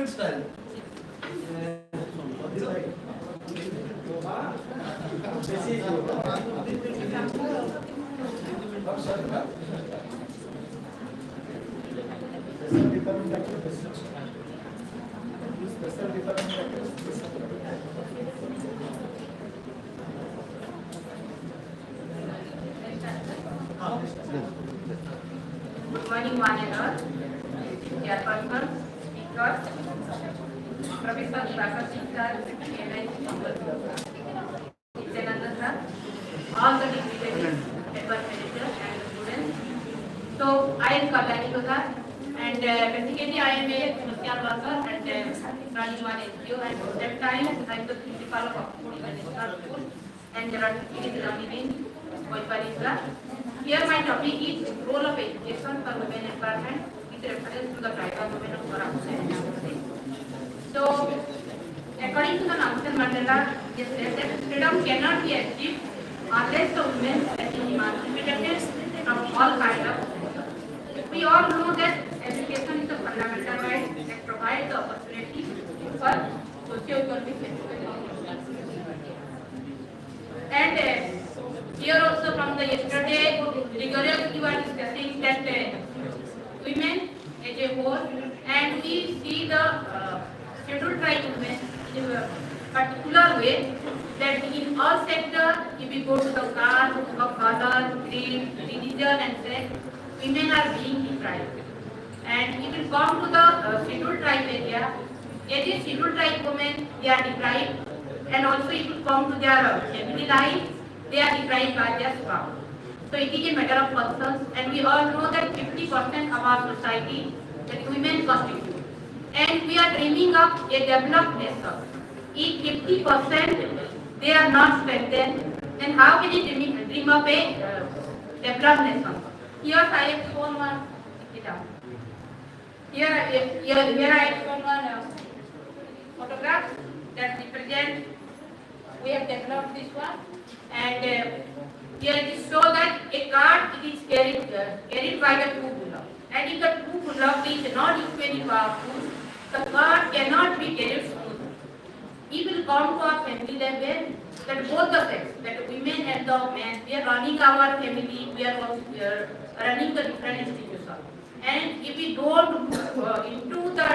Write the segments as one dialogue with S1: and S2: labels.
S1: style.
S2: Good morning, one and all. Chairperson, speakers, Professor Shakashin sir, Nityananda sir, all the dignitaries, administrators and students. So I am Kalani Guzar, and basically I am a social worker and running one NGO, and at that time I am the principal of School and it is running in Boyparisla. Here my topic is role of education for women empowerment with reference to the tribal women of Korapu. So, according to the Nelson Mandela, it says that freedom cannot be achieved unless the women are emancipated from all kinds of. We all know that education is a fundamental right that provides the opportunity for socio-economic development. And here also from the yesterday, rigorously we were discussing that women as a whole, and we see the scheduled tribe women in a particular way that in all sectors, if we go to the caste, of color, creed, religion and sex, women are being deprived. And if we come to the scheduled tribe area, as a scheduled tribe women, they are deprived, and also if you come to their family life, they are deprived by their spouse. So it is a matter of concerns, and we all know that 50% of our society that women constitute. And we are dreaming of a developed nation. If 50% they are not strengthened, then how can you dream of a developed nation? Here I have shown one. Here I have shown one photograph that represents. We have developed this one, and here it is show that a cart it is carried by the two bullocks, and if the two bullocks is not equally powerful, the cart cannot be carried smoothly. It will come to our family level that both the sex, that women and the men, we are running our family, we are running the different institutions, and if we don't into the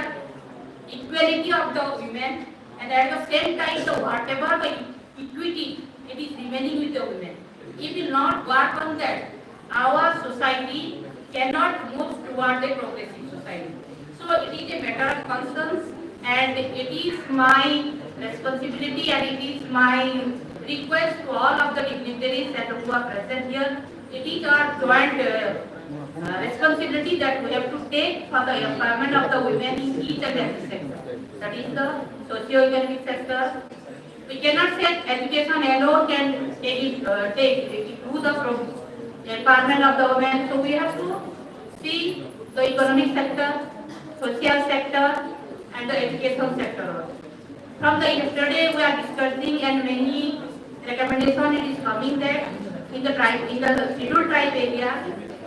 S2: equality of the women, and at the same time, so whatever the equity, it is remaining with the women. If we will not work on that, our society cannot move toward a progressive society. So it is a matter of concerns, and it is my responsibility and it is my request to all of the dignitaries that who are present here. It is our joint responsibility that we have to take for the empowerment of the women in each and every sector. That is the socio-economic sector. We cannot say education alone can take to the empowerment of the women. So we have to see the economic sector, social sector, and the education sector also. From the yesterday we are discussing, and many recommendations it is coming that in the scheduled tribe area,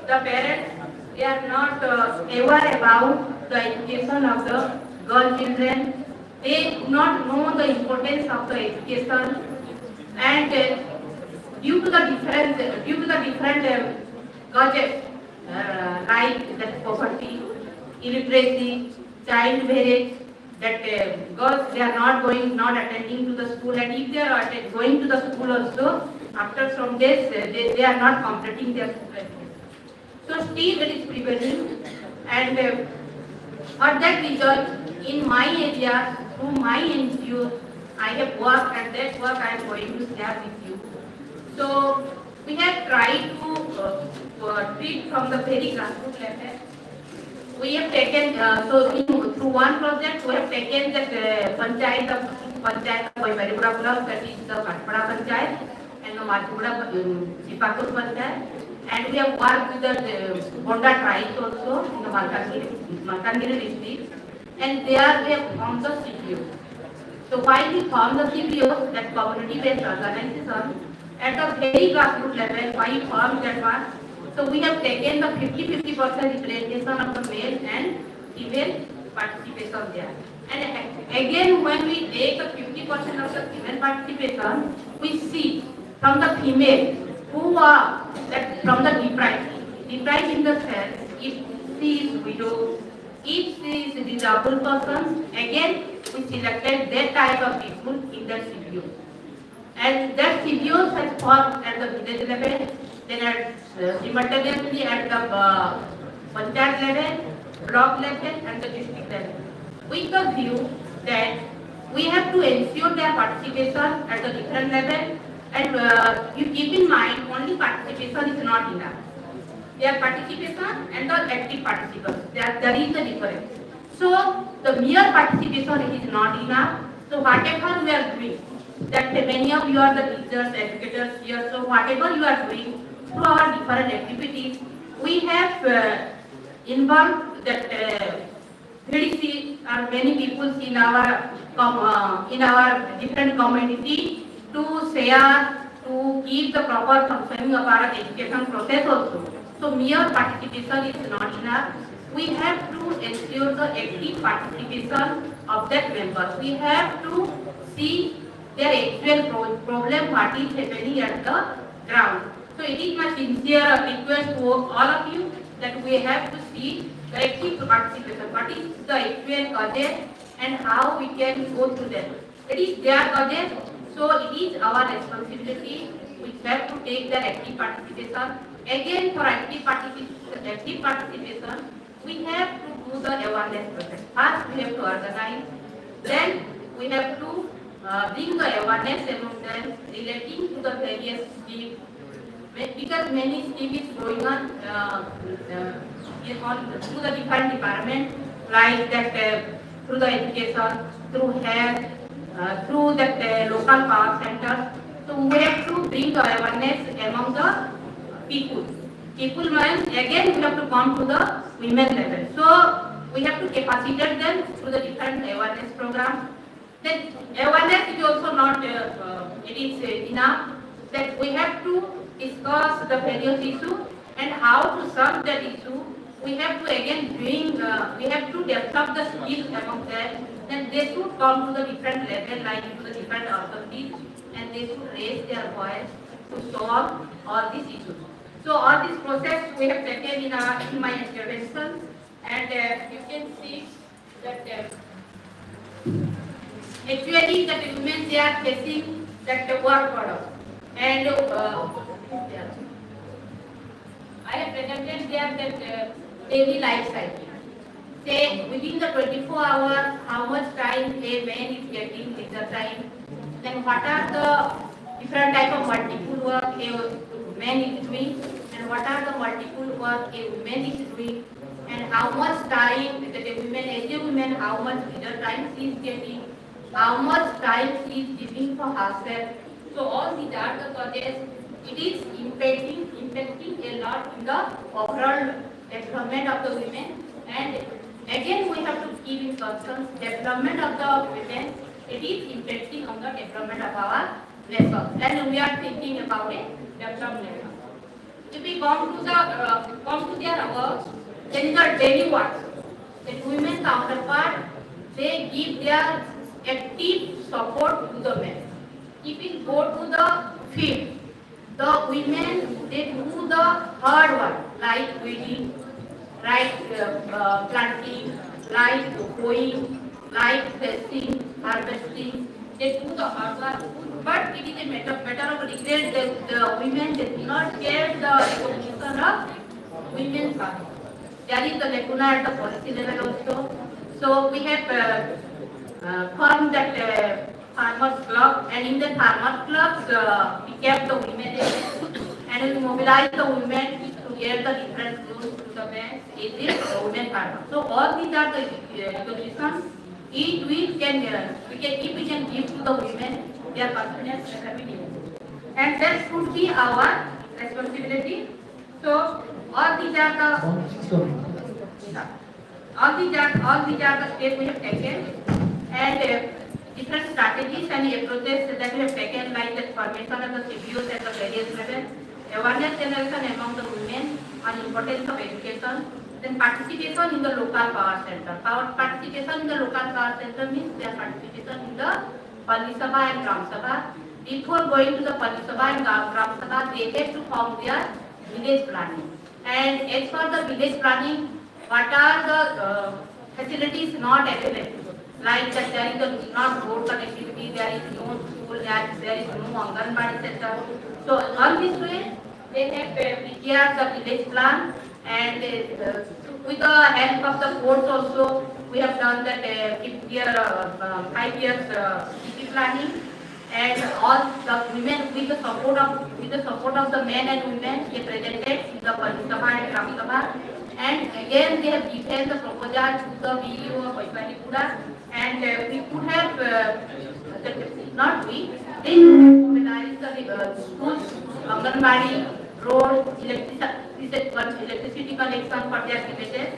S2: the parents they are not aware about the education of the girl children. They do not know the importance of the education, and due to the different causes like that poverty, illiteracy, child marriage, that girls they are not attending to the school, and if they are going to the school also, after some days they are not completing their school education. So still it is prevailing, and for that result, in my area, through my NGO, I have worked, and that work I am going to share with you. So we have tried to treat from the very grassroots level. We have taken, through one project, we have taken the Panchayat of Boyparisla block, that is the Katpada Panchayat, and the Marchuda Sipakur Panchayat, and we have worked with the Bonda tribes also in the Malkangiri district, and there we have formed the CPO. So while we formed the CPO, that community-based organization, at the very grassroots level, why we formed that one? So we have taken the 50-50% representation of the male and female participation there. And again, when we take the 50% of the female participation, we see from the female who are that from the deprived in the sense if she is widow, if she is a disabled person, again we selected that type of people in the CBO. And that CBOs has formed at the village level, then at simultaneously at the panchayat level, block level, and the district level. With the view that we have to ensure their participation at the different level, and you keep in mind only participation is not enough. Their participation and the active participation, there is a difference. So the mere participation is not enough. So whatever we are doing, that many of you are the teachers, educators here, so whatever you are doing through our different activities, we have involved that VDC are many people in our different community to share, to keep the proper functioning of our education process also. So mere participation is not enough. We have to ensure the active participation of that member. We have to see their actual problem, what is happening at the ground. So it is my sincere request to all of you that we have to see the active participation, what is the actual causes and how we can go through them. It is their causes, so it is our responsibility. We have to take their active participation. Again, for active participation, we have to do the awareness process. First, we have to organize. Then, we have to bring the awareness among them relating to the various schemes. Because many schemes is going on through the different departments, like that through the education, through health, through that local power centers. So we have to bring the awareness among the people. People means again we have to come to the women level. So we have to capacitate them through the different awareness programs. Then awareness is also not it is enough. That we have to discuss the various issues and how to solve that issue. We have to again bring, we have to develop the skills among them. Then they should come to the different level, like to the different authorities, and they should raise their voice to solve all these issues. So all this process we have taken in my intervention, and you can see that actually that women they are facing that work product, and I have presented there that daily life cycle. Say within the 24 hours, how much time a man is getting leisure time, then what are the different type of multiple work a man is doing, and what are the multiple work a woman is doing, and how much time that a woman, as a woman, how much leisure time she is getting, how much time she is giving for herself. So all these are the causes. It is impacting a lot in the overall development of the women. And again, we have to keep in concern development of the women. It is impacting on the development of our nation. And we are thinking about a developed nation. If we come to their work, then the daily work. The women counterpart, they give their active support to the men. If we go to the field, the women, they do the hard work, like weeding, like planting, like sowing, like testing, harvesting. They do the hard work. But it is a matter of regret that the women did not get the recognition of women's work. There is the lacuna at the policy level also. So we have formed that farmers club, and in the farmers clubs we kept the women and we mobilized the women to get the different rules to the men. It is the women farmers. So all these are the recognitions. If we can give to the women their confidence and ability, and that should be our responsibility. So all these are the steps we have taken, and different strategies and approaches that we have taken, like the formation of the CBOs at the various levels, awareness generation among the women on importance of education, Then participation in the local power center. Participation in the local power center means their participation in the Pali Sabha and Gram Sabha. Before going to the Pali Sabha and Gram Sabha, they have to form their village planning. And as for the village planning, what are the facilities not available? Like that there is not road connectivity, there is no school, there is no Anganwadi center. So on this way, they have prepared the village plan, and with the help of the courts also, we have done that 5 years city planning, and all the women with the support of the men and women, they presented in the Pali Sabha and Gram Sabha, and again they have given the proposal to the VDU of Vaipalipura, and we could have not we, they mobilized the schools, Anganwadi, road, electricity connection for their villages.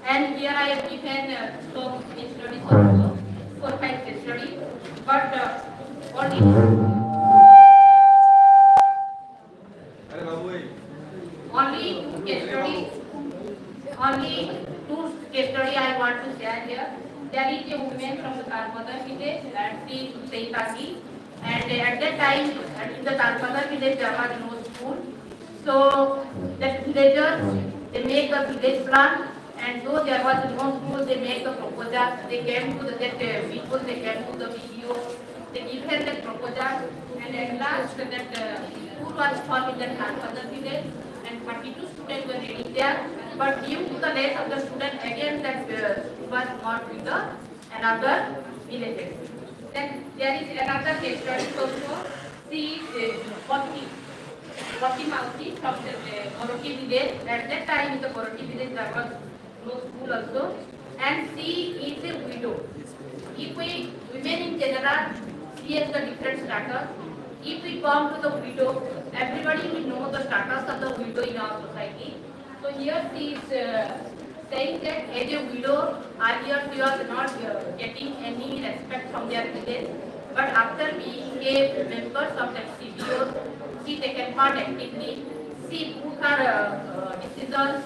S2: And here I have given some case studies also, 4-5 case studies, but only two case studies I want to share here. There is a woman from the Tarpadar village, and she is Seitaki, and at that time in the Tarpadar village there was no school. So that villagers, they make a village plan, and though there was no school, they make a proposal. They came to people, they came to the VDU, they given that proposal, and at last that school was formed in the Tarpadar village, and 42 students were ready there. But due to the lack of the student, again that was not with the another villages. Then there is another case study also. See, Vati Mauti from the Koroti village. At that time in the Koroti village there was no school also. And she is a widow. If we, women in general, she has the different status. If we come to the widow, everybody will know the status of the widow in our society. So here she is saying that as a widow, earlier she was not getting any respect from their village. But after being a member of the CBO, she taken part actively. She put her decisions.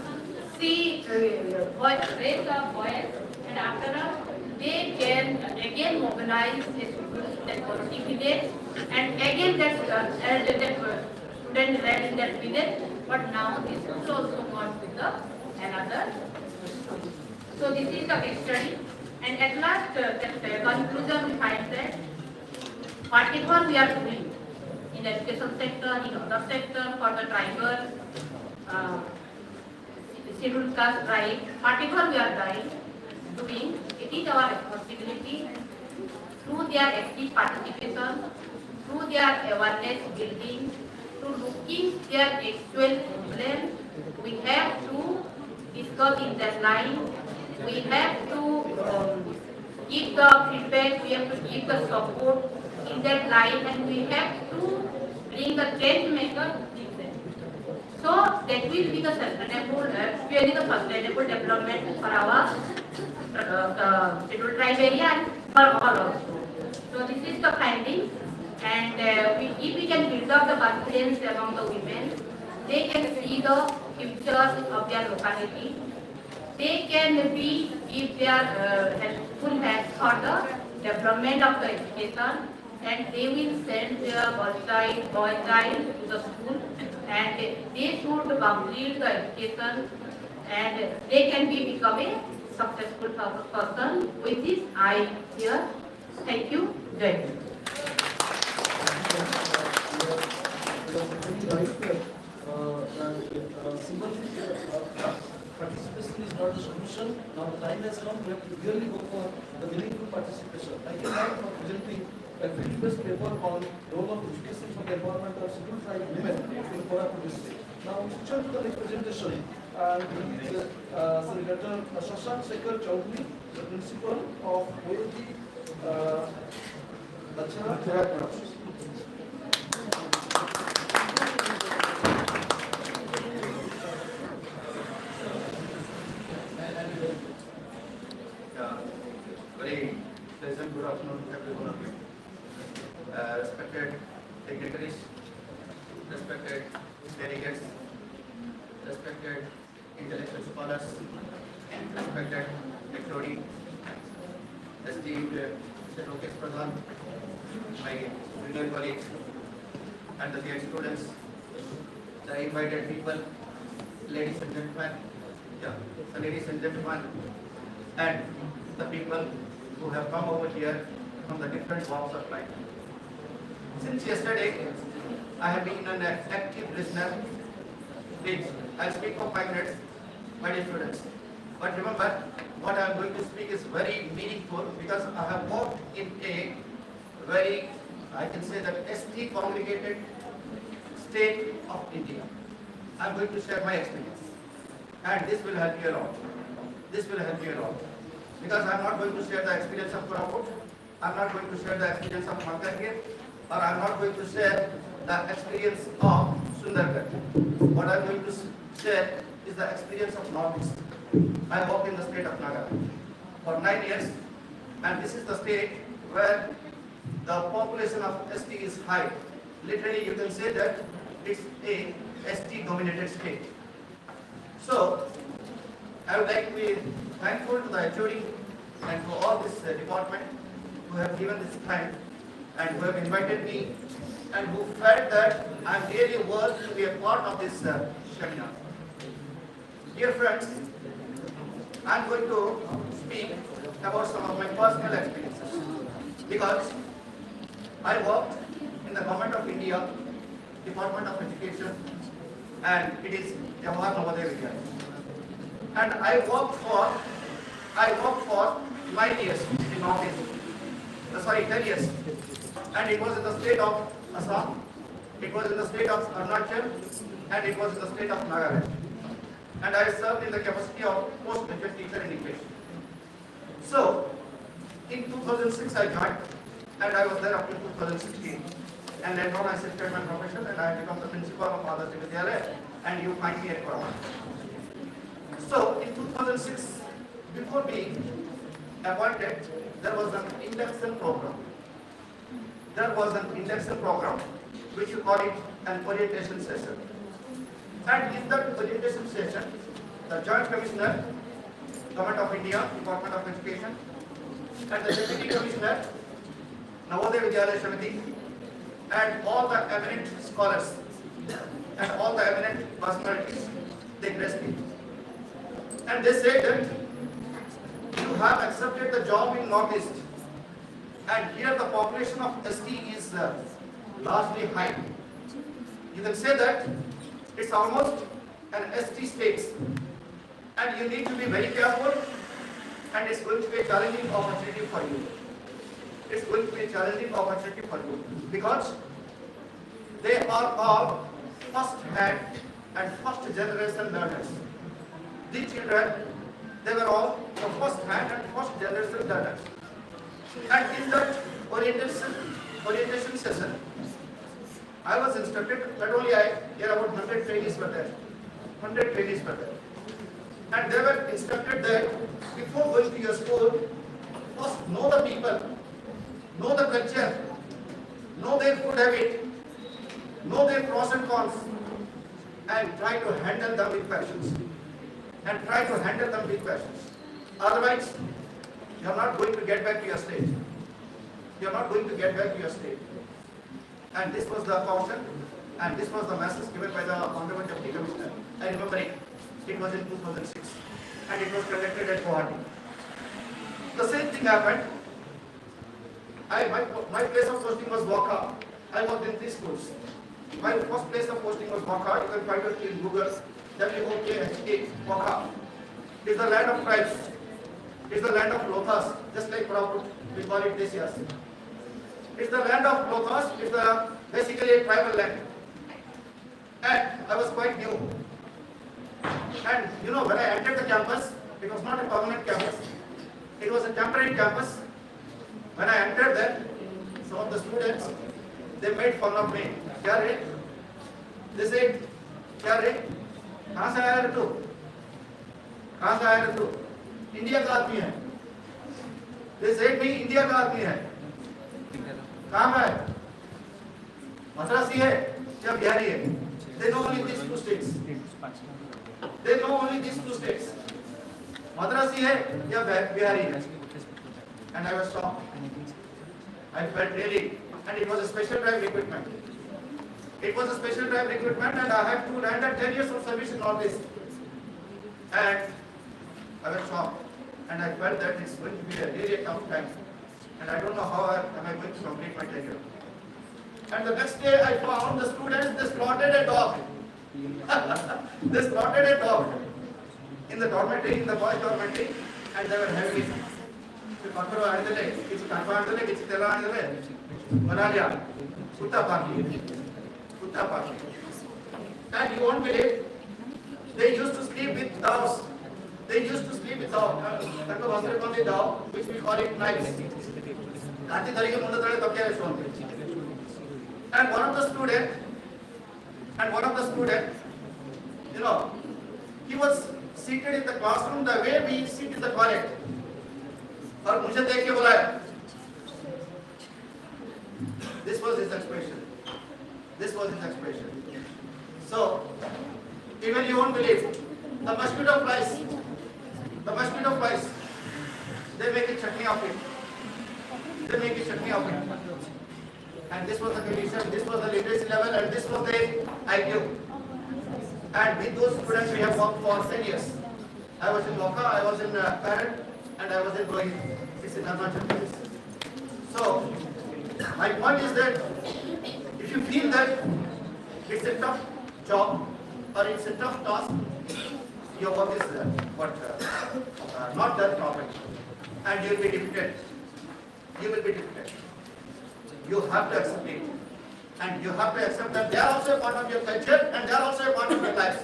S2: She raised her voice, and after that, they can again mobilize the students in that Koroti village, and again that student led in that village. But now this is also gone with the another. So this is the case study, and at last that conclusion we find that whatever we are doing in education sector, in other sector, for the tribal, scheduled caste tribe, whatever we are doing, it is our responsibility through their active participation, through their awareness building, through looking their actual problem. We have to discuss in that line. We have to give the feedback. We have to give the support in that line, and we have to bring the change maker in them. So that will be the sustainable, really the sustainable development for our scheduled tribe area and for all also. So this is the finding, and if we can build up the confidence among the women, they can see the future of their locality. They can be give their helpful hands for the development of the education, and they will send their boy child to the school, and they should complete the education, and they can become a successful person. With this, I here. Thank you. Jai Hind.
S1: Participation is not a solution. Now the time has come. We have to really go for the meaningful participation. I can write for presenting a field-based paper on role of education for the environment of scheduled tribe women in Koraput district. Now we turn to the next presentation. Senator Shashank Shekhar Chaudhary, the principal of OES-I Lachara.
S3: Very pleasant good afternoon to every one of you. Respected dignitaries, respected delegates, respected intellectual scholars, respected HOD, esteemed Mr. Lokesh Pradhan, my junior colleagues, and the dear students, the invited people, ladies and gentlemen, and the people who have come over here from the different walks of life. Since yesterday, I have been an active listener. Please, I'll speak for 5 minutes, my dear students. But remember, what I am going to speak is very meaningful because I have worked in a very, I can say that ST congregated state of India. I am going to share my experience. And this will help you a lot. This will help you a lot. Because I am not going to share the experience of Koraput, I am not going to share the experience of Mankagir, or I am not going to share the experience of Sundargarh. What I am going to share is the experience of Northeast. I work in the state of Nagaland for 9 years, and this is the state where the population of ST is high. Literally, you can say that it's a ST dominated state. So, I would like to be thankful to the HOD and to all this department who have given this time and who have invited me and who felt that I am really worth to be a part of this seminar. Dear friends, I am going to speak about some of my personal experiences because I worked in the Government of India, Department of Education, and it is Jawahar Navodaya Vidyalaya. And I worked for 9 years in Northeast. 10 years. And it was in the state of Assam, it was in the state of Arunachal, and it was in the state of Nagaland. And I served in the capacity of postgraduate teacher in English. So, in 2006 I joined, and I was there up to 2016. And then on I shifted my profession, and I became the principal of Valedictory Vidyalaya, and you find me at Koraput. So, in 2006, before being appointed, there was an induction program. There was an induction program, which you call it an orientation session. And in that orientation session, the Joint Commissioner, Government of India, Department of Education, and the Deputy Commissioner, Navodaya Vidyalaya Samiti, and all the eminent scholars and all the eminent personalities, they graced me. And they said that you have accepted the job in Northeast, and here the population of ST is largely high. You can say that it's almost an ST state, and you need to be very careful, and it's going to be a challenging opportunity for you. It's going to be a challenging opportunity for you because they are all first hand and first generation learners. These children, they were all the first hand and first generation learners. And in that orientation session, I was instructed, not only I, there about 100 trainees were there. 100 trainees were there. And they were instructed that before going to your school, first know the people, know the culture, know their food habit, know their pros and cons, and try to handle them with passions. Otherwise, you are not going to get back to your state. And this was the caution, and this was the message given by the Honorable Deputy Commissioner. I remember it. It was in 2006, and it was conducted at Guwahati. The same thing happened. My place of posting was Wakha. I worked in 3 schools. My first place of posting was Wakha. You can find it in Google. WOKHA, Wakha. It is the land of tribes. It is the land of Lothas, just like Koraput, we call it Desias. It is the land of Lothas. It is basically a tribal land. And I was quite new. And you know, when I entered the campus, it was not a permanent campus. It was a temporary campus. When I entered there, some of the students, they made fun of me. Kya re? They said, Kya re? कहाँ से आया रे तू? कहाँ से आया रे तू? इंडिया का आदमी है. They said me, इंडिया का आदमी है. कहाँ का है? मद्रासी है या बिहारी है? They know only these 2 states. They know only these two states. Madrasi hai ya Bihari hai. And I was shocked. I felt really, and it was a special drive recruitment. It was a special drive recruitment, and I had to render 10 years of service in all this. And I was shocked, and I felt that it's going to be a really tough time. And I don't know how am I going to complete my tenure. And the next day I found the students, they slaughtered a dog. They slaughtered a dog in the dormitory, in the boys' dormitory, and they were having it. Pakaro andale, kichi kanpa andale, kichi tela andale, banalya, kutta paki. And you won't believe, they used to sleep with doves. They used to sleep with doves. Tanko vasre konde dove, which we call it knives. Kanti darige munda dare tokya shonte. And one of the students, you know, he was seated in the classroom the way we sit in the toilet. और मुझे देख के बोला है, this was his expression. This was his expression. So, even you won't believe, the mosquito flies, they make a chutney of it. And this was the condition, this was the literacy level, and this was the IQ. And with those students, we have worked for 10 years. I was in Mocha, I was in Parent, and I was in Rohit. It's in Arunachal Pradesh. So, my point is that if you feel that it's a tough job or it's a tough task, your work is not done properly, and you will be defeated. You have to accept it, and you have to accept that they are also a part of your culture and they are also a part of your lives.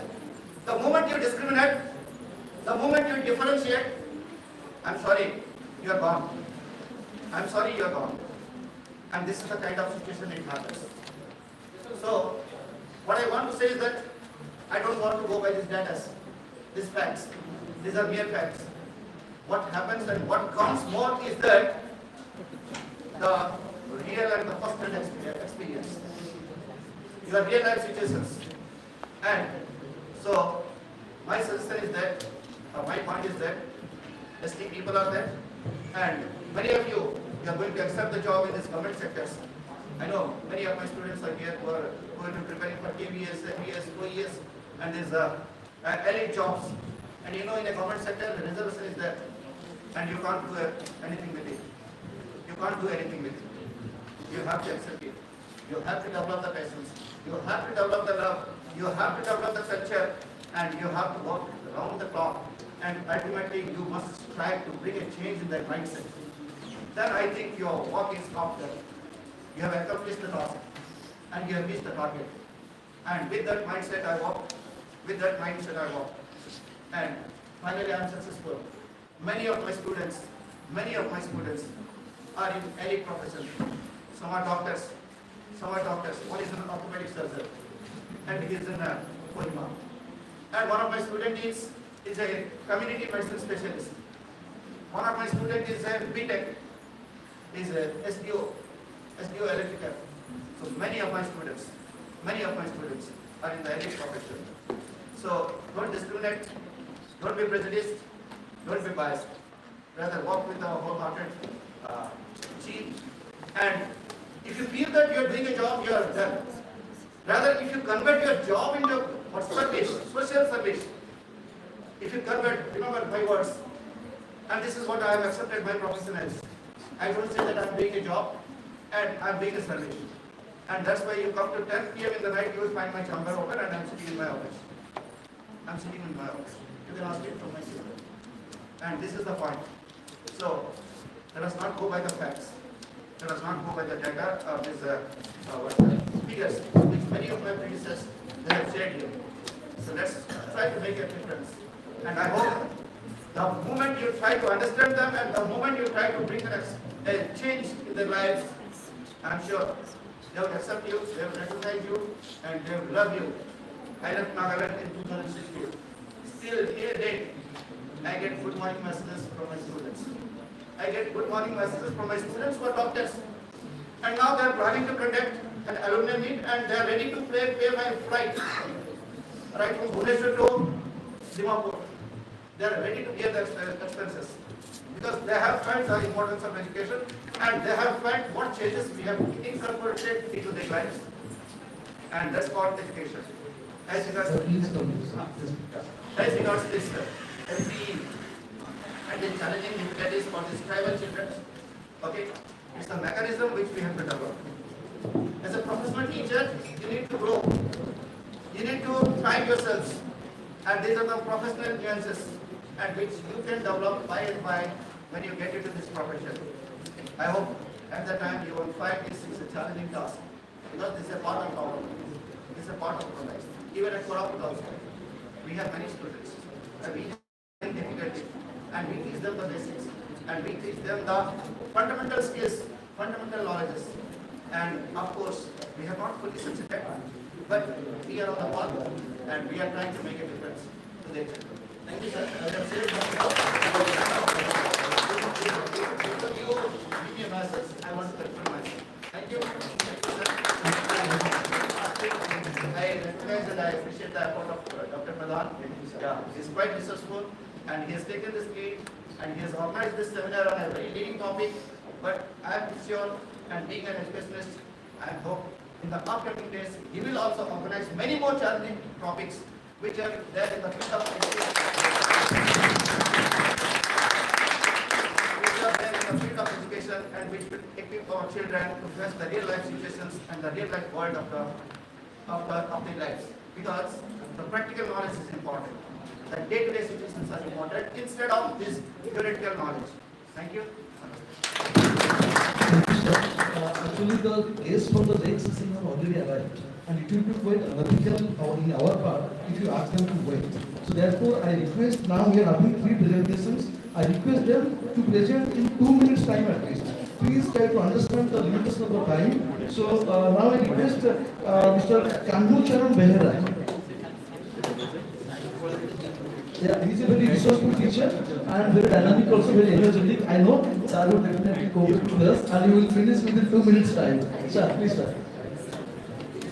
S3: The moment you discriminate, the moment you differentiate, I'm sorry, you are gone. And this is the kind of situation it happens. So, what I want to say is that I don't want to go by these data, these facts. These are mere facts. What happens and what counts more is that the real and the first-hand experience. Your real life situations. And so, my suggestion is that, my point is that, ST people are there, and many of you are going to accept the job in these government sectors. I know many of my students are here who are going to be preparing for KVS, MBS, OES, and there's elite jobs. And you know, in a government sector, the reservation is there, and you can't do anything with it. You have to accept it. You have to develop the patience. You have to develop the love. You have to develop the culture, and you have to work around the clock. And ultimately, you must try to bring a change in that mindset. Then I think your work is complete. You have accomplished the task, and you have reached the target. And with that mindset, I work. And finally, I am successful. Many of my students are in elite profession. Some are doctors. One is an orthopedic surgeon, and he is in Kohima. And one of my students is a community medicine specialist. One of my students is a BTech, is a SDO electrical. So many of my students are in the elite profession. So don't discriminate, don't be prejudiced, don't be biased. Rather work with a wholehearted cheat. And if you feel that you are doing a job, you are done. Rather, if you convert your job into service, social service, if you convert, remember 5 words, and this is what I have accepted my profession as. I don't say that I am doing a job and I am doing a service. And that's why you come to 10 p.m. in the night, you will find my chamber open and I am sitting in my office. You can ask it from my student. And this is the point. So, let us not go by the facts. Let us not go by the data of these figures, which many of my predecessors they have shared here. So let's try to make a difference. And I hope the moment you try to understand them and the moment you try to bring a change in their lives, I'm sure they will accept you, they will recognize you, and they will love you. I left Nagaland in 2016. Still, here date, I get good morning messages from my students. Who are doctors. And now they are planning to conduct an alumni meet and they are ready to pay my flight. Right from Bhubaneswar to Dimapur, they are ready to bear the expenses because they have felt the importance of education and they have felt what changes we have incorporated into their lives. And that's called education. As regards this LPE and the challenging difficulties for these tribal children, okay, it's a mechanism which we have to develop. As a professional teacher, you need to grow. You need to try yourselves. And these are the professional nuances and which you can develop by and by when you get into this profession. I hope at that time you will find this is a challenging task because this is a part of our life. This is a part of our life. Even at Koraput also, we have many students and we have difficulty and we teach them the basics and we teach them the fundamental skills, fundamental knowledges. And of course, we have not fully succeeded, but we are on the path and we are trying to make a difference to their children. Thank you, sir. If you give me a message, I want to confirm myself. Thank you. I recognize and I appreciate the effort of Dr. Pradhan. Yeah, he's quite resourceful and he has taken this lead and he has organized this seminar on a very leading topic. But I am sure, and being an educationist, I hope in the upcoming days he will also organize many more challenging topics which are there in the field of education. Which are there in the field of education and which will equip our children to face the real life situations and the real life world of their lives. Because the practical knowledge is important. The day-to-day situations are important instead of this theoretical knowledge. Thank you.
S1: Actually, the case for the late system have already arrived, and it will be quite unethical in our part if you ask them to wait. So therefore, I request, now we are having 3 presentations, I request them to present in 2 minutes time at least. Please try to understand the limitation of the time. So now I request Mr. Kanhu Charan Behera. Yeah, he is a very resourceful teacher and very dynamic, also very energetic. I know Sir will definitely cooperate with us and he will finish within 2 minutes time. Sir, please sir.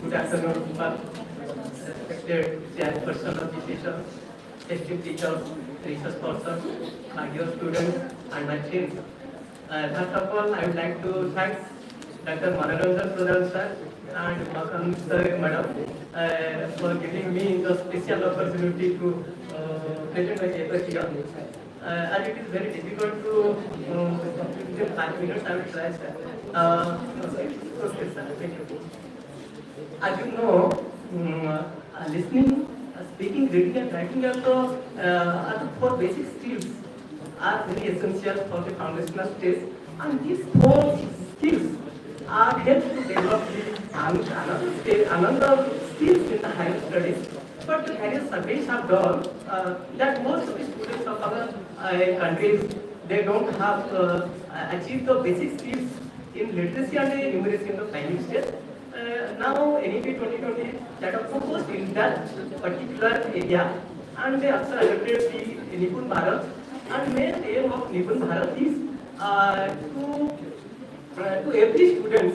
S4: Good afternoon, respected chairperson of the session, esteemed teachers, research persons, my dear students and my friends. First of all, I would like to thank Dr. Manoranjan Pradhan sir and Makam sir, madam, for giving me the special opportunity to present my paper here. As it is very difficult to within 5 minutes, I will try, sir. Okay, sir. Thank you. As you know, listening, speaking, reading, and writing also are the 4 basic skills are very essential for the foundational stage, and these 4 skills are helped to develop another skills in the higher studies. But various surveys have done that most of the students of our countries, they don't have achieved the basic skills in literacy and numeracy in the primary stage. Now NEP 2020 that are focused in that particular area, and they also adopted the Nipun Bharat, and main aim of Nipun Bharat is to every student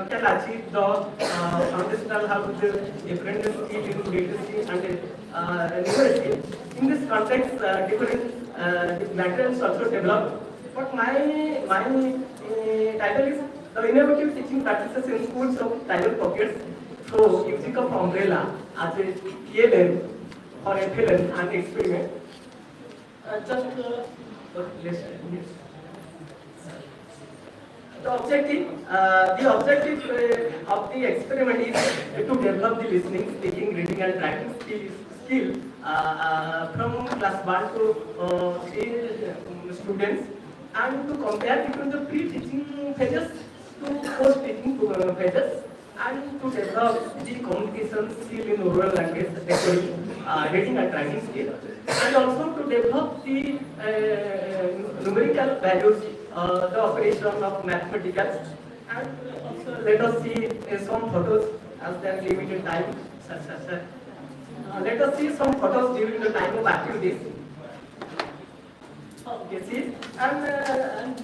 S4: can achieve the foundational how to different skill in literacy and numeracy. In this context, different materials also developed. But my title is the innovative teaching practices in schools of tribal pockets through using of umbrella as a PLN or FLN and experiment. The objective of the experiment is to develop the listening, speaking, reading, and writing skill from class 1 to 3 students, and to compare between the pre-teaching phases to post-teaching phases, and to develop the communication skill in oral language, especially reading and writing skill, and also to develop the numerical values, the operation of mathematics, and also let us see some photos as there is limited time. Let us see some photos during the time of activities. Okay, see, and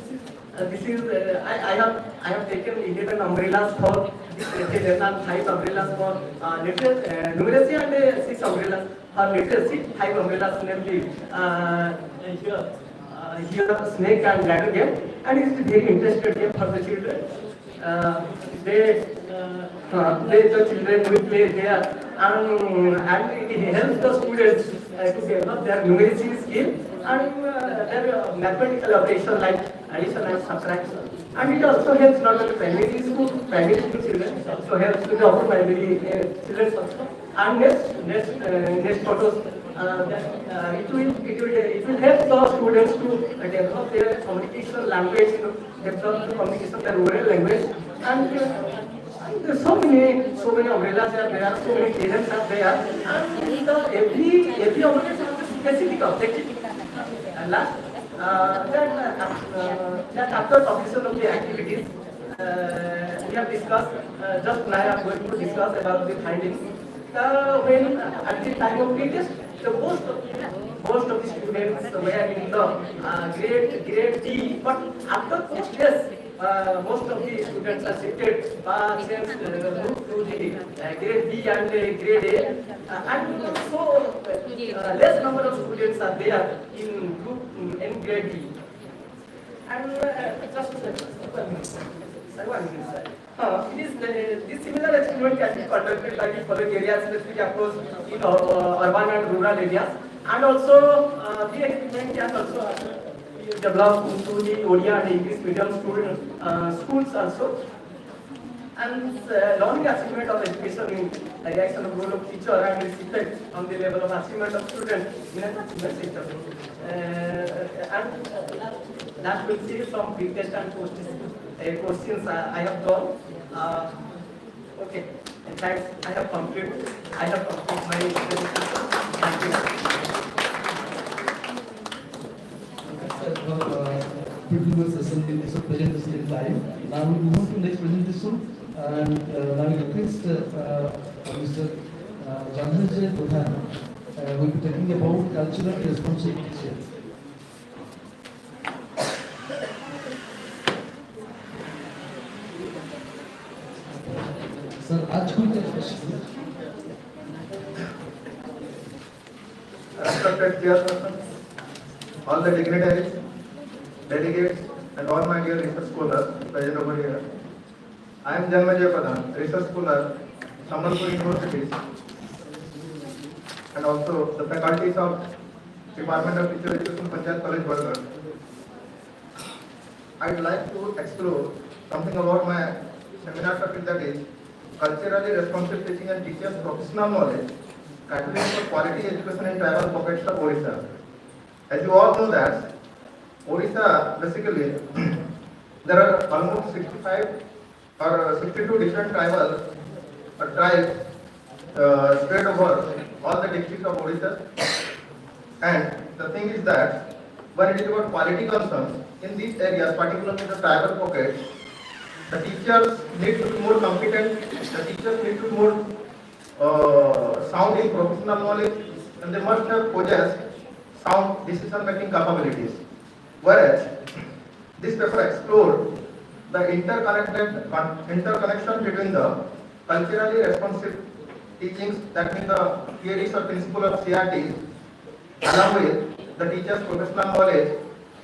S4: this is I have taken 11 umbrellas for this session and 5 umbrellas for numeracy and 6 umbrellas her literacy, 5 umbrellas, namely here snake and ladder game, and it is a very interesting game for the children. The children will play there, and it helps the students to develop their numeracy skill and their mathematical operation like addition and subtraction. And it also helps not only primary school children, it also helps to the upper primary children also. And next photos, it will help the students to develop their communication language, develop the communication their oral language, and so many umbrellas are there, so many parents are there, and every umbrella has a specific objective. And last, that after completion of the activities, we have discussed, just now I am going to discuss about the findings. When at the time of the test, the most of the students were in the grade D, but after this test, most of the students are shifted, moved to the grade B and grade A, and so less number of students are there in grade D. And just one minute. This similar experiment can be conducted by the following areas, specific approach in urban and rural areas, and also the experiment can also develop into the Odia and English medium schools also. And learning achievement of education in the reaction of role of teacher and its effect on the level of achievement of students in an achievement system. And that will see some pre-test and questions I have done. Okay, and thanks. I have completed my presentation. Thank you.
S1: Beautiful session in this presentation in live. Now we move to next presentation, and now we request Mr. Janjay Pradhan will be talking about cultural responsibility. Sir, आज कोई question?
S3: Respected chairperson, all the dignitaries, delegates, and all my dear research scholars present over here. I am Janjay Pradhan, research scholar, Sambalpur University, and also the faculties of Department of Teacher Education, Panchayat College, Bargar. I would like to explore something about my seminar topic, that is culturally responsive teaching and teachers' professional knowledge, contributing for quality education in tribal pockets of Odisha. As you all know that Odisha, basically, there are almost 65 or 62 different tribes spread over all the districts of Odisha. And the thing is that when it is about quality concerns in these areas, particularly the tribal pockets, the teachers need to be more competent, the teachers need to be more sound in professional knowledge, and they must have possessed sound decision-making capabilities. Whereas this paper explored the interconnection between the culturally responsive teachings, that means the theories or principle of CRT, along with the teacher's professional knowledge,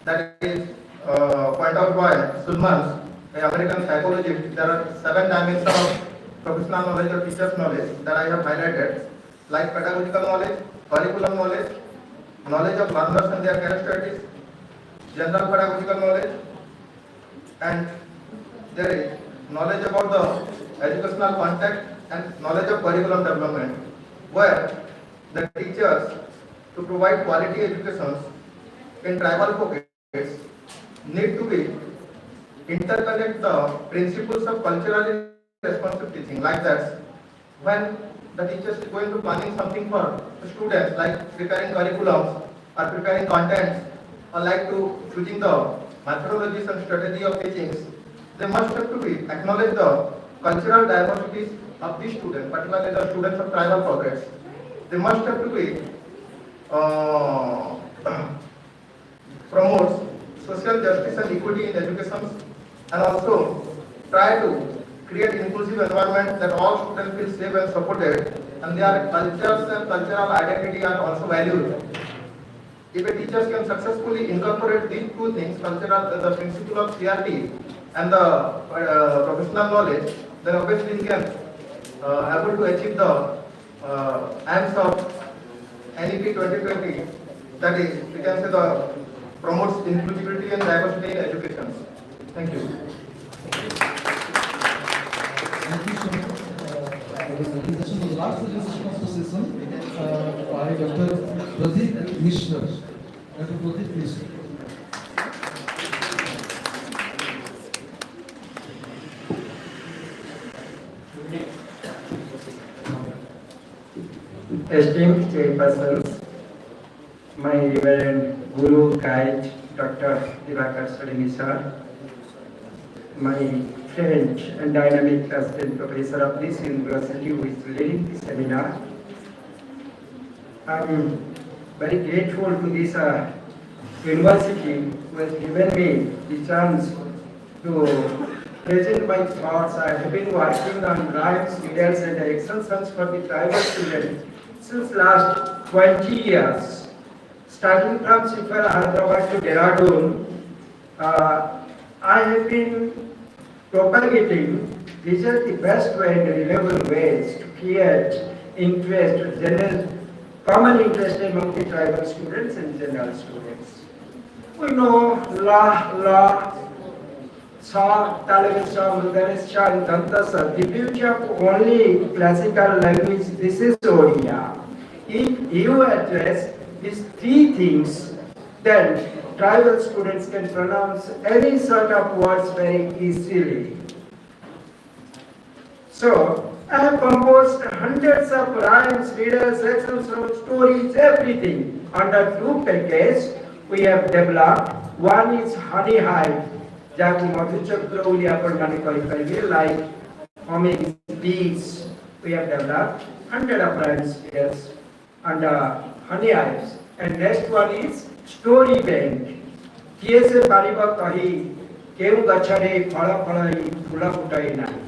S3: that is pointed out by Sulman, an American psychologist. There are 7 dimensions of professional knowledge or teacher's knowledge that I have highlighted, like pedagogical knowledge, curriculum knowledge, knowledge of learners and their characteristics, general pedagogical knowledge, and there is knowledge about the educational context and knowledge of curriculum development, where the teachers, to provide quality education in tribal pockets, need to be interconnect the principles of culturally responsive teaching, like that when the teachers is going to planning something for the students, like preparing curriculums or preparing contents, or like to choosing the methodologies and strategy of teachings, they must have to be acknowledge the cultural diversities of these students, particularly the students of tribal pockets. They must have to be promotes social justice and equity in education, and also try to create inclusive environment that all students feel safe and supported, and their cultures and cultural identity are also valued. If a teacher can successfully incorporate these two things, the principle of CRT and the professional knowledge, then obviously he can able to achieve the aims of NEP 2020. That is, we can say the promotes inclusivity and diversity in education. Thank you.
S1: Thank you so much for this presentation. The last presentation of the session by Dr. Pradeep Mishra. Dr. Pradeep Mishra.
S5: Esteemed chairpersons, my reverend Guru Guide, Dr. Divakar Salini sir, my friend and dynamic assistant professor of this university who is leading this seminar. I am very grateful to this university who has given me the chance to present my thoughts. I have been working on rhymes, riddles and extensions for the tribal students since last 20 years. Starting from Sifar, Hyderabad to Dehradun, I have been propagating these are the best way and reliable ways to create interest, general common interest among the tribal students and general students. We know La, Sa, Talabin Sa, Mudaris Sa, and Danta Sa. The beauty of only classical language, this is Oriya. If you address these three things, then tribal students can pronounce any sort of words very easily. So, I have composed hundreds of rhymes, riddles, expressions, stories, everything. Under two packages, we have developed. One is honey hive, jaku madhuchakra uli apan mane kariparbe, like homing bees. We have developed 100 of rhymes, riddles under honey hives. And next one is story bank. Kiye se pariba kahi, keu gachare phala phalai, phula futai nahi.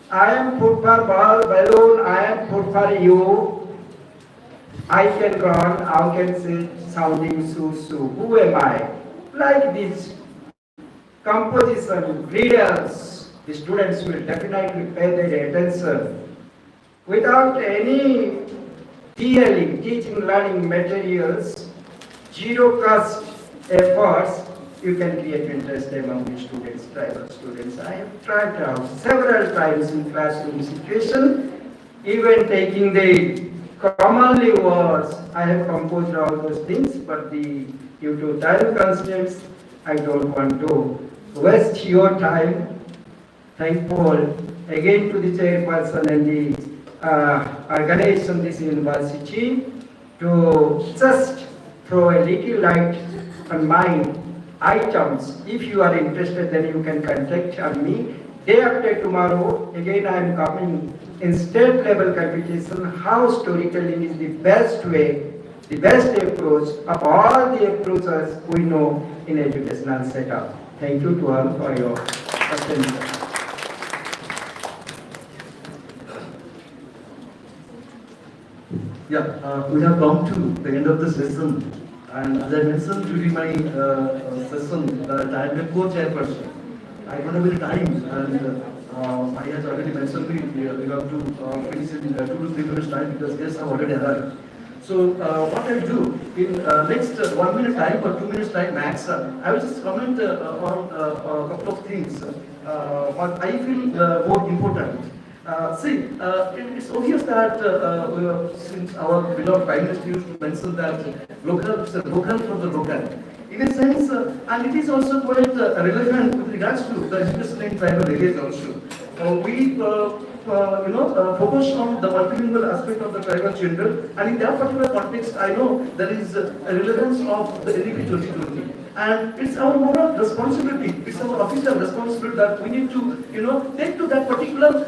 S5: I am food for ball, balloon, I am food for you. I can go on, I can say sounding so. Who am I? Like this composition, readers, the students will definitely pay their attention. Without any TLE, teaching learning materials, zero cost efforts, you can create interest among the students, tribal students. I have tried out several times in classroom situation, even taking the commonly words. I have composed all those things, but due to time constraints, I don't want to waste your time. Thankful again to the chairperson and the organization of this university to just throw a little light on my items. If you are interested, then you can contact on me. Day after tomorrow, again I am coming in state level competition, how storytelling is the best way, the best approach of all the approaches we know in educational setup. Thank you to all for your attention.
S1: Yeah, we have come to the end of the session, and as I mentioned during my session that I am a co-chairperson. I don't have any time, and I has already mentioned we have to finish in 2 to 3 minutes time because guests have already arrived. So what I do in next 1 minute time or 2 minutes time max, I will just comment on a couple of things what I feel more important. It's obvious that since our beloved Prime Minister used to mention that local for the local. In a sense, and it is also quite relevant with regards to the education in tribal areas also. We focus on the multilingual aspect of the tribal children, and in that particular context, I know there is a relevance of the NEP 2020. And it's our moral responsibility, it's our official responsibility that we need to, take to that particular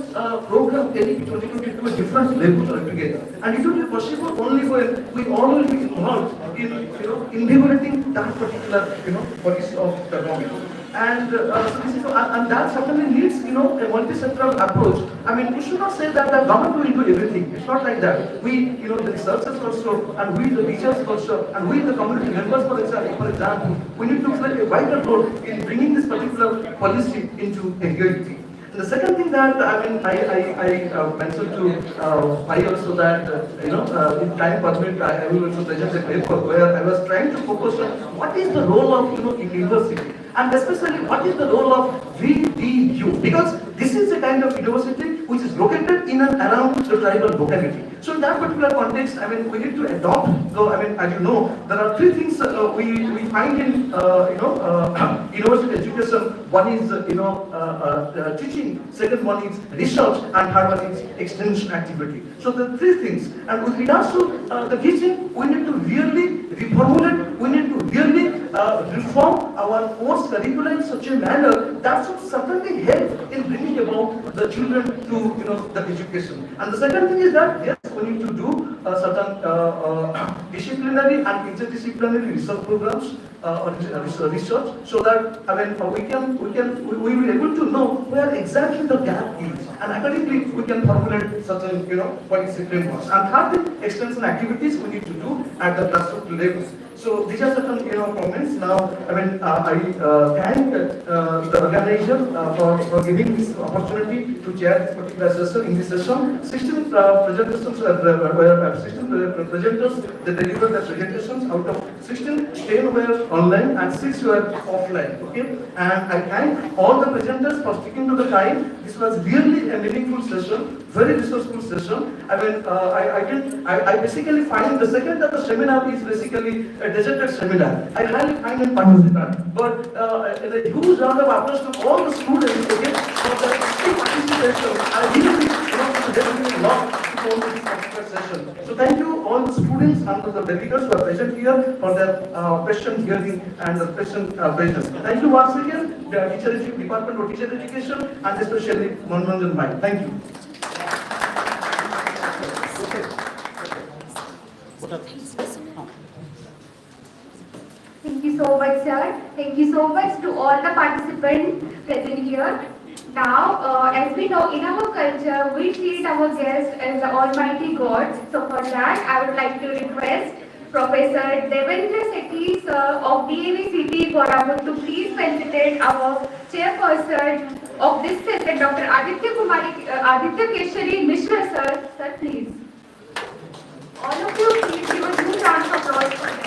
S1: program, NEP 2020 to a different level altogether. And it will be possible only when we all will be involved in, implementing that particular, policy of the government. And that certainly needs, a multi-sectoral approach. I mean, we should not say that the government will do everything. It's not like that. We, the researchers also, and we, the teachers also, and we, the community members, for example, we need to play a vital role in bringing this particular policy into reality. The second thing that I mentioned to I also that in time permit I will also present a paper where I was trying to focus on what is the role of in university, and especially what is the role of VDU, because this is a kind of university which is located in and around the tribal locality. So in that particular context, we need to adopt. So as you know, there are three things we find in university education. One is teaching, second one is research, and third one is extension activity. So the three things. And with regards to the teaching, we need to really reformulate. We need to really reform our course curricula in such a manner that should certainly help in bringing about the children to the education. And the second thing is that yes, we need to do certain disciplinary and interdisciplinary research programs or research, so that we will be able to know where exactly the gap is, and accordingly we can formulate certain policy frameworks. And third thing, extension activities we need to do at the grassroots level. So these are certain comments. Now I thank the organizer for giving this opportunity to chair this particular session. In this session, 16 presentations were 16 presenters. They delivered their presentations. Out of 16, 10 were online and 6 were offline. Okay, and I thank all the presenters for sticking to the time. This was really a meaningful session, very resourceful session. I basically find the second of the seminar is basically a deserted seminar. I highly find a participant, but a huge round of applause to all the students, okay, for their active participation. I really definitely love to hold this particular session. So thank you all the students and the delegates who are present here for their question hearing and the question presence. Thank you once again, the Department of Teacher Education, and especially Manmohan Bhai. Thank you.
S6: Thank you so much, sir. Thank you so much to all the participants present here. Now, as we know, in our culture, we treat our guests as the almighty gods. So for that, I would like to request Professor Devendra Sethi, sir, of DAV Koraput, to please felicitate our chairperson of this session, Dr. Aditya Keshari Mishra, sir. Sir, please. All of you, please give a huge round of applause for them.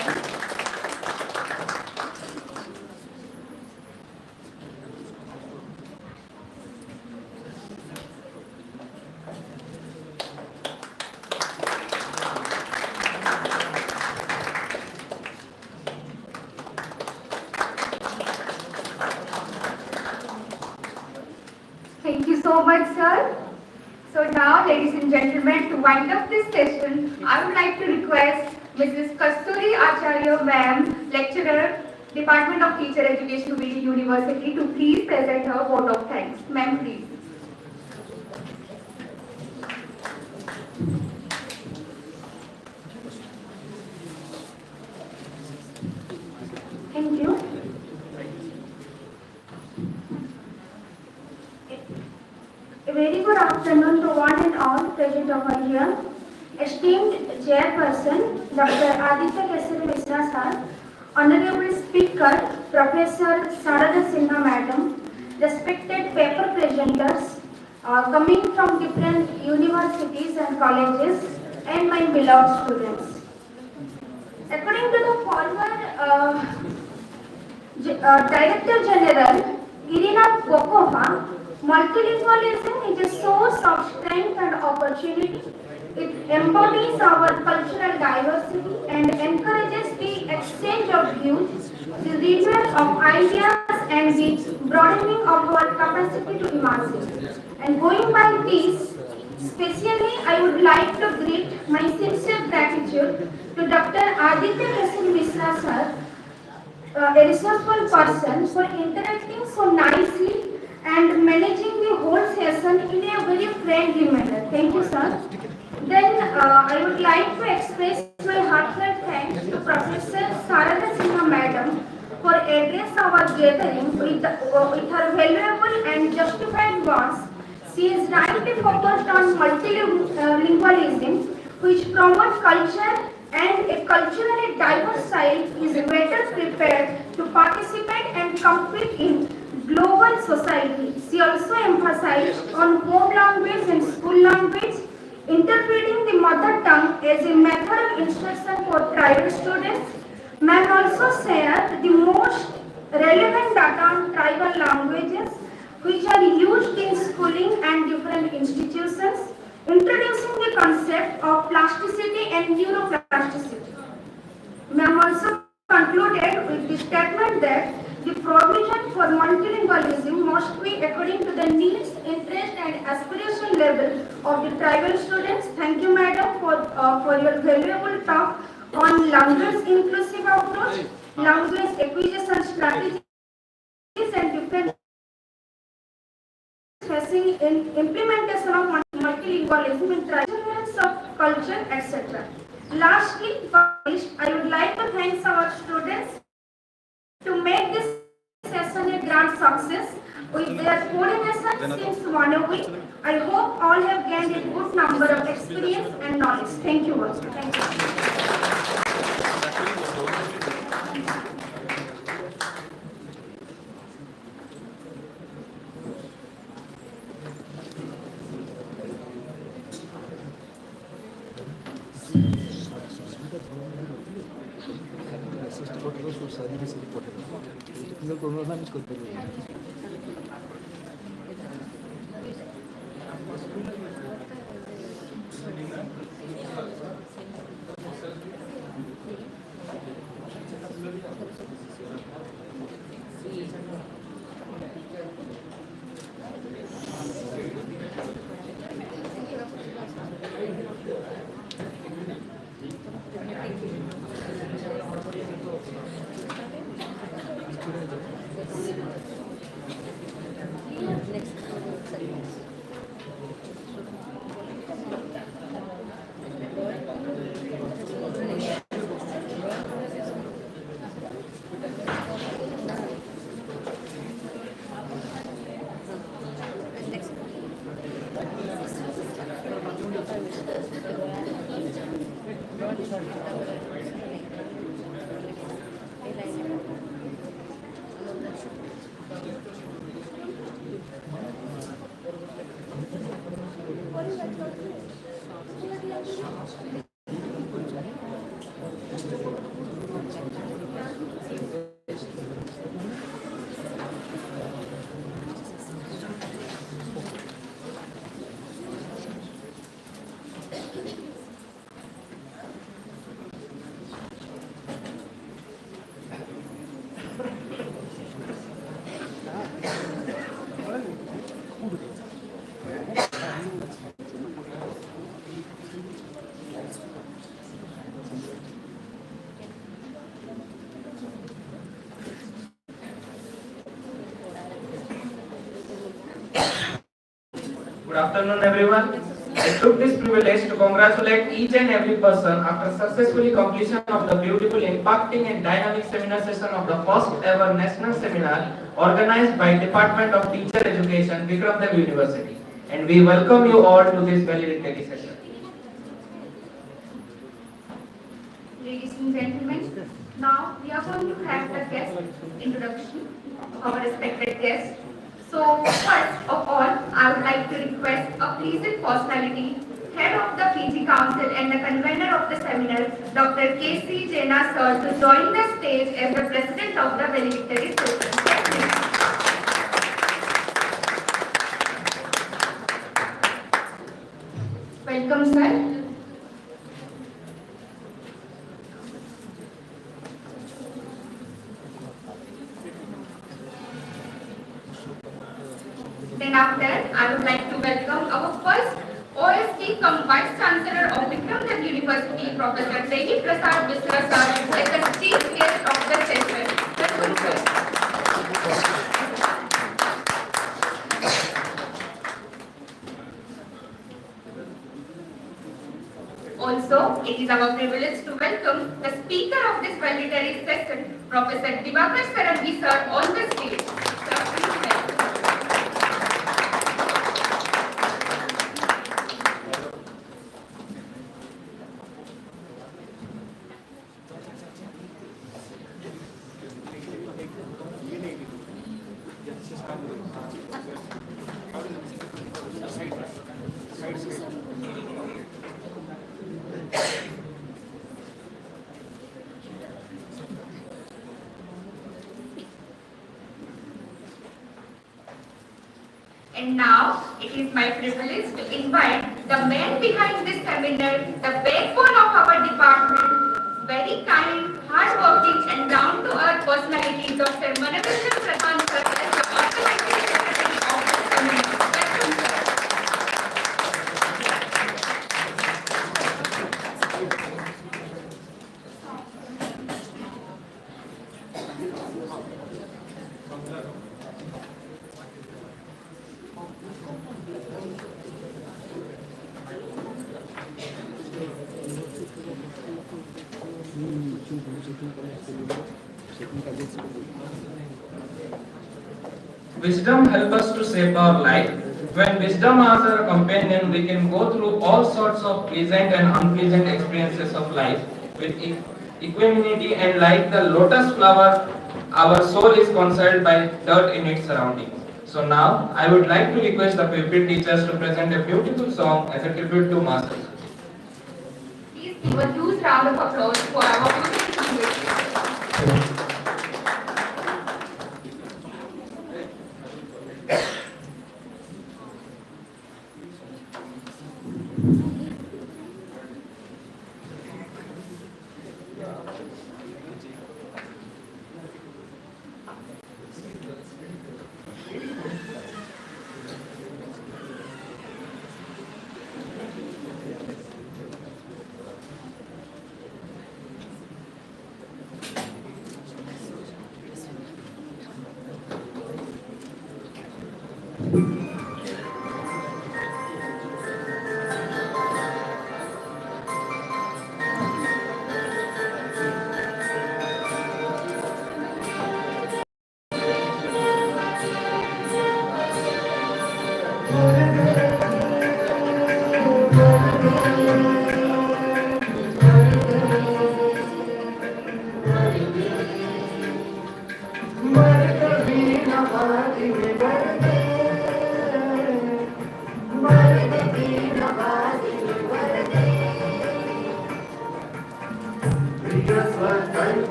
S6: Thank you so much, sir. So now, ladies and gentlemen, to wind up this session, I would like to request Mrs. Kasturi Acharya, ma'am, lecturer, Department of Teacher Education, VDU University, to please present her vote of thanks. Ma'am, please. Thank you. A very good afternoon to one and all present over here. Esteemed Chairperson, Dr. Aditya Keshari Mishra sir, Honorable Speaker, Professor Sarada Sinha Madam, respected paper presenters, coming from different universities and colleges, and my beloved students. According to the former Director General, Girinath Gokova, multilingualism is a source of strength and opportunity. It embodies our cultural diversity and encourages the exchange of views, the renewal of ideas, and the broadening of our capacity to imagine. And going by this, especially I would like to greet my sincere gratitude to Dr. Aditya Keshari Mishra sir, a resourceful person, for interacting so nicely and managing the whole session in a very friendly manner. Thank you, sir. Then I would like to express my heartfelt thanks to Professor Sarada Sinha Madam for address our was gathering with her valuable and justified words, she is rightly focused on multilingualism, which promotes culture, and a culturally diverse child is better prepared to participate and compete in global society. She also emphasized on home language and school language, interpreting the mother tongue as a method of instruction for tribal students. Ma'am also shared the most relevant data on tribal languages which are used in schooling and different institutions, introducing the concept of plasticity and neuroplasticity. Ma'am also concluded with the statement that the provision for multilingualism must be according to the needs, interest and aspiration level of the tribal students. Thank you, madam, for your valuable talk on language inclusive approach, language acquisition strategies and different facing in implementation of multilingualism in traditions of culture, etc. Lastly, I would like to thank our students to make this session a grand success with their coordination since 1 week. I hope all have gained a good number of experience and knowledge. Thank you all. Thank you.
S7: Good afternoon, everyone. I took this privilege to congratulate each and every person after successfully completion of the beautiful, impacting and dynamic seminar session of the first ever national seminar organized by Department of Teacher Education, Vikram Dev University. And we welcome you all to this valedictory session.
S6: Ladies and gentlemen, now we are going to have the guest introduction of our respected guest. So first of all, I would like to request a pleasant personality, head of the PG Council and the convener of the seminar, Dr. K.C. Jaina sir, to join the stage as the president of the valedictory session. Welcome, sir. Then after, I would like to welcome our first OES-I Vice Chancellor of Vikram Dev University, Professor Devi Prasad Misra sir, as the chief guest of the session. Welcome, sir. Also, it is our privilege to welcome the speaker of this valedictory session, Professor Divakar Sarangi sir, on the
S8: And now, it is my privilege to invite the man behind this seminar, the backbone of our department, very kind, hardworking and down-to-earth personality, Dr. Manavendra Pradhan sir, as the organizing secretary of this seminar. Welcome, sir.
S7: Wisdom helps us to shape our life. When wisdom is our companion, we can go through all sorts of pleasant and unpleasant experiences of life with equanimity, and like the lotus flower, our soul is concealed by dirt in its surroundings. So now, I would like to request the pupil teachers to present a beautiful song as a tribute to Masters.
S8: Please give a huge round of applause for our beautiful singers.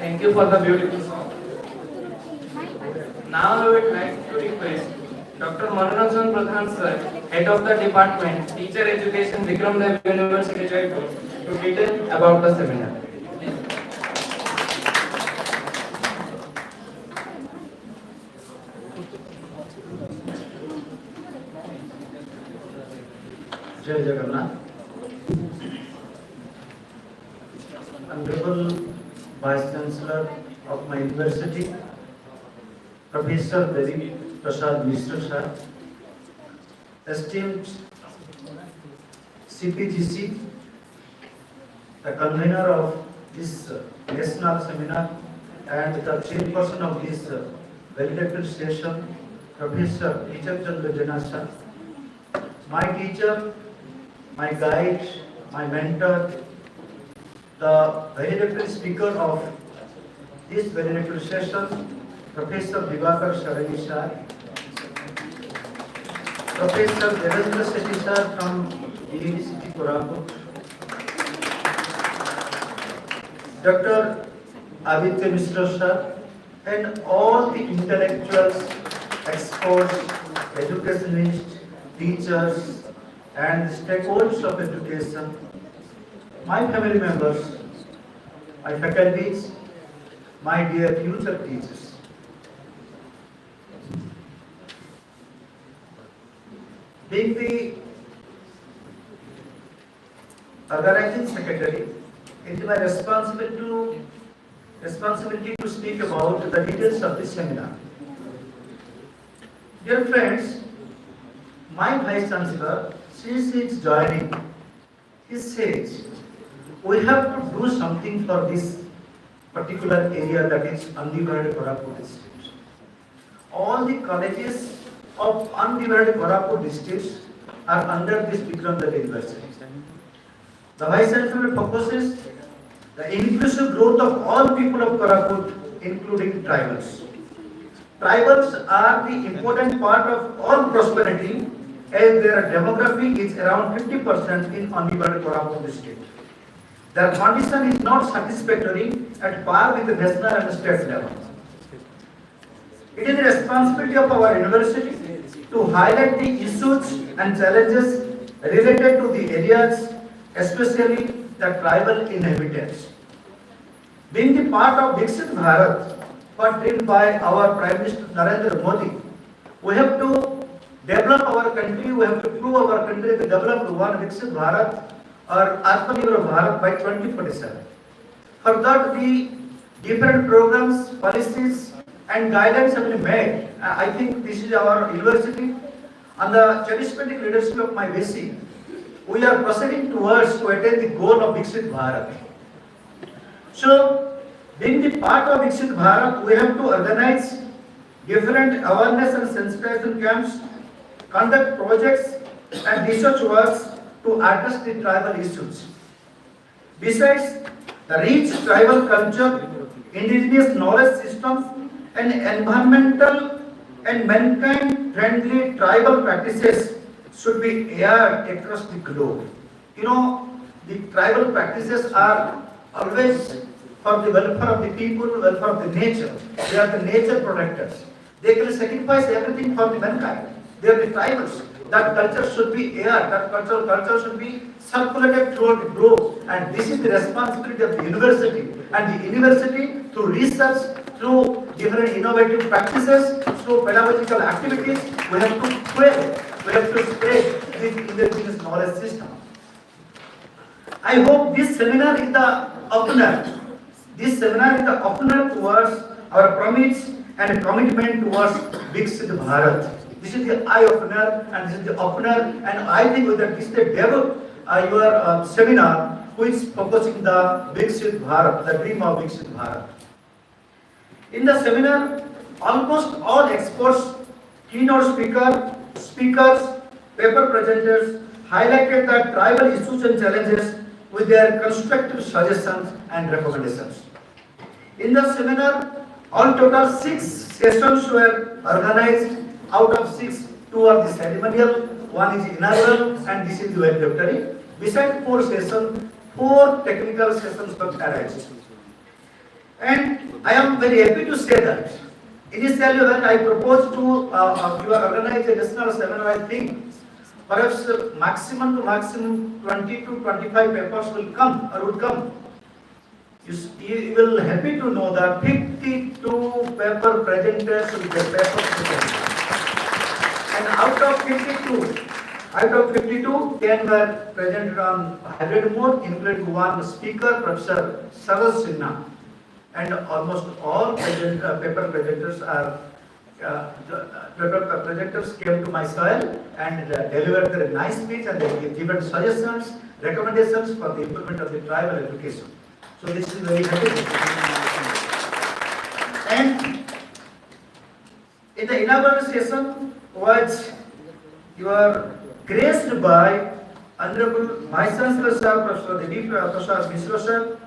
S7: Thank you for the beautiful song. Now I would like to request Dr. Manoranjan Pradhan sir, Head of the Department, Teacher Education, Vikram Dev University, Jaipur, to detail about the seminar.
S9: Jai Jagannath. Honorable Vice Chancellor of my university, Professor Dept Prasad Mishra sir, esteemed CPGC, the convener of this national seminar and the chairperson of this valedictory session, Professor Teacher Chandra Jena sir, my teacher, my guide, my mentor, the valedictory speaker of this valedictory session, Professor Divakar Sarani sir, Professor Devendra Sethi sir from University Koraput, Dr. Aditya Mishra sir, and all the intellectuals, experts, educationists, teachers, and stakeholders of education, my family members, my faculties, my dear future teachers. Being the organizing secretary, it is my responsibility to speak about the details of this seminar. Dear friends, my Vice Chancellor, since he is joining, he says, we have to do something for this particular area, that is undivided Koraput district. All the colleges of undivided Koraput districts are under this Vikram Dev University. The Vice Chancellor focuses the inclusive growth of all people of Koraput, including tribals. Tribals are the important part of all prosperity, as their demography is around 50% in undivided Koraput district. Their condition is not satisfactory at par with the national and state level. It is the responsibility of our university to highlight the issues and challenges related to the areas, especially the tribal inhabitants. Being the part of Viksit Bharat, portrayed by our Prime Minister Narendra Modi, we have to develop our country, we have to prove our country to develop one Viksit Bharat or Atmanirbhar Bharat by 2047. For that, the different programs, policies, and guidelines have been made. I think this is our university. On the charismatic leadership of my VC, we are proceeding towards to attain the goal of Viksit Bharat. So, being the part of Viksit Bharat, we have to organize different awareness and sensitization camps, conduct projects and research works to address the tribal issues. Besides, the rich tribal culture, indigenous knowledge systems, and environmental and mankind-friendly tribal practices should be aired across the globe. You know, the tribal practices are always for the welfare of the people, welfare of the nature. They are the nature protectors. They can sacrifice everything for the mankind. They are the tribals. That culture should be aired. That culture should be circulated throughout the globe. And this is the responsibility of the university. And the university, through research, through different innovative practices, through pedagogical activities, we have to spread this indigenous knowledge system. I hope this seminar is the opener. This seminar is the opener towards our promise and commitment towards Viksit Bharat. This is the eye opener and this is the opener, and I think that this is the develop your seminar which is focusing the Viksit Bharat, the dream of Viksit Bharat. In the seminar, almost all experts, keynote speakers, paper presenters highlighted the tribal issues and challenges with their constructive suggestions and recommendations. In the seminar, all total 6 sessions were organized. Out of 6, 2 are the ceremonial, 1 is inaugural, and this is the valedictory. Besides 4 sessions, 4 technical sessions were arranged. And I am very happy to say that initially when I proposed to you organize a national seminar, I think perhaps maximum 20 to 25 papers will come or would come. You will happy to know that 52 paper presenters will get papers presented. And out of 52, 10 were presented on hybrid mode, including 1 speaker, Professor Saraj Sinha. And almost all paper presenters came to my soil and delivered their nice speech, and they given suggestions, recommendations for the improvement of the tribal education. So this is very happy. And in the inaugural session was you are graced by Honorable Vice Chancellor Sir, Professor Dept Mishra Sir,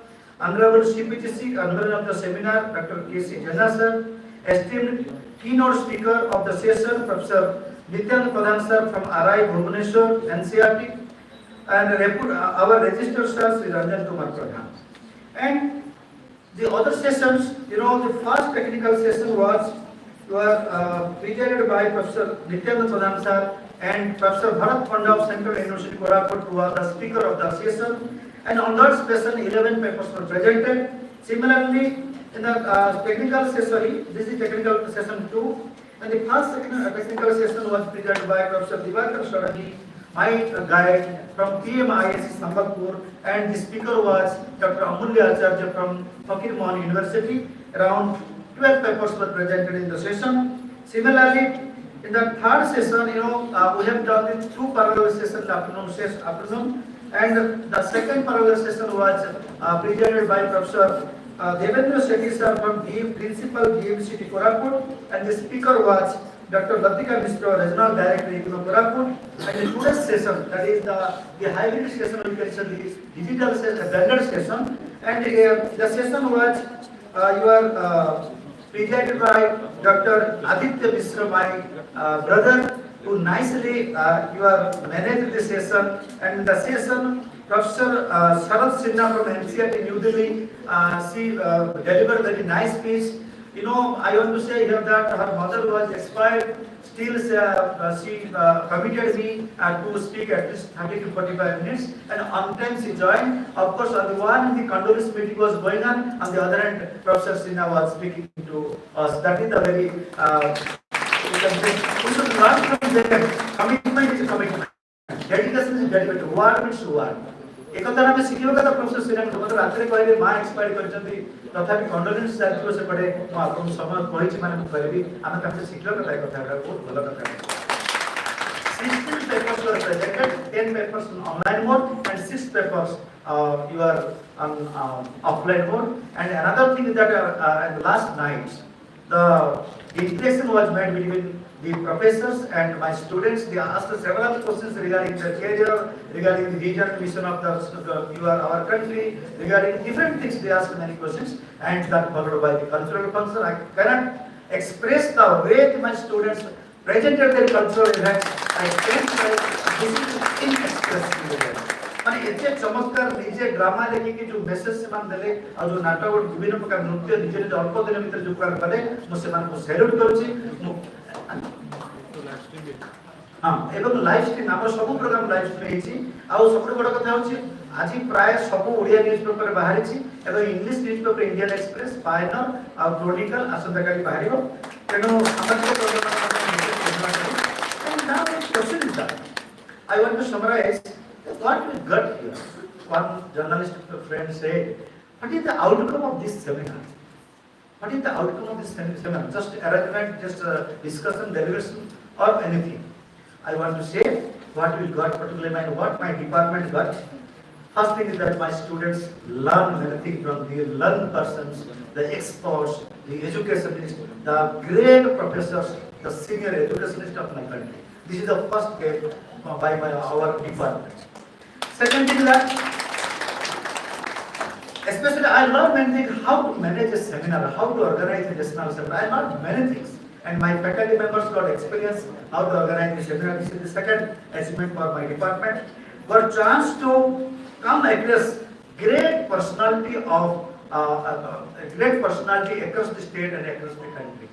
S9: Honorable CPTC, Convener of the seminar, Dr. K.C. Jana Sir, esteemed keynote speaker of the session, Professor Nityan Pradhan Sir from RI Bhubaneswar, NCERT, and our registrar Sir, Sri Ranjan Kumar Pradhan. And the other sessions, the first technical session was presented by Professor Nityan Pradhan Sir and Professor Bharat Panda of Central University Koraput, who was the speaker of the session. And on that session, 11 papers were presented. Similarly, in the technical session, this is technical session 2, and the first technical session was presented by Professor Divakar Saragi, my guide from PMISC Sambhalpur, and the speaker was Dr. Amulya Acharya from Fakir Mohan University. Around 12 papers were presented in the session. Similarly, in the third session, we have done the 2 parallel sessions afternoon. And the second parallel session was presented by Professor Devendra Shetty Sir from Principal DMCT Koraput, and the speaker was Dr. Latika Mishra, Regional Director IGNOU Koraput. And the today's session, that is the hybrid session, we can say the digital session, blended session, and the session was presented by Dr. Aditya Mishra, my brother, who nicely managed the session. And the session, Professor Saraj Sinha from NCERT New Delhi, she delivered very nice speech. I want to say here that her mother was expired. Still, she committed me to speak at least 30 to 45 minutes, and on time she joined. Of course, on the one, the condolence meeting was going on the other end, Professor Sinha was speaking to us. That is the very we should learn from them. Commitment is commitment. Dedication is dedication. Reward means reward. एक तरह में सीखियो का professor cinema मतलब रात्रि कहले मां expire करछन्ती तथापि condolence जातियो से पड़े म आपन समय कहिछि माने कहबी आमे ताके सिखलो कथा कथा बहुत भलो कथा 16 papers were presented, 10 papers on online mode and 6 papers you are on offline mode. And another thing is that at the last night the interaction was made between the professors and my students. They asked several questions regarding their career, regarding the vision, mission of our country, regarding different things. They asked many questions, and that followed by the cultural function. I cannot express the way my students presented their cultural events. I felt like this is inexpressible. माने एते चमत्कार निजे drama लेके कि जो message से मान देले और जो नाटक और विभिन्न प्रकार नृत्य निजे निजे अल्प दिन भीतर जो कर कले मो से मान को सैल्यूट करूची हां एवं लाइव स्ट्रीम हमर सब प्रोग्राम लाइव स्ट्रीम हेची आ सबसे बड़ कथा होची आज प्राय सब ओडिया न्यूज़पेपर बाहर छी एवं English newspaper Indian Express Pioneer आ क्रॉनिकल आसंता काली बाहरिबो तेनो हमर program and now the question is that I want to summarize what we got here. One journalist friend said, what is the outcome of this seminar? What is the outcome of this seminar? Just arrangement, just discussion, deliberation, or anything? I want to say what we got, particularly what my department got. First thing is that my students learn anything from the learned persons, the experts, the educationists, the great professors, the senior educationists of my country. This is the first gain by our department. Second thing is that, especially I learned many things, how to manage a seminar, how to organize a national seminar. I learned many things. And my faculty members got experience how to organize a seminar. This is the second achievement for my department. Got chance to come across great personality across the state and across the country.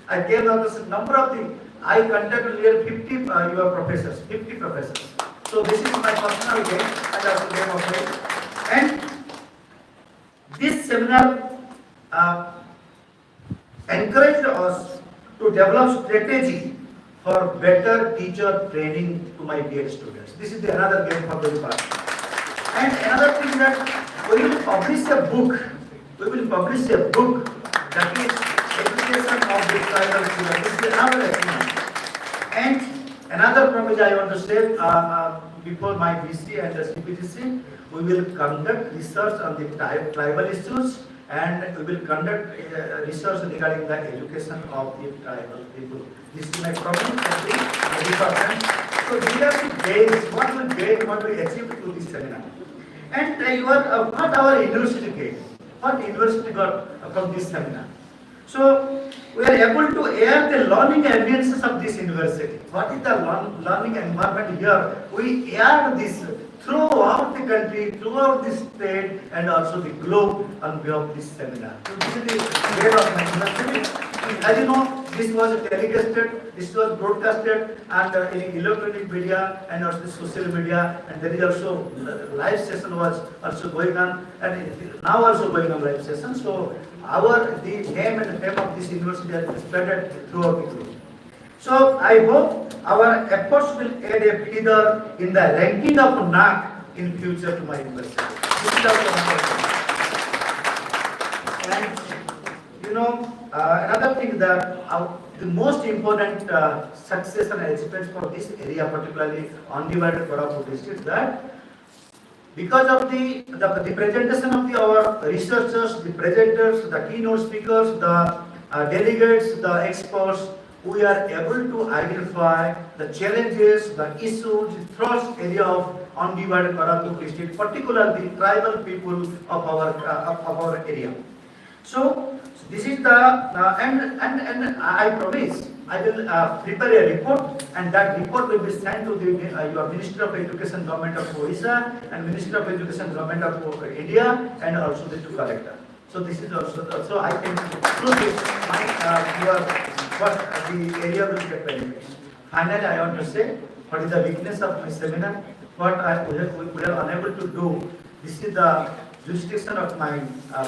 S9: I came across a number of things. I contacted nearly 50 your professors, 50 professors. So this is my personal gain and also gain of it. And this seminar encouraged us to develop strategy for better teacher training to my BEd students. This is another gain for the department. And another thing that we will publish a book. We will publish a book that is education of the tribal students. This is another achievement. And another promise I want to say before my BC and the CPGC, we will conduct research on the tribal issues and we will conduct research regarding the education of the tribal people. This is my promise for the department. So these are the gains, what we gain, what we achieve through this seminar. And what our university gained, what university got from this seminar. So we are able to air the learning ambiences of this university. What is the learning environment here? We air this throughout the country, throughout the state, and also the globe on behalf of this seminar. So this is the way of my university. As you know, this was telecasted, this was broadcasted, and in electronic media and also social media, and there is also live session was also going on, and now also going on live session. So the name and fame of this university has spread throughout the globe. So I hope our efforts will add a feather in the ranking of NAC in future to my university. This is our and you know, another thing that the most important success and achievements for this area, particularly undivided Koraput district, that because of the presentation of our researchers, the presenters, the keynote speakers, the delegates, the experts, we are able to identify the challenges, the issues, the thrust area of undivided Koraput district, particularly the tribal people of our area. So this is the and I promise I will prepare a report, and that report will be sent to the your Minister of Education Government of OES-I and Minister of Education Government of India and also the two collector. So this is also I can prove this what the area will get benefits. Finally, I want to say what is the weakness of my seminar, what we are unable to do. This is the jurisdiction of my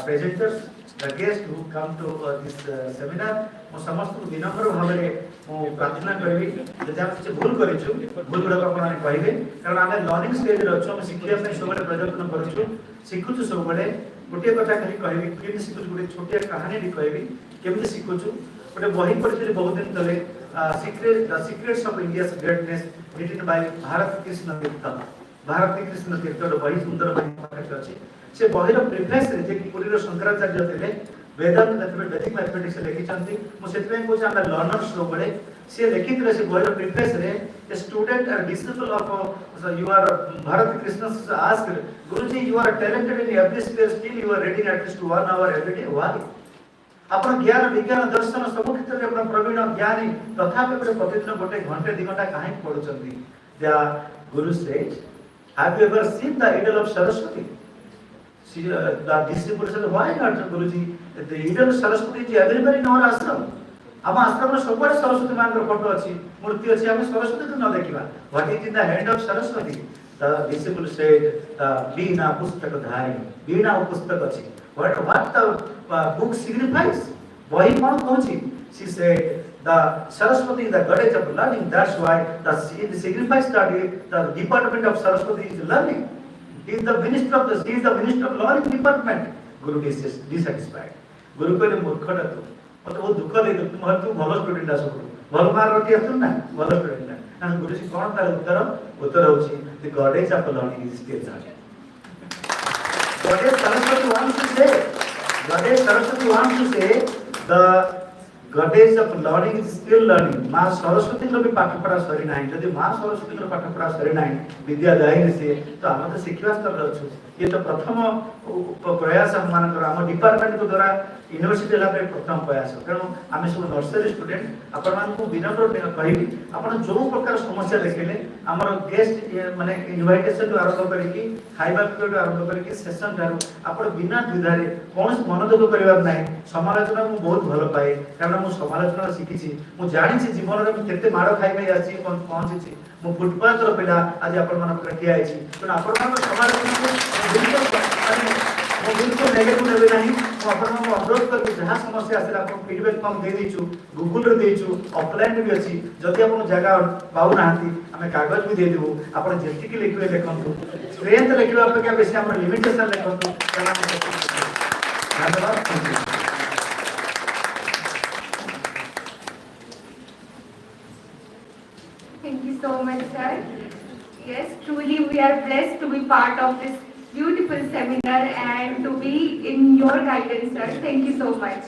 S9: presenters, the guests who come to this seminar. ମୁଁ ସମସ୍ତଙ୍କୁ ବିନମ୍ର ଭାବରେ ମୁଁ ପ୍ରାର୍ଥନା କରିବି ଯଦି ଆମେ କିଛି ଭୁଲ କରିଛୁ ଭୁଲ ଗୁଡ଼ାକ ଆପଣମାନେ କହିବେ କାରଣ ଆମେ ଲର୍ଣ୍ଣିଂ ଷ୍ଟେଜରେ ଅଛୁ ଆମେ ଶିଖିବା ପାଇଁ ସବୁବେଳେ ପ୍ରଯତ୍ନ କରୁଛୁ ଶିଖୁଛୁ ସବୁବେଳେ ଗୋଟିଏ କଥା ଖାଲି କହିବି କେମିତି ଶିଖୁଛୁ ଗୋଟେ ଛୋଟିଆ କାହାଣୀଟି କହିବି କେମିତି ଶିଖୁଛୁ ଗୋଟେ ବହି ପଢ଼ିଥିଲି ବହୁତ ଦିନ ତଳେ secrets of India's greatness written by Bharat Krishna Tirtha Bharati Krishna ତୀର୍ଥର ବହି ସୁନ୍ଦର ବହି ପାଖରେ ଅଛି ସେ ବହିର ପ୍ରିଫେସରେ ଯେ ପୁରୀର ଶଙ୍କରାଚାର୍ଯ୍ୟ ଥିଲେ वेदांत वैदिक मैथमेटिक्स लिखिछंती मु सेतपे कोछ हम लर्नर्स सबले से लिखितले से बहिर प्रीफेस रे a student or disciple of you are Bharat Krishna ask Guruji you are talented in every sphere still you are reading at least 1 hour every day why अपन ज्ञान विज्ञान दर्शन सब क्षेत्र रे अपन प्रवीण ज्ञानी तथापि प्रतिदिन गोटे घंटे 2 घंटा काहे पढुचंदी the Guru said have you ever seen the idol of Saraswati the disciple said why not Guruji the idol of Saraswati is everywhere in our ashram ଆମ ଆଶ୍ରମରେ ସବୁଆଡେ ସରସ୍ୱତୀ ମାଙ୍କର ଫଟୋ ଅଛି ମୂର୍ତ୍ତି ଅଛି ଆମେ ସରସ୍ୱତୀକୁ ନ ଦେଖିବା what is in the hand of Saraswati the disciple said the veena pustak dhari veena pustak ଅଛି what the book signifies ବହି କ'ଣ କହୁଛି she said the Saraswati is the goddess of learning that's why it signifies that the department of Saraswati is learning he is the minister of learning department Guru is dissatisfied Guru କହିଲେ ମୂର୍ଖଟା ତୁ मत बहुत दुख दे तू भल student आ सब भल mark रखी आसु ना भल स्टूडेंट ना गुरुजी कोन तार उत्तर होची the goddess of learning is still learning goddess Saraswati wants to say the goddess of learning is still learning मां सरस्वती को भी पाठ पढ़ा सरी नाही यदि मां सरस्वती को पाठ पढ़ा सरी नाही विद्या दायिनी से तो हम तो शिक्षा स्तर रहछु ये तो प्रथम प्रयास हम मानकर हम डिपार्टमेंट को द्वारा यूनिवर्सिटी लेवल पे प्रथम प्रयास तेणु आम सब नर्सरी स्टूडेंट आपण को विनम्र कहि आपण जो प्रकार समस्या देखले हमर गेस्ट माने इनविटेशन तो आरंभ करी खाइबा पियो आरंभ करी सेशन दारू आपण बिना द्विधारे कोन मनोदुख करबार नाही समालोचना मु बहुत भलो पाए कारण मु समालोचना शिखिछि मु जानि छि जीवन रे केते मारो खाइबे आछि पहुंची छि मु फुटपाथ रो पिला आज आपण मन प्रक्रिया आछि तेणु आपण मन समालोचना को बिल्कुल नेगेटिव लेबे नाही मु आपण मन अनुरोध करबी जहां समस्या आसे आपण फीडबैक कम दे दिछु गूगल रे देछु ऑफलाइन भी अछि जदि आपण जगह पाउ नाहंती हमें कागज भी दे देबो आपण जेति कि लिखबे लेखंतु स्ट्रेंथ लिखबा अपेक्षा बेसी हमर लिमिटेशन लेखंतु धन्यवाद
S8: Thank you so much, sir. Yes, truly we are blessed to be part of this beautiful seminar and to be in your guidance, sir. Thank you so much.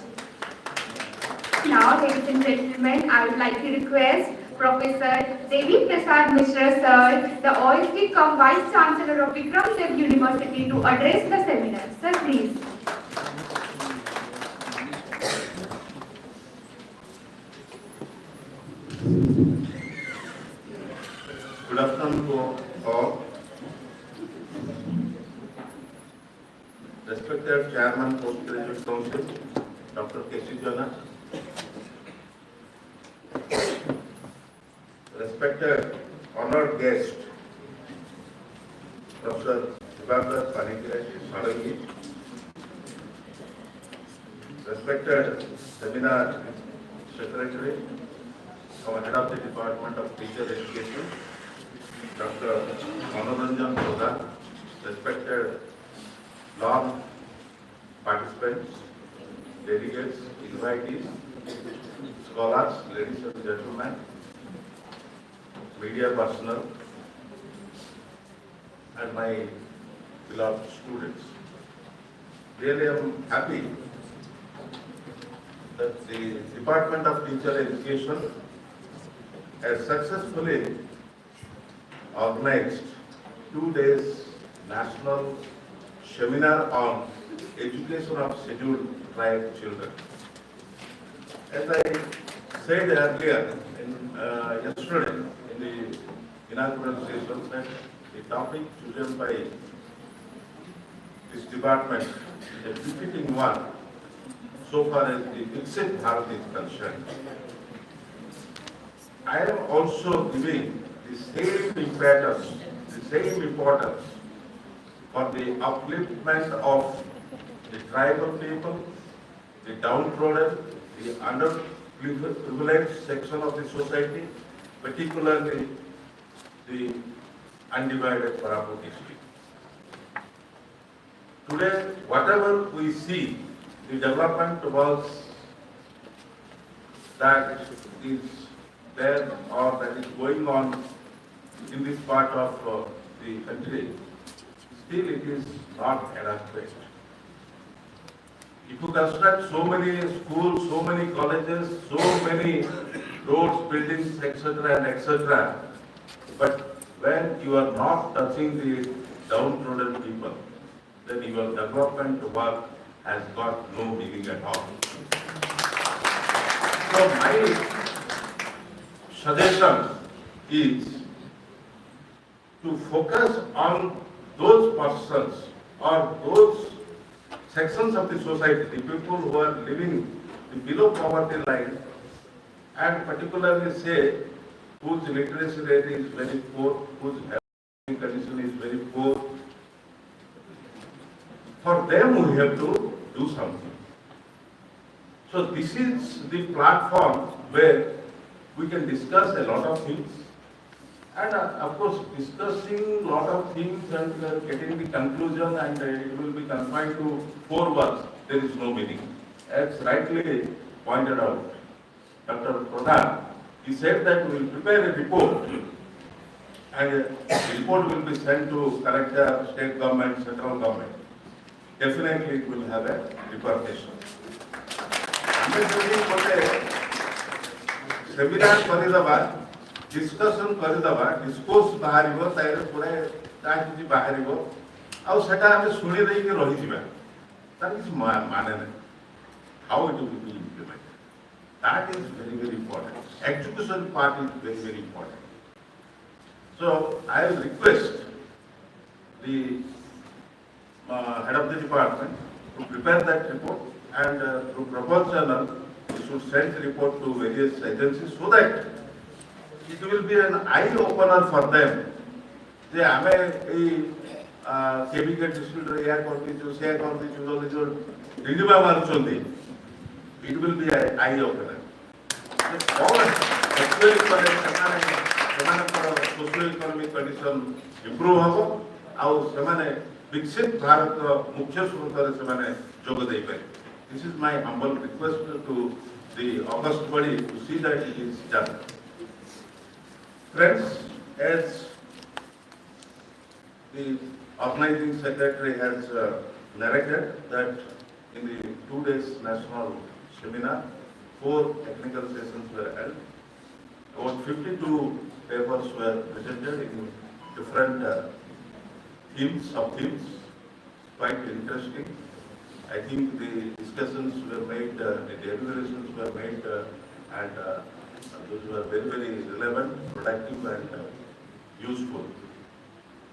S8: Now, ladies and gentlemen, I would like to request Professor Devi Prasad Mishra, sir, the OES-I cum Vice Chancellor of Vikram Dev University, to address the seminar. Sir, please.
S10: Good afternoon to all. Respected Chairman, Postgraduate Council, Dr. K.C. Jana. Respected honored guest, Professor Valedictory. Respected Seminar Secretary, our Head of the Department of Teacher Education, Dr. Manoranjan Soda, respected long participants, delegates, invitees, scholars, ladies and gentlemen, media personnel, and my beloved students. Really, I am happy that the Department of Teacher Education has successfully organized 2 days national seminar on education of scheduled tribe children. As I said earlier, yesterday in the inaugural session, that the topic chosen by this department is a befitting one so far as the Viksit Bharat is concerned. I am also giving the same impetus, the same importance for the upliftment of the tribal people, the downtrodden, the underprivileged section of the society, particularly the undivided Parapur district. Today, whatever we see, the development works that is there or that is going on in this part of the country, still it is not adequate. If you construct so many schools, so many colleges, so many roads, buildings, etc. and etc., but when you are not touching the downtrodden people, then your development work has got no meaning at all. So my suggestion is to focus on those persons or those sections of the society, the people who are living below poverty line, and particularly say whose literacy rate is very poor, whose economic condition is very poor. For them we have to do something. So this is the platform where we can discuss a lot of things. And of course, discussing a lot of things and getting the conclusion, and it will be confined to 4 words, there is no meaning. As rightly pointed out, Dr. Pradhan, he said that we will prepare a report, and the report will be sent to collector, state government, central government. Definitely it will have a repercussion. Seminar करिदबा, discussion करिदबा, discourse बाहरिबो, ताइरे पूरा ताकि बाहरिबो, आउ सेटा हमें सुनी देई के रही जिबा. That is माने नहीं. How it will be implemented. That is very, very important. Education part is very, very important. So I will request the head of the department to prepare that report, and through proper channel, we should send the report to various agencies so that it will be an eye opener for them. जे हमें cabinet district या करती से करती जो रिन्यूवा मारुचंदी, it will be an eye opener. All actually social economic condition improve हम आउ से विकसित भारत मुख्य स्रोत से जोग दे पारे. This is my humble request to the August body to see that it is done. Friends, as the organizing secretary has narrated that in the 2 days national seminar, 4 technical sessions were held. About 52 papers were presented in different sub-themes, quite interesting. I think the discussions were made, the deliberations were made, and those were very, very relevant, productive, and useful.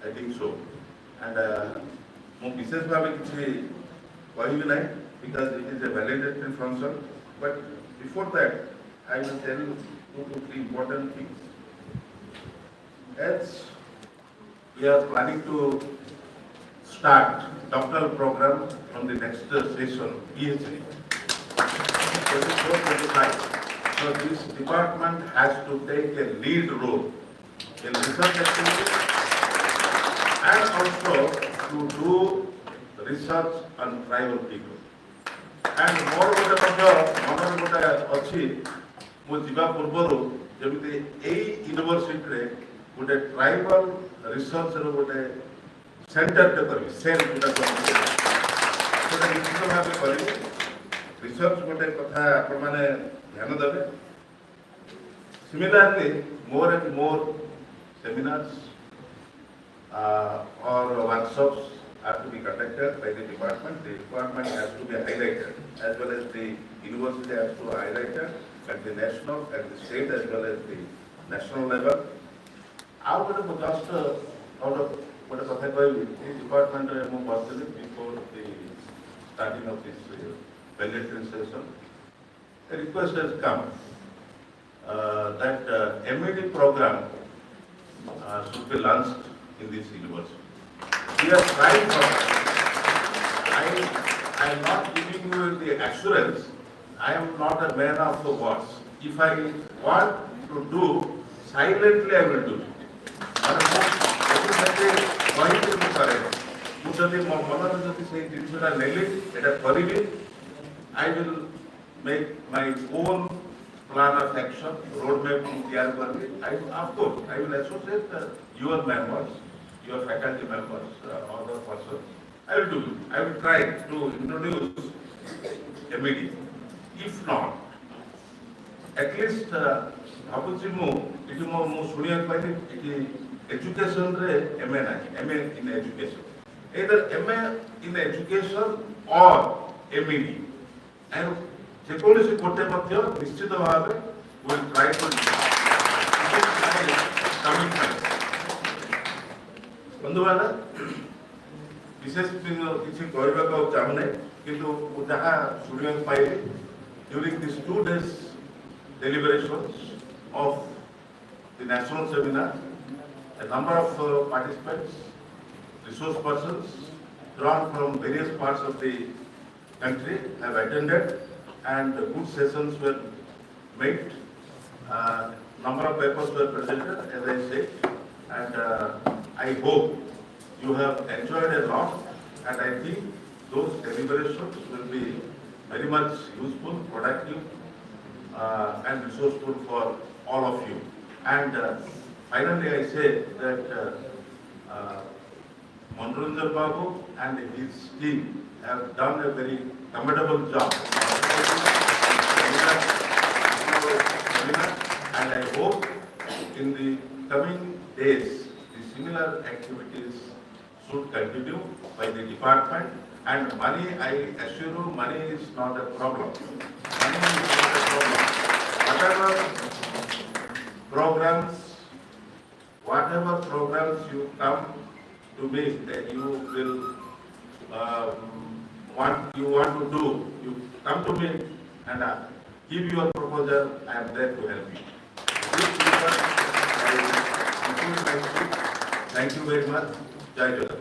S10: I think so. And more business because it is a valedictory function. But before that, I will tell you 2 to 3 important things. As we are planning to start doctoral program from the next session, PhD, 24-25. So this department has to take a lead role in research activities and also to do research on tribal people. And more अच्छी मु जीवा पूर्व जमी university गोटे tribal research गोटे centre करी cell निश्चित भाव करी रिसर्च गोटे कथा आपण मैंने ध्यान देवे. Similarly, more and more seminars or workshops have to be conducted by the department. The department has to be highlighted, as well as the university has to highlight it at the national, at the state, as well as the national level. I would just out of what a the department before the starting of this valedictory session. A request has come that MED program should be launched in this university. We are trying for that. I am not giving you the assurance. I am not a man of the words. If I want to do, silently I will do it. I will make my own plan of action, roadmap to TR. Of course, I will associate your members, your faculty members, other persons. I will do it. I will try to introduce MED. If not, at least भावुची मु इटी मु सुनिया पाइली इटी education रे MA in education. Either MA in education or MED. And जेकोसी कोटे मध्य निश्चित भाव will try to बंधुवान विशेष किसी कहवाक चाहूना किंतु जहाँ शुणा पाइली during this 2 days deliberations of the national seminar, a number of participants, resource persons drawn from various parts of the country have attended, and good sessions were made. Number of papers were presented, as I said, and I hope you have enjoyed a lot, and I think those deliberations will be very much useful, productive, and resourceful for all of you. And finally, I say that Manoranjan Babu and his team have done a very commendable job. And I hope in the coming days, the similar activities should continue by the department. And money, I assure you, money is not a problem. Money is not a problem. Whatever programs you come to me that you will want to do, you come to me and give your proposal. I am there to help you. Thank you very much. Jai Jagat.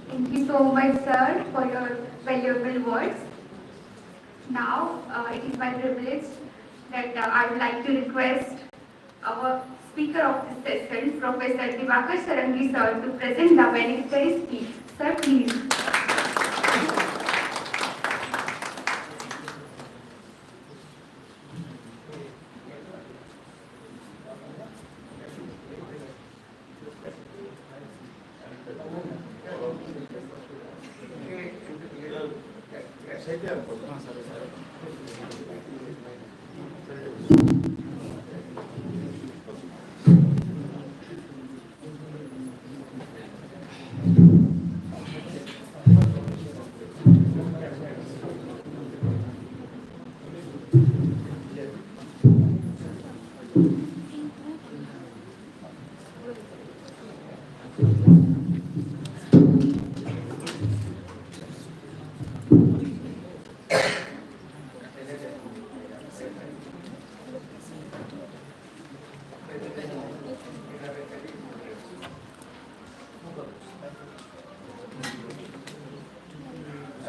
S8: Thank you so much, sir, for your valuable words. Now, it is my privilege that I would like to request our speaker of this session, Professor Diwakar Sarangi, sir, to present the valedictory speech. Sir, please.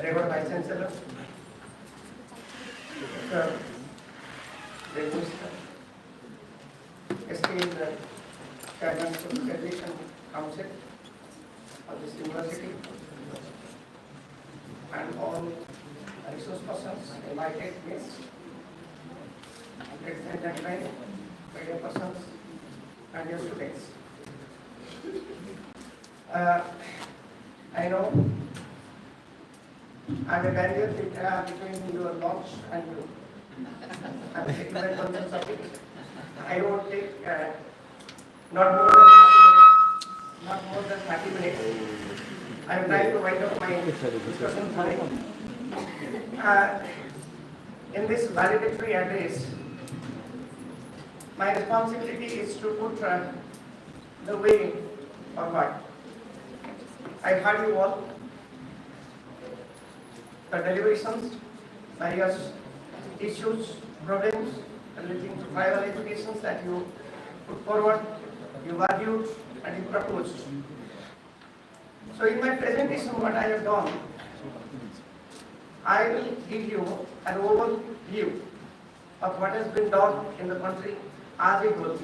S5: Reverend Vice Chancellor, Sir, Register, esteemed Chairman of the Education Council of this university, and all resource persons, invited guests, ladies and gentlemen, media persons, and your students. I know I'm a barrier between your launch and you. I'm taking my concerns of it. I won't take not more than 30 minutes. I'm trying to wind up my discussion today. In this valedictory address, my responsibility is to put the way forward. I heard you all. The deliberations, various issues, problems relating to tribal education that you put forward, you argued, and you proposed. So in my presentation, what I have done, I will give you an overview of what has been done in the country as a whole.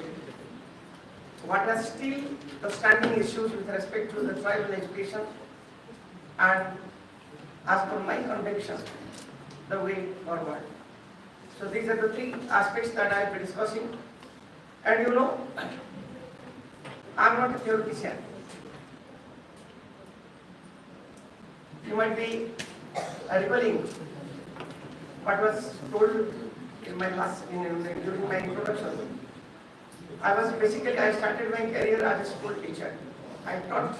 S5: What are still the standing issues with respect to the tribal education, and as per my conviction, the way forward. So these are the three aspects that I will be discussing. And you know, I am not a theoretician. You might be recalling what was told in my during my introduction. I started my career as a school teacher. I taught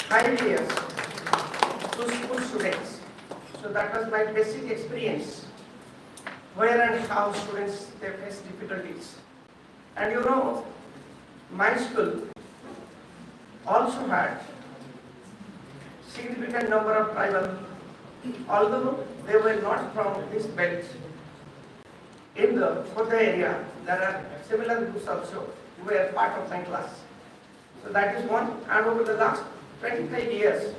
S5: 5 years to school students. So that was my basic experience.
S3: where and how students they face difficulties. And you know, my school also had significant number of tribal, although they were not from this belt. In the Khurda area, there are similar groups also who were part of my class. So that is one. And over the last 25 years,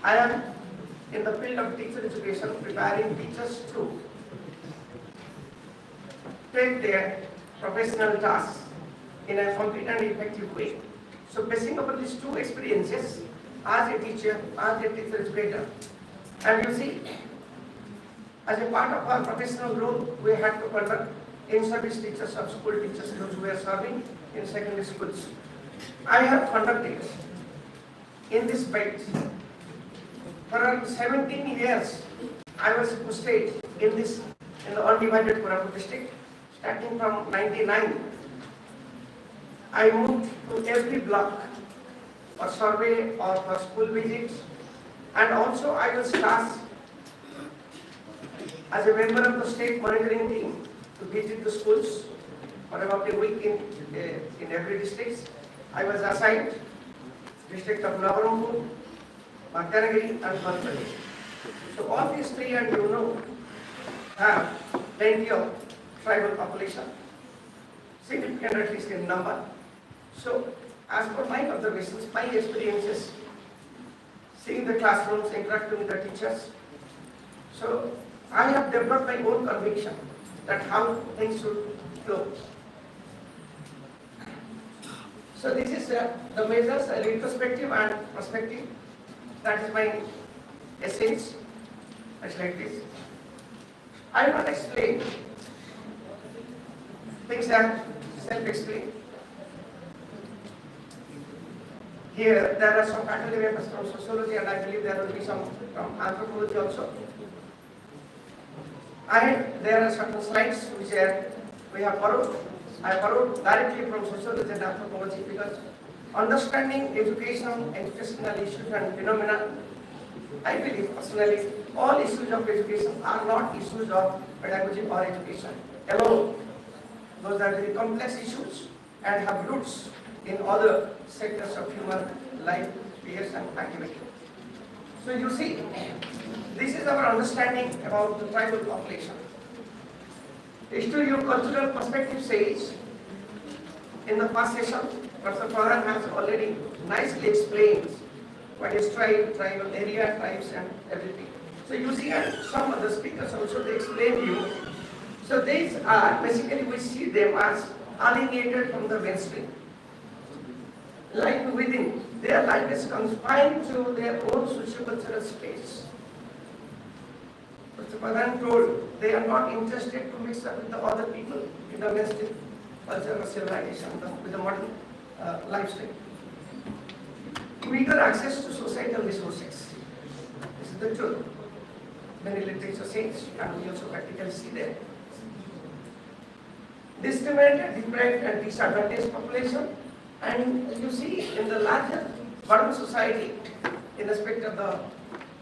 S3: I am in the field of teacher education, preparing teachers to take their professional tasks in a complete and effective way. So basing upon these two experiences, as a teacher, as a teacher educator, and you see, as a part of our professional role, we had to conduct in-service teachers of school teachers, those who are serving in secondary schools. I have conducted in this belt for around 17 years. I was posted in the undivided Koraput district, starting from 99. I moved to every block for survey or for school visits, and also I was tasked as a member of the state monitoring team to visit the schools for about a week in every district. I was assigned district of Nabarambur, Mattanagiri and Malpadi. So all these three, and you know, have plenty of tribal population, significant at least in number. So as per my observations, my experiences, seeing the classrooms, interacting with the teachers, so I have developed my own conviction that how things should flow. So this is the measures, retrospective and prospective. That is my essence. It's like this. I will not explain. Things are self-explained. Here there are some faculty members from sociology, and I believe there will be some from anthropology also. There are certain slides which we have borrowed. I borrowed directly from sociology and anthropology because understanding education, educational issues and phenomena, I believe personally, all issues of education are not issues of pedagogy or education alone. Those are very complex issues and have roots in other sectors of human life, spheres and activity. So you see, this is our understanding about the tribal population. Historio-cultural perspective says, in the past session, Professor Pradhan has already nicely explained what is tribe, tribal area, tribes and everything. So you see, and some other speakers also they explain to you. So these are, basically we see them as alienated from the mainstream. Like within, their life is confined to their own socio-cultural space. Mr. Pradhan told they are not interested to mix up with the other people in the mainstream culture or civilization, with the modern lifestyle. Meager access to societal resources. This is the truth. Many literature says, and we also practically see that. Discriminated, deprived and disadvantaged population, and you see in the larger modern society, in respect of the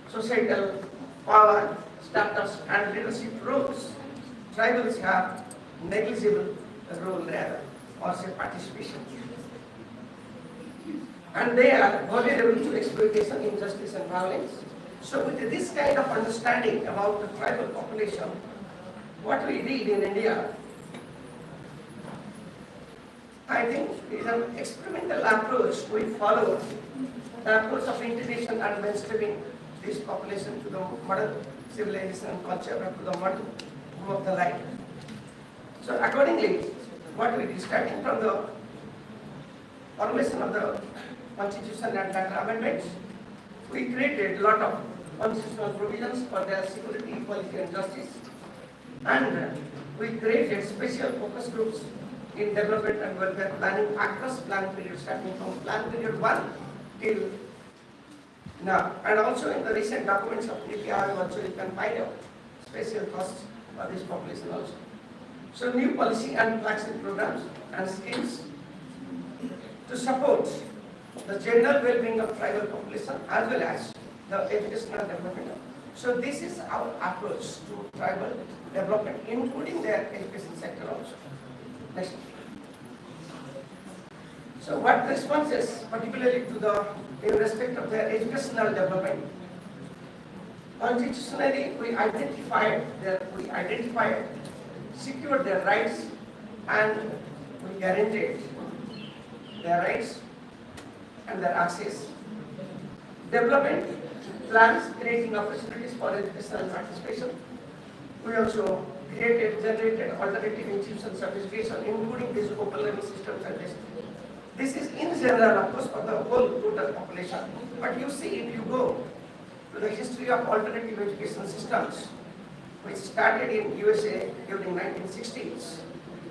S3: societal power, status and leadership roles, tribals have negligible role rather, or say participation. And they are vulnerable to exploitation, injustice and violence. So with this kind of understanding about the tribal population, what we did in India, I think is an experimental approach we follow, the approach of integration and mainstreaming this population to the modern civilization and culture, and to the modern view of the life. So accordingly, what we did, starting from the formulation of the Constitution and Charter amendments, we created a lot of constitutional provisions for their security, equality and justice. And we created special focus groups in development and welfare planning across plan period, starting from plan period 1 till now. And also in the recent documents of API also you can find out special costs for this population also. So new policy and flagship programs and schemes to support the general well-being of tribal population as well as the educational development of
S11: So this is our approach to tribal development, including their education sector also. Next. So what responses, particularly to the, in respect of their educational development, constitutionally we identified, secured their rights, and we guaranteed their rights and their access. Development plans creating opportunities for educational participation. We also generated alternative institutions of education, including these open learning systems and tests. This is in general, of course, for the whole total population. But you see, if you go to the history of alternative education systems, which started in USA during 1960s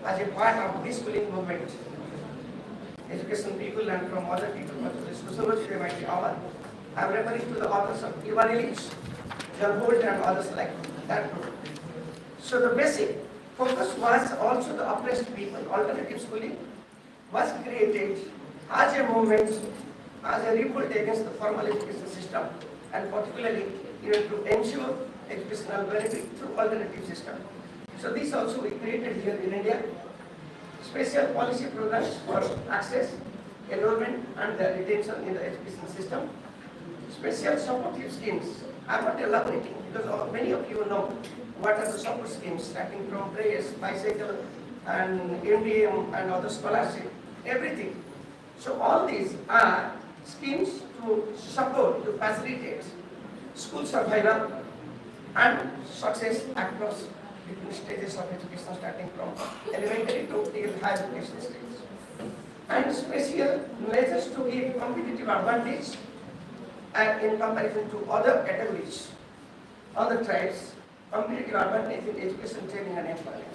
S11: as a part of this schooling movement, education people and from other people, but the sociology they might be our. I am referring to the authors of Ivan Illich, John Holt and others like that group. So the basic focus was also the oppressed people. Alternative schooling was created as a movement, as a revolt against the formal education system, and particularly to ensure educational benefit through alternative system. So this also we created here in India. Special policy programs for access, enrollment and the retention in the education system. Special supportive schemes. I am not elaborating because many of you know what are the support schemes starting from prayers, bicycle and MDM and other scholarship, everything. So all these are schemes to support, to facilitate school survival and success across different stages of education starting from elementary to till higher education stage. And special measures to give competitive advantage and in comparison to other categories, other tribes, competitive advantage in education, training and employment.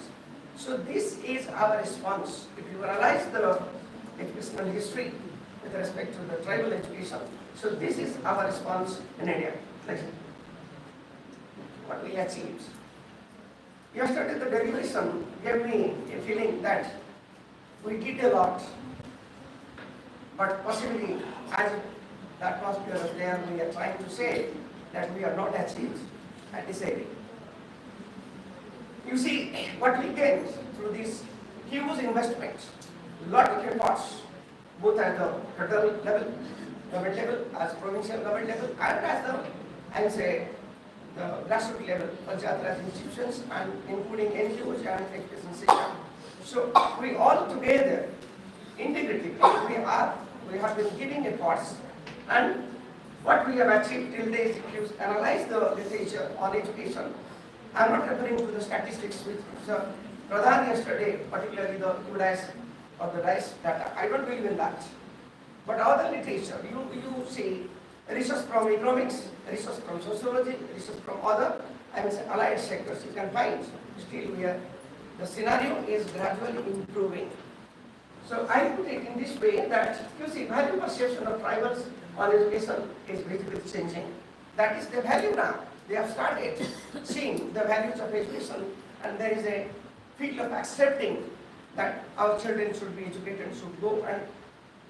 S11: So this is our response. If you analyze the educational history with respect to the tribal education, so this is our response in India. Next. What we achieved. Yesterday the deliberation gave me a feeling that we did a lot, but possibly as the atmosphere was there, we are trying to say that we are not achieved. I disagree. You see, what we gained through this huge investment, lot of efforts, both at the federal level, government level, as provincial government level, and as the, I would say, the grassroots level, Panchayat Raj institutions, and including NGOs and education system. So we all together, integratively, we have been giving efforts, and what we have achieved till date, if you analyze the literature on education, I am not referring to the statistics which Pradhan yesterday, particularly the UDICE or the DICE data. I don't believe in that. But other literature, you see research from economics, research from sociology, research from other, I mean, allied sectors. You can find still the scenario is gradually improving. So I put it in this way that you see value perception of tribals on education is visibly changing. That is the value now. They have started seeing the values of education, and there is a feel of accepting that our children should be educated, should go and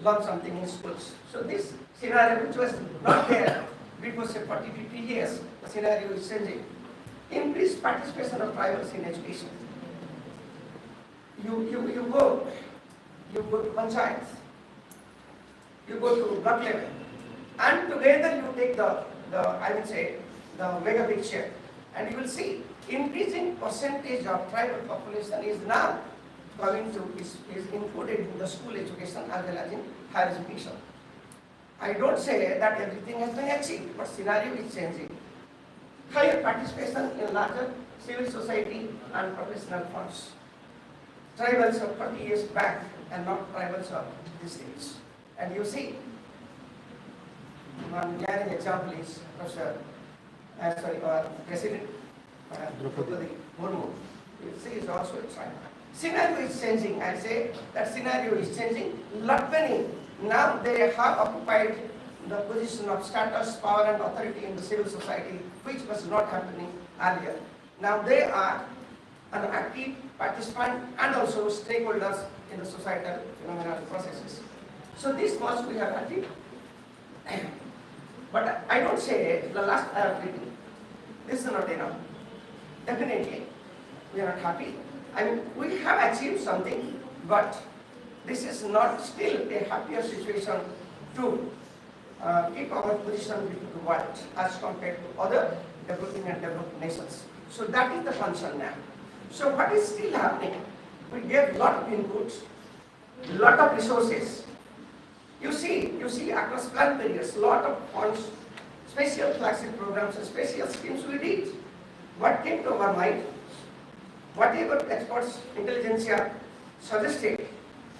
S11: learn something in schools. So this scenario, which was not there before say 40, 50 years, the scenario is changing. Increased participation of tribals in education. You go to panchayats, you go to block level, and together you take the I would say the mega picture, and you will see increasing percentage of tribal population is now coming to is included in the school education as well as in higher education. I don't say that everything has been achieved, but scenario is changing. Higher participation in larger civil society and professional funds. Tribals of 40 years back and not tribals of these days. And you see, one glaring example is President Draupadi Murmu. You see, is also a tribe. Scenario is changing. I say that scenario is changing. Lot many now they have occupied the position of status, power, and authority in the civil society, which was not happening earlier. Now they are an active participant and also stakeholders in the societal phenomenal processes. So this much we have achieved. But I don't say the last I have written. This is not enough. Definitely, we are not happy. I mean, we have achieved something, but this is not still a happier situation to keep our position with the world as compared to other developing and developed nations. So that is the concern now. So what is still happening? We gave lot of inputs, lot of resources. You see across plan periods, lot of funds, special flagship programs and special schemes we did. What came to our mind? Whatever experts, intelligentsia suggested,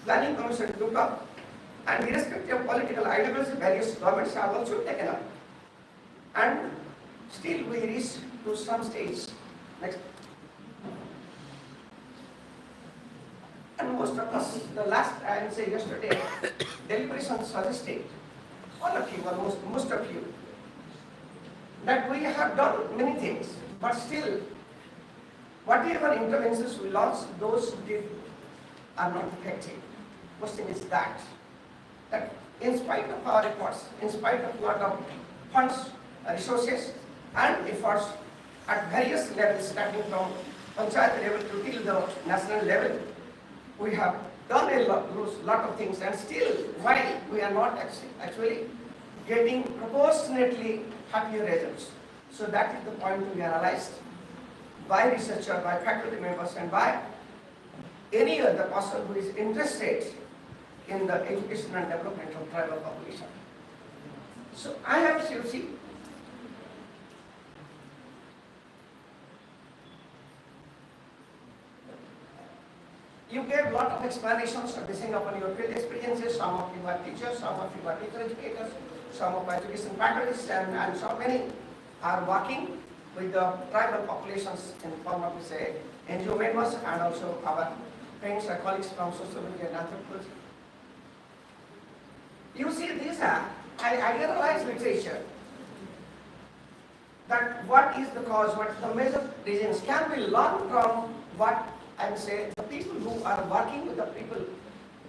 S11: planning commission took up, and irrespective of political ideology, various governments have also taken up. And still we reach to some stage. Next. And most of us, the last, I would say yesterday, deliberation suggested, all of you, almost most of you, that we have done many things, but still, whatever interventions we launched, those did are not effective. Question is that in spite of our efforts, in spite of lot of funds, resources, and efforts at various levels, starting from panchayat level to till the national level, we have done a lot of things, and still, while we are not actually getting proportionately happier results. So that is the point we realized by researcher, by faculty members, and by any other person who is interested in the education and development of tribal population. So I have to see. You gave a lot of explanations basing upon your field experiences. Some of you are teachers, some of you are teacher educators, some of education faculties, and so many are working with the tribal populations in the form of, say, NGO members and also our friends and colleagues from sociology and anthropology. You see, these are idealized literature. That what is the cause, what is the major reasons can be learned from what I would say the people who are working with the people,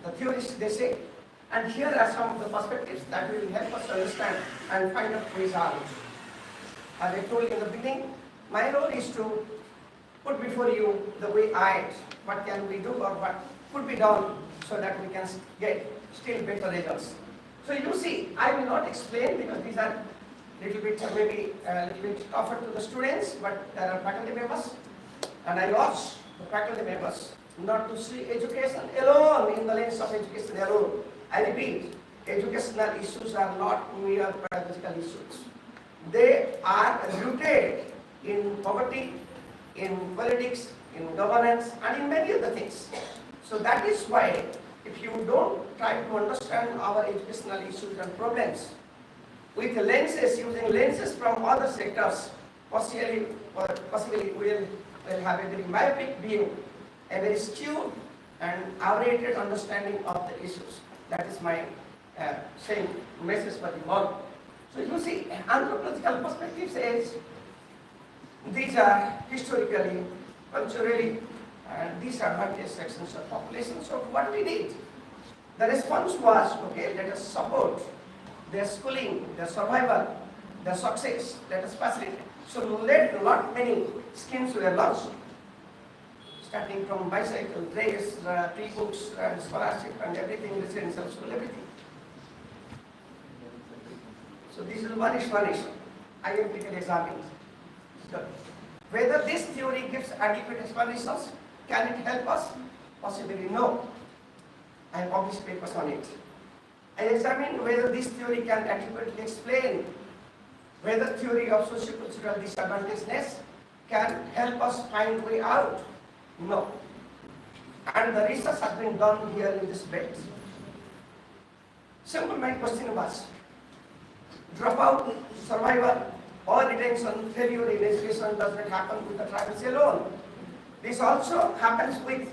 S11: the theorists they say, and here are some of the perspectives that will help us understand and find out ways out. As I told you in the beginning, my role is to put before you the way out, what can we do or what could be done so that we can get still better results. So you see, I will not explain because these are little bit maybe a little bit tougher to the students, but there are faculty members, and I urge the faculty members not to see education alone in the lens of education alone. I repeat, educational issues are not mere pedagogical issues. They are rooted in poverty, in politics, in governance, and in many other things. So that is why, if you don't try to understand our educational issues and problems with lenses, using lenses from other sectors, possibly will have a very myopic view, a very skewed and outdated understanding of the issues. That is my saying message for the world. So you see, anthropological perspective says these are historically, culturally, disadvantaged sections of population. So what we did, the response was, okay, let us support their schooling, their survival, their success, let us facilitate. So not many schemes were launched, starting from bicycle, dress, free books, and scholarship, and everything, residential school, everything. So this is one issue. I am taking examining. Whether this theory gives adequate explanations, can it help us? Possibly no. I have published papers on it. I examine whether this theory can adequately explain whether theory of socio-cultural disadvantageousness can help us find way out. No. And the research has been done here in this bed. Simple my question was, dropout, survival, or retention, failure in education does not happen with the tribals alone. This also happens with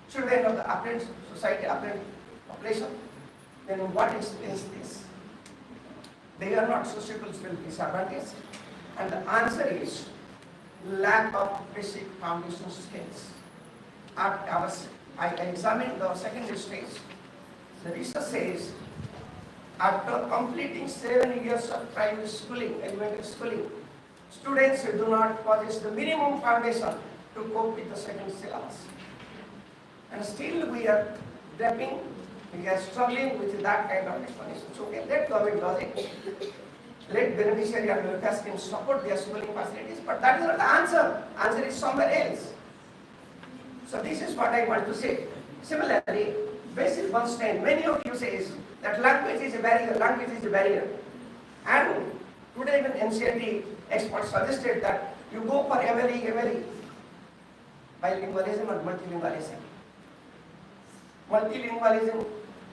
S11: children of the affluent society, affluent population. Then what explains this? They are not socio-cultural disadvantage, and the answer is lack of basic foundation skills. I examined the secondary stage. The research says, after completing 7 years of primary schooling, elementary schooling, students do not possess the minimum foundation to cope with the second syllabus. And still we are grappling, we are struggling with that kind of explanation. So okay, let government does it. Let beneficiary and welfare schemes support their schooling facilities, but that is not the answer. Answer is somewhere else. So this is what I want to say. Similarly, Basil Bernstein, many of you say that language is a barrier, language is a barrier. And today even NCERT experts suggested that you go for MLE, bilingualism and multilingualism. Multilingualism,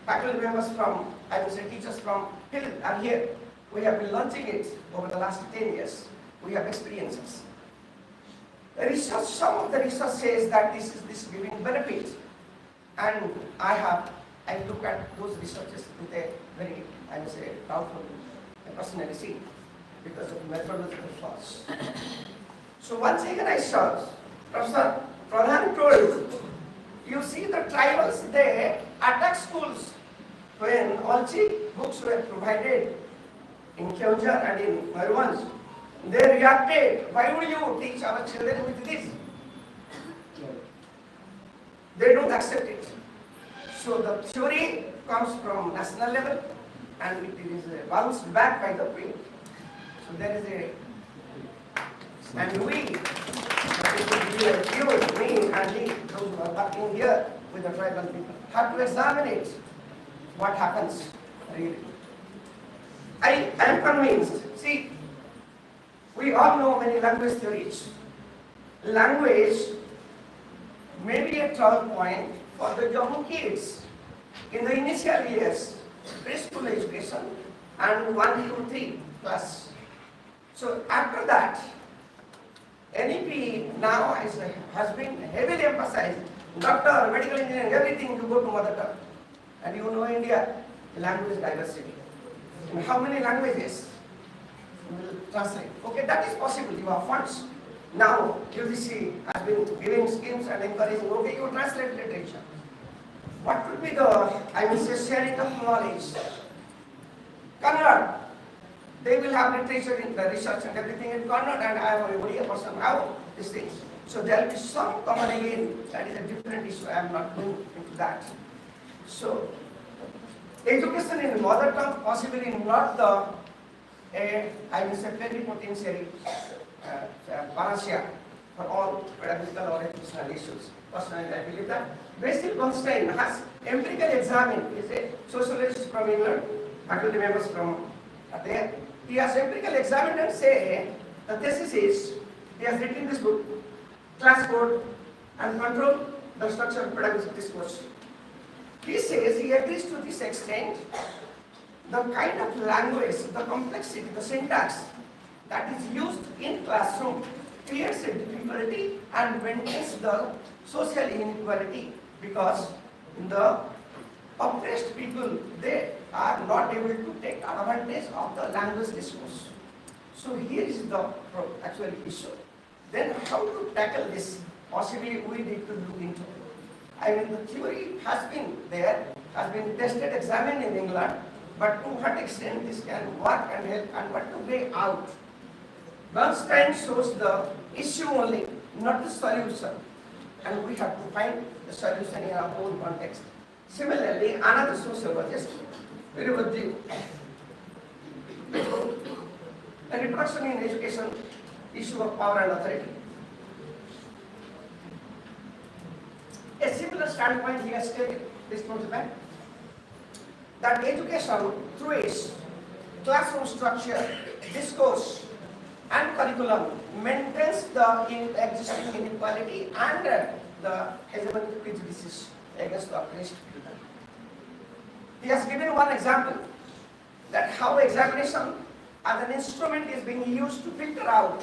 S11: faculty members from, I would say teachers from Hill are here. We have been launching it over the last 10 years. We have experiences. The research, some of the research says that this is giving benefits. And I look at those researches with a very, I would say, doubtful personality because of methodological flaws. So once again I saw, Professor Pradhan told, you see the tribals, they attack schools. When Alchi books were provided in Kyoja and in Marwans, they reacted, why would you teach our children with this? They don't accept it. So the theory comes from national level and it is bounced back by the field. So there is a, and we, me and those who are working here with the tribal people, have to examine it, what happens really. I am convinced, see, we all know many language theories. Language may be a turning point for the young kids in the initial years, preschool education and 1 to 3 plus. So after that, NEP now has been heavily emphasized. Doctor, medical engineering, everything you go to mother tongue. And you know India, language diversity. And how many languages will translate? Okay, that is possible, you have funds. Now, UGC has been giving schemes and encouraging, okay, you translate literature. What would be the, I will say, sharing of knowledge? Kannada, they will have literature in the research and everything in Kannada, and I am a Odia person, how these things. So there will be some common again, that is a different issue, I am not going into that. So, education in mother tongue, possibly not the, I will say, plenipotentiary panacea for all pedagogical or educational issues. Personally, I believe that. Basil Bernstein has empirically examined, he is a sociologist from England, faculty members from there. He has empirically examined and say, the thesis is, he has written this book, Class Code and Control, the Structure of Pedagogical Discourse. He says he agrees to this extent, the kind of language, the complexity, the syntax that is used in classroom creates a difficulty and maintains the social inequality because the oppressed people, they are not able to take advantage of the language discourse. So here is the actual issue. Then how to tackle this? Possibly we need to look into. I mean, the theory has been there, has been tested, examined in England, but to what extent this can work and help and what to way out. Bernstein shows the issue only, not the solution. And we have to find the solution in our own context. Similarly, another sociologist, VDU, a reduction in education, issue of power and authority. A similar standpoint he has taken, this back, that education through its classroom structure, discourse, and curriculum maintains the existing inequality and the hegemonic prejudices against the oppressed people. He has given one example that how examination as an instrument is being used to filter out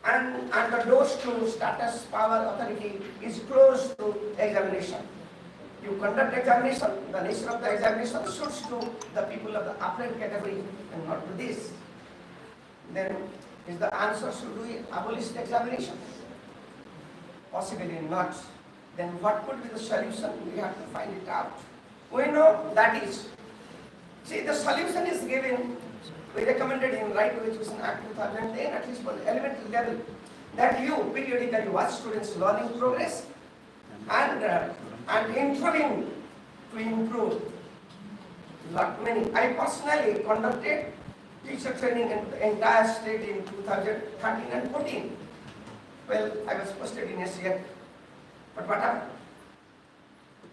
S11: and the doors to status, power, authority is closed to examination. You conduct examination, the nature of the examination suits to the people of the affluent category and not to this. Then is the answer, should we abolish the examination? Possibly not. Then what could be the solution? We have to find it out. We know that is, see, the solution is given we recommended in Right to Education Act 2010, at least for the elementary level, that you periodically watch students' learning progress and improving to improve. Lot many. I personally conducted teacher training in the entire state in 2013 and 14. Well, I was posted in SCF, but what happened?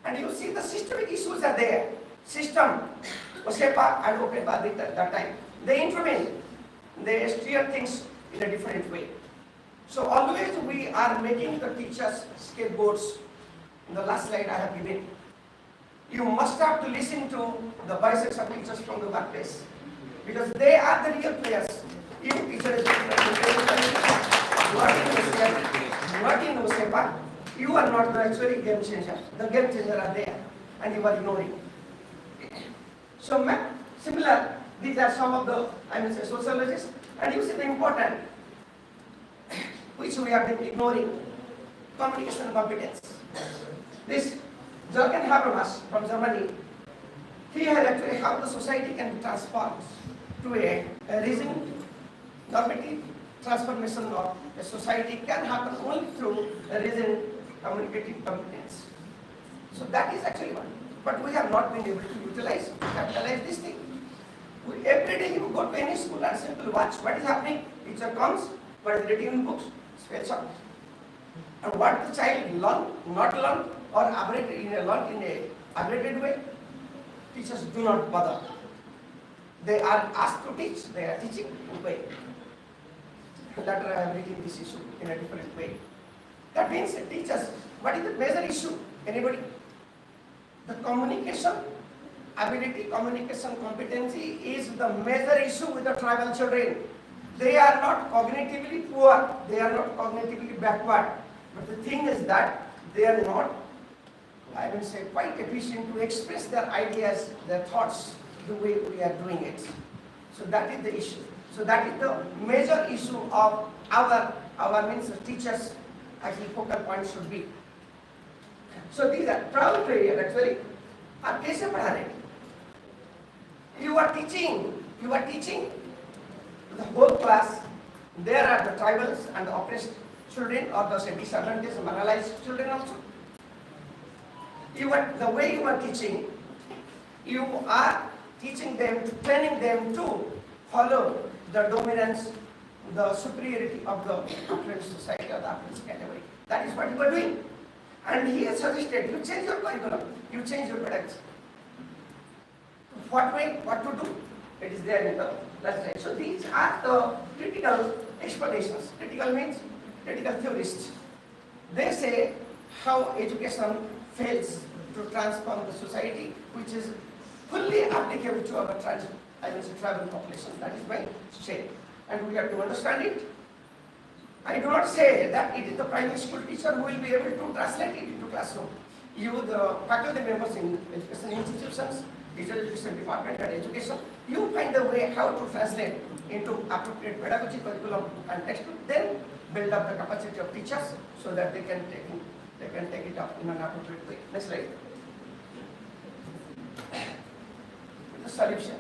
S11: And you see the systemic issues are there. System, OSEPA and OPEPA at that time, they intervene. They steer things in a different way. So always we are making the teachers skateboards. In the last slide I have given, you must have to listen to the voices of teachers from the workplace, because they are the real players. If teacher is working in OSEPA, you are not the actually game changer. The game changer are there, and you are ignoring. So, similar, these are some of the, sociologists, and you see the important, which we have been ignoring, communication competence. This Jürgen Habermas from Germany, he has actually how the society can be transformed to a reasoning, normative transformation of a society can happen only through a reasoning, communicative competence. So that is actually one. But we have not been able to capitalize this thing. Every day you go to any school and simply watch what is happening. Teacher comes, what is written in books, spells out. And what the child learn, not learn, or learn in a abbreviated way, teachers do not bother. They are asked to teach, they are teaching in a way. Later I am reading this issue in a different way. That means teachers, what is the major issue? Anybody? The communication ability, communication competency is the major issue with the tribal children. They are not cognitively poor, they are not cognitively backward. But the thing is that they are not, I will say, quite efficient to express their ideas, their thoughts, the way we are doing it. So that is the issue. So that is the major issue of our means teachers, actually focal point should be. So these are travel period actually. आप कैसे पढ़ा रहे? You are teaching the whole class. There are the tribals and the oppressed children, or the disadvantaged, marginalized children also. The way you are teaching, you are teaching them, training them to follow the dominance, the superiority of the affluent society or the affluent category. That is what you are doing. And he has suggested you change your curriculum, you change your pedagogy. What way, what to do? It is there in the last slide. So these are the critical explanations. Critical means critical theorists. They say how education fails to transform the society, which is fully applicable to our tribal population. That is my say. And we have to understand it. I do not say that it is the primary school teacher who will be able to translate it into classroom. You, the faculty members in education institutions, teacher education department and education, you find a way how to translate into appropriate pedagogy, curriculum and textbook, then build up the capacity of teachers so that they can take it up in an appropriate way. Next slide. The solution.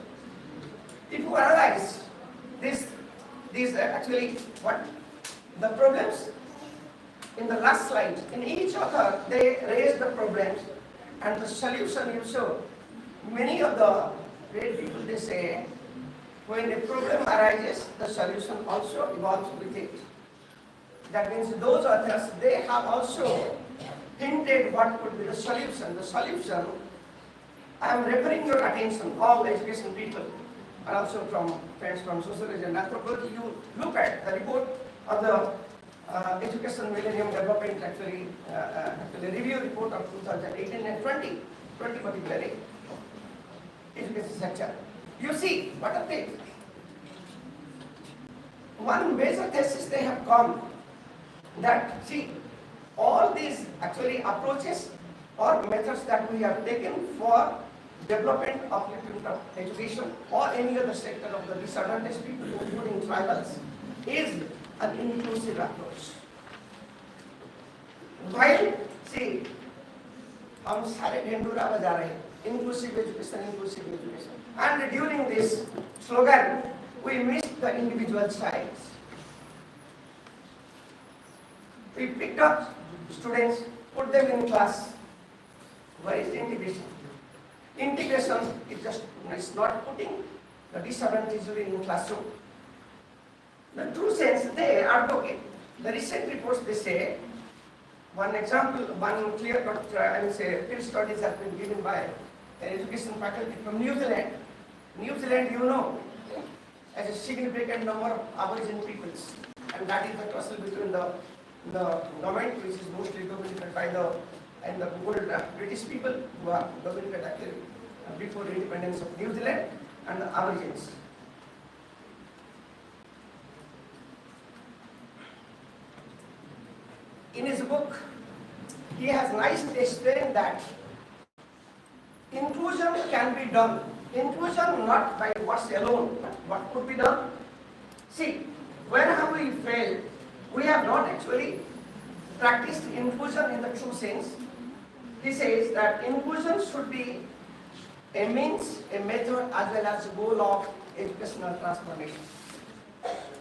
S11: If you analyze these actually what the problems in the last slide, in each author they raise the problems and the solution you show. Many of the great people, they say when a problem arises, the solution also evolves with it. That means those authors, they have also hinted what could be the solution. The solution, I am referring your attention, all the education people, and also from friends from sociology and anthropology, you look at the report of the Education Millennium Development actually review report of 2018 and 20 particularly, education sector. You see what are they? One major thesis they have come that, see, all these actually approaches or methods that we have taken for development of education or any other sector of the disadvantaged people, including tribals, is an inclusive approach. While, see, हम सारे ढेंडूरा बजा रहे हैं, inclusive education, and during this slogan, we missed the individual child. We picked up students, put them in class. Where is the integration? Integration is not putting the disadvantaged in classroom. The true sense they advocate. The recent reports they say, one example, one clear cut, field studies have been given by an education faculty from New Zealand. New Zealand, you know, has a significant number of Aboriginal peoples, and that is the tussle between the government, which is mostly dominated by the old British people who are dominated actually before the independence of New Zealand, and the Aborigines. In his book, he has nicely explained that inclusion can be done. Inclusion not by words alone, but what could be done? See, when have we failed? We have not actually practiced inclusion in the true sense. He says that inclusion should be a means, a method, as well as a goal of educational transformation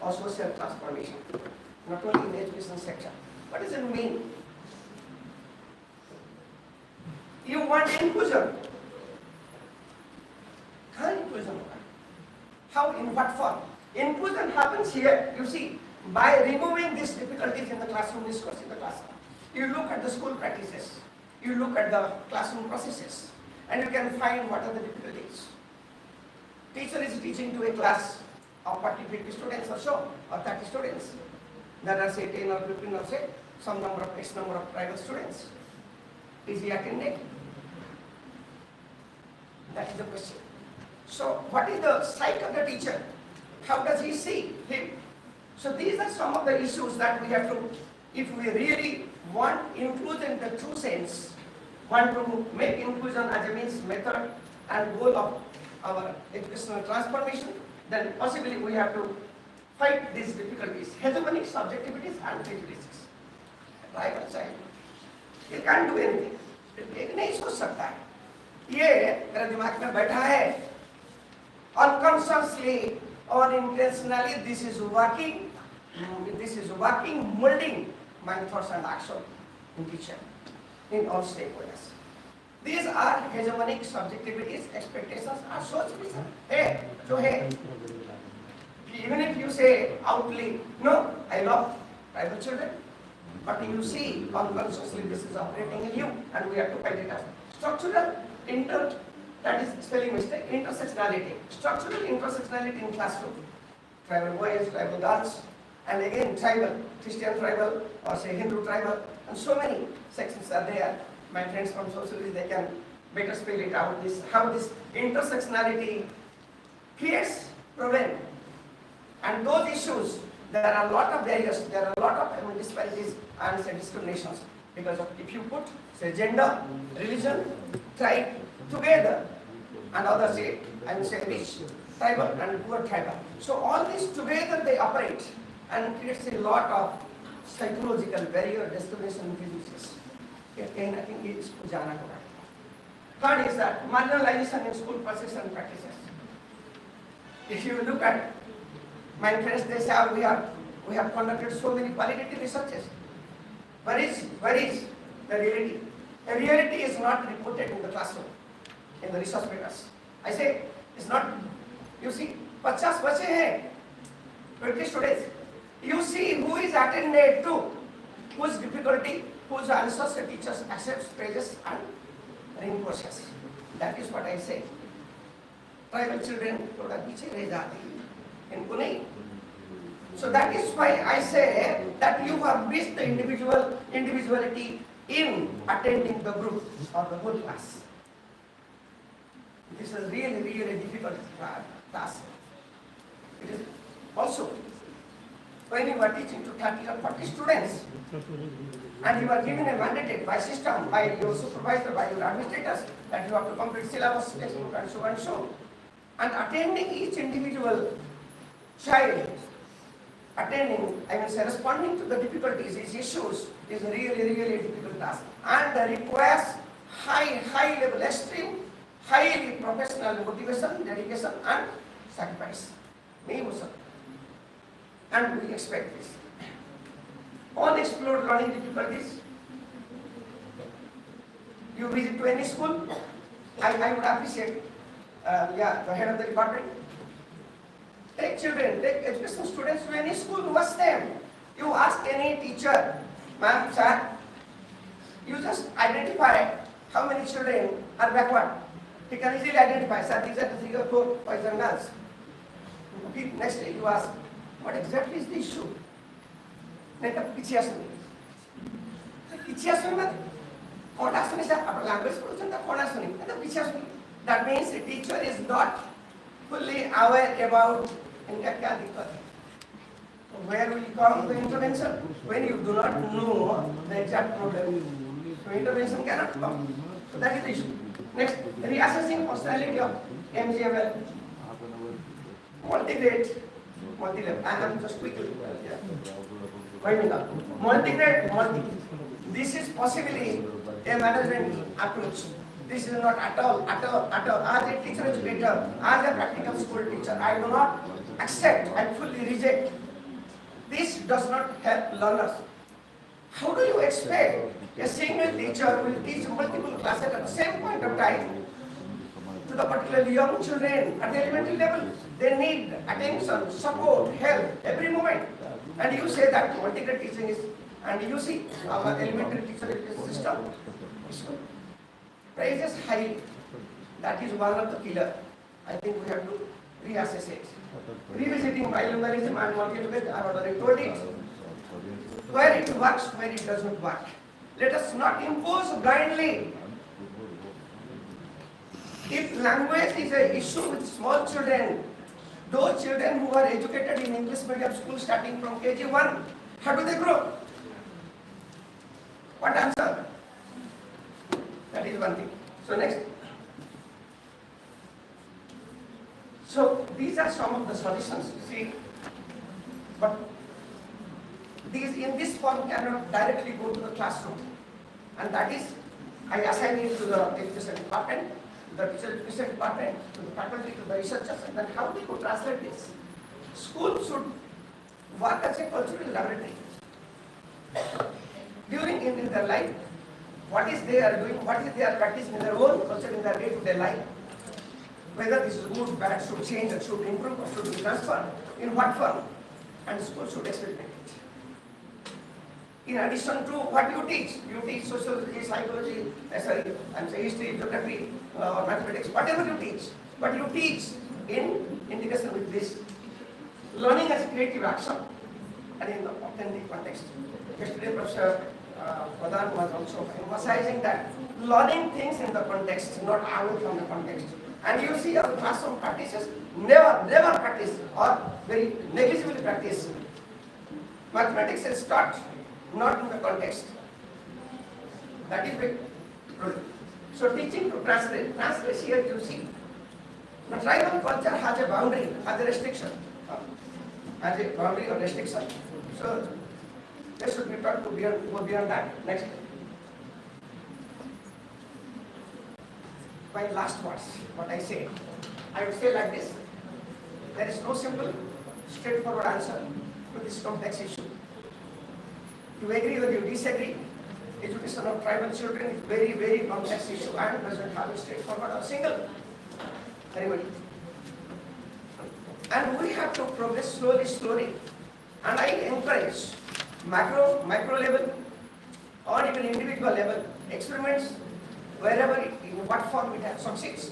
S11: or social transformation, not only in the education sector. What does it mean? You want inclusion. How inclusion? How, in what form? Inclusion happens here, you see, by removing these difficulties in the classroom discourse in the classroom. You look at the school practices, you look at the classroom processes, and you can find what are the difficulties. Teacher is teaching to a class of 40, 50 students or so, or 30 students. There are say 10 or 15 or say some number of X number of private students. Is he attending? That is the question. So what is the psyche of the teacher? How does he see him? So these are some of the issues that we have to, if we really want inclusion in the true sense, want to make inclusion as a means, method and goal of our educational transformation, then possibly we have to fight these difficulties, hegemonic subjectivities and prejudices. Private child, he can't do anything. एक नहीं सोच सकता है. ये मेरे दिमाग में बैठा है. Unconsciously or intentionally, this is working, molding my thoughts and action in teacher, in all stakeholders. These are hegemonic subjectivities, expectations are so specific. Hey, so hey, even if you say outly, no, I love tribal children, but you see unconsciously this is operating in you, and we have to fight it out. Structural that is spelling mistake, intersectionality. Structural intersectionality in classroom. Tribal boys, tribal girls, and again tribal, Christian tribal, or say Hindu tribal, and so many sections are there. My friends from sociology, they can better spell it out, how this intersectionality creates problem. And those issues, there are a lot of barriers, there are a lot of disparities and discriminations. Because of, if you put, say, gender, religion, tribe together, and others say, rich, tribal and poor tribal. So all these together they operate and creates a lot of psychological barrier, discrimination, prejudices. I think it's Pujana. Third is that marginalization in school process and practices. If you look at my friends, they say we have conducted so many qualitative researches. Where is the reality? The reality is not reported in the classroom, in the research papers. I say it's not. You see, 50 बच्चे हैं, 20 students. You see who is attended to, whose difficulty, whose answers the teachers accepts, praises and reinforces. That is what I say. Tribal children थोड़ा पीछे रह जाते हैं, इनको नहीं. So that is why I say that you have missed the individuality in attending the group or the whole class. This is really, really difficult task. It is also when you are teaching to 30 or 40 students and you are given a mandate by system, by your supervisor, by your administrators that you have to complete syllabus, textbook and so and so. And attending each individual child, responding to the difficulties, these issues is a really, really difficult task. And requires high level extreme, highly professional motivation, dedication and sacrifice. नहीं हो सकता, and we expect this. Unexplored learning difficulties. You visit to any school, I would appreciate, the head of the department. Take children, take education students to any school, watch them. You ask any teacher, ma'am, sir, you just identify how many children are backward. He can easily identify, sir, these are the 3 or 4 boys and girls. Next day you ask, what exactly is the issue? କିଛି ଆସୁନି କ'ଣ ଆସୁନି sir ଆପଣ language ପଢ଼ୁଛନ୍ତି କ'ଣ ଆସୁନି କିଛି ଆସୁନି that means the teacher is not fully aware about इनका क्या दिक्कत है. Where will come the intervention? When you do not know the exact problem, so intervention cannot come. So that is the issue. Next, reassessing functionality of MGML, multi-grade, multi-level. I am just quickly. Multi-grade. This is possibly a management approach. This is not at all. As a teacher educator, as a practical school teacher, I do not accept and fully reject. This does not help learners. How do you expect a single teacher will teach multiple classes at the same point of time to the particularly young children at the elementary level? They need attention, support, help every moment. And you say that multi-grade teaching is, and you see our elementary teacher education system praises highly. That is one of the killer. I think we have to reassess it. Revisiting bilingualism and multilingualism, I have already told it. Where it works, where it does not work. Let us not impose blindly. If language is an issue with small children, those children who are educated in English medium school starting from KG1, how do they grow? What answer? That is one thing. So next. So these are some of the solutions, you see. But these in this form cannot directly go to the classroom. And that is, I assign it to the education department, to the teacher education department, to the faculty, to the researchers, and then how they could translate this. School should work as a cultural laboratory. During in their life, what is they are doing, what is they are practicing in their own culture, in their day-to-day life. Whether this is good, bad, should change, or should improve, or should be transferred, in what form, and school should experiment it. In addition to what you teach sociology, psychology, history, geography, or mathematics, whatever you teach, but you teach in integration with this. Learning as a creative action, and in the authentic context. Yesterday, Professor Pradhan was also emphasizing that learning things in the context, not away from the context. And you see our classroom practices never practice or very negligibly practice. Mathematics is taught not in the context. That is big problem. So teaching to translate here you see. The tribal culture has a boundary, has a restriction. Has a boundary or restriction. So they should be taught to go beyond that. Next. My last words, what I say. I would say like this. There is no simple, straightforward answer to this complex issue. To agree or you disagree, education of tribal children is very, very complex issue and doesn't have a straightforward or single remedy. And we have to progress slowly. And I encourage micro level or even individual level experiments wherever in what form it has succeeds.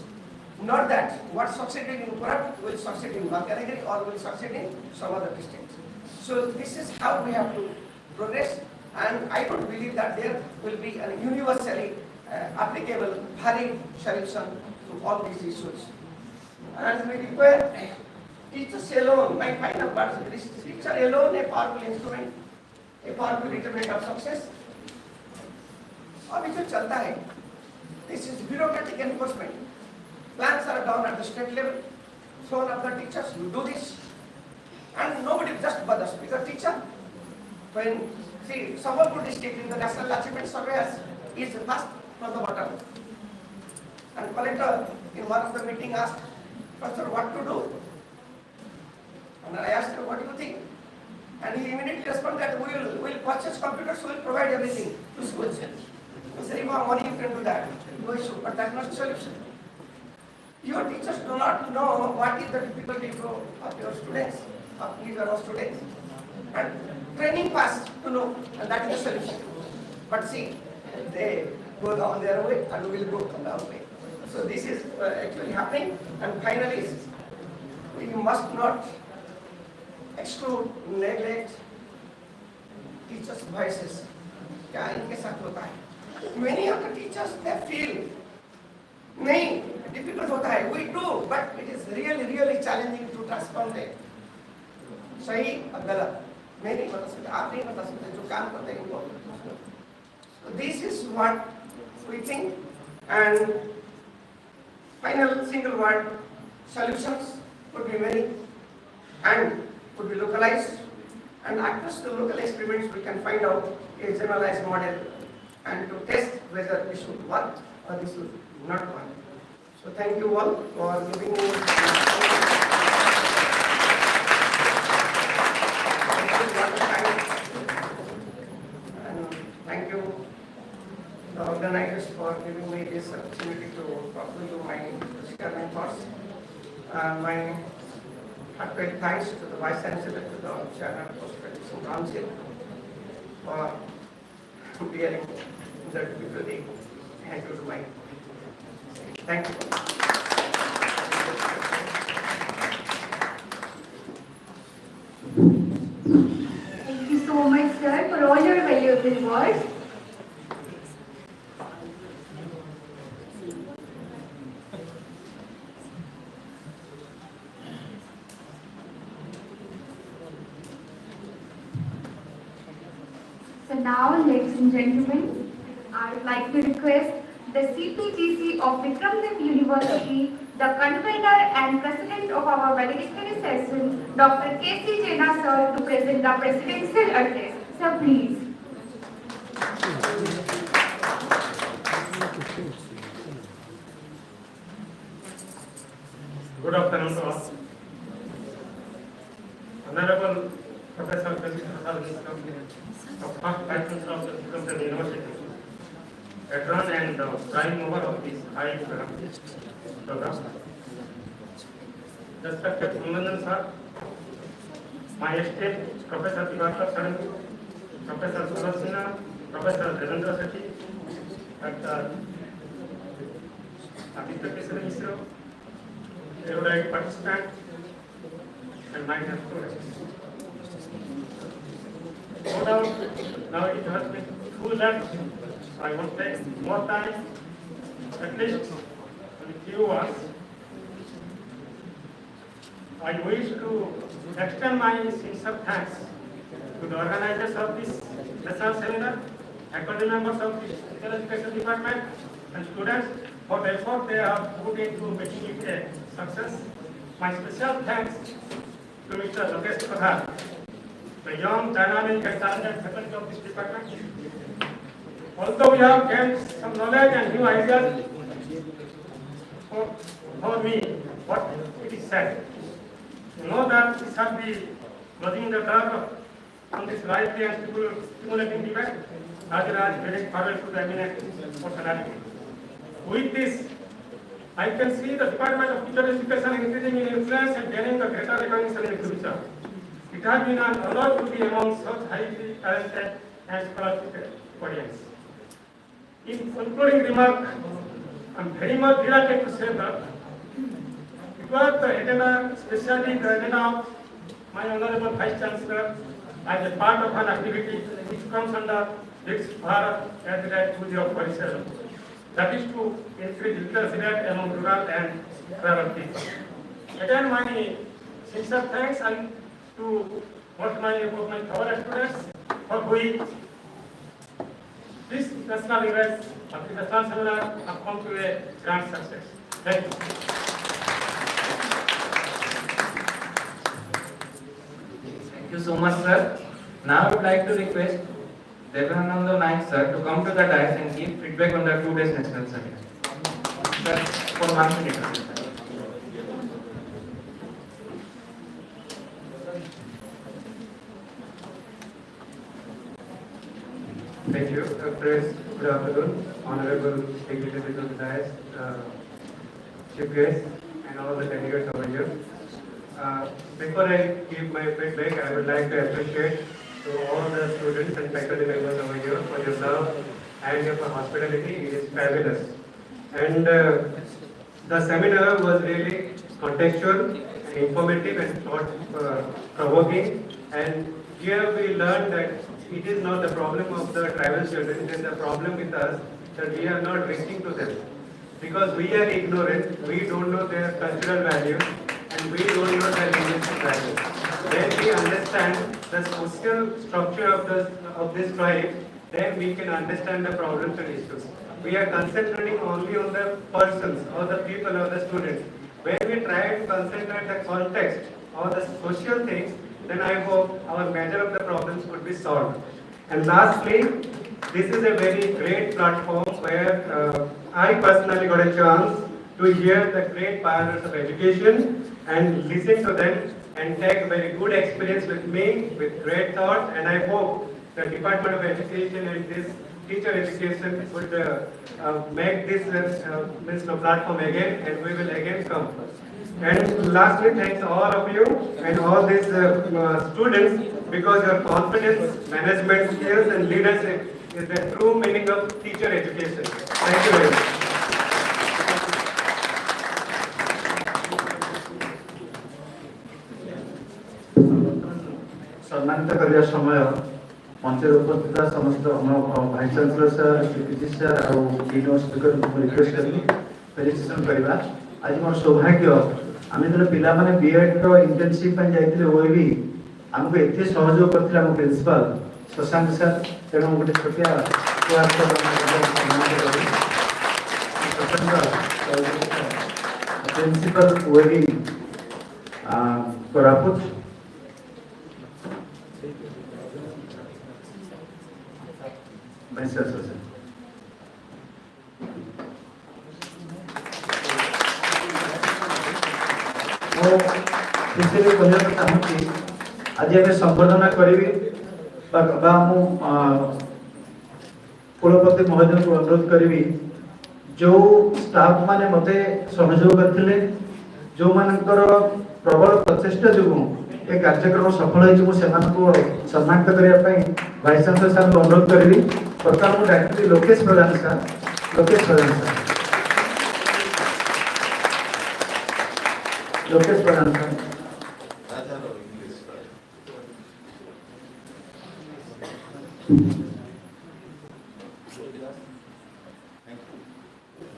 S11: Not that what succeeded in Korat will succeed in Valedictory or will succeed in some other district. So this is how we have to progress, and I don't believe that there will be a universally applicable valid solution to all these issues. And we require teachers alone, my final part of this, teacher alone a powerful instrument, a powerful determinant of success. अभी जो चलता है, this is bureaucratic enforcement. Plans are done at the state level, thrown up the teachers, you do this, and nobody just bothers because teacher, when see Sambalpur district in the national achievement surveys is first from the bottom, and collector in one of the meeting asked, Professor, what to do? And I asked him, what do you think? And he immediately responded that we'll purchase computers, we'll provide everything to schools. I said, if you have money, you can do that. No issue, but that's not the solution. Your teachers do not know what is the difficulty of your students, of your students. And training pass to know, and that is the solution. But see, they go down their way and we will go on our way. So this is actually happening. And finally, we must not exclude, neglect teachers' voices. क्या इनके साथ होता है? Many of the teachers they feel नहीं difficult होता है. We do, but it is really challenging to transform them. सही और गलत मैं नहीं बता सकता, आप नहीं बता सकते जो काम करते हैं उनको. So this is what we think. And final single word, solutions could be many and could be localized, and across the local experiments we can find out a generalized model and to test whether this should work or this should not work. So thank you all for giving me and thank you the organizers for giving me this opportunity to talk to you my chairman thoughts. My heartfelt thanks to the Vice Chancellor, to the Chairman of Post Graduation Council for bearing the difficulty and to my thank you.
S6: Thank you so much, sir, for all your valuable words. So now, ladies and gentlemen, I would like to request the CPGC of Vikramdev University, the convener and president of our valedictory session, Dr. K.C. Jena sir, to present the presidential address. Sir, please.
S12: Good afternoon to all. Honorable Professor K.C. Jena, first Vice Chancellor of the Vikramdev University, veteran and prime mover of this high program. Respected Ummandan sir, my esteemed Professor Dept, Professor Surasina, Professor Devendra Sethi, Dr. Valedictory, erudite participant, and my dear students. No doubt, now it has been too late. I won't take more time, at least a few words. I wish to extend my sincere thanks to the organizers of this national seminar, faculty members of the Physical Education Department, and students for the effort they have put into making it a success. My special thanks to Mr. Lokesh Pradhan, the young, dynamic, and talented faculty of this department. Although we have gained some knowledge and new ideas, for me, what it is said, you know that we shall be closing the door on this lively and stimulating debate, as well as bidding farewell to the eminent personality. With this, I can see the Department of Teacher Education increasing in influence and gaining the greater recognition in the future. It has been an honor to be among such highly talented and scholarly audience. In concluding remark, I am very much delighted to say that it was the agenda, especially the agenda of my Honorable Vice Chancellor, as a part of an activity which comes under this Bharat at the rate 2047. That is to increase literacy rate among rural and rural people. Again, my sincere thanks and to both my fellow students for whom this national event of the national seminar have come to a grand success. Thank you.
S7: Thank you so much, sir. Now I would like to request Devananda Naik sir to come to the dais and give feedback on the 2 days national seminar. Sir, for 1 minute.
S5: Thank you. Friends, good afternoon. Honorable Secretary of the Dias, Chief Guest, and all the delegates over here. Before I give my feedback, I would like to appreciate to all the students and faculty members over here for your love and your hospitality. It is fabulous. And the seminar was really contextual, informative, and thought-provoking. And here we learned that it is not the problem of the tribal children, it is the problem with us that we are not reaching to them. Because we are ignorant, we don't know their cultural values, and we don't know their linguistic values. When we understand the social structure of this tribe, then we can understand the problems and issues. We are concentrating only on the persons or the people or the students. When we try to concentrate the context or the social things, then I hope our major of the problems would be solved. And lastly, this is a very great platform where I personally got a chance to hear the great pioneers of education and listen to them and take very good experience with me, with great thought, and I hope the Department of Education and this teacher education would make this platform again, and we will again come. And lastly, thanks all of you and all these students, because your confidence, management skills and leadership is the true meaning of teacher education. Thank you very much.
S9: सम्मानित करने समय मंच उपस्थित समस्त vice chancellor sir PG sir और डिन speaker को request करी फेलिसिटेशन करबा आज मोर सौभाग्य आम जो पिला माने बीएड रो इंटर्नशिप पे जाइतिले ओएबी हमको एते सहयोग करथिला हम प्रिंसिपल शशांक सर तेणु गोटे छोटिया क्लास प्रिंसिपल ओएबी कोरापुट Vice Chancellor. ମୁଁ ଖୁସିରେ କହିବାକୁ ଚାହୁଁଛି ଆଜି ଆମେ ସମ୍ବର୍ଦ୍ଧନା କରିବି ବା ମୁଁ କୁଳପତି ମହୋଦୟଙ୍କୁ ଅନୁରୋଧ କରିବି ଯେଉଁ ଷ୍ଟାଫ୍ ମାନେ ମୋତେ ସହଯୋଗ କରିଥିଲେ ଯେଉଁମାନଙ୍କର ପ୍ରବଳ ପ୍ରଚେଷ୍ଟା ଯୋଗୁଁ ଏ କାର୍ଯ୍ୟକ୍ରମ ସଫଳ ହୋଇଛି ମୁଁ ସେମାନଙ୍କୁ ସମ୍ମାନିତ କରିବା ପାଇଁ ଭାଇସ୍ ଚାନ୍ସଲର ସାର୍ଙ୍କୁ ଅନୁରୋଧ କରିବି। ବର୍ତ୍ତମାନ ମୁଁ ଡାକିବି ଲୋକେଶ ପ୍ରଧାନ ସାର୍। ଲୋକେଶ ପ୍ରଧାନ ସାର୍। लोकेश प्रधान साहब।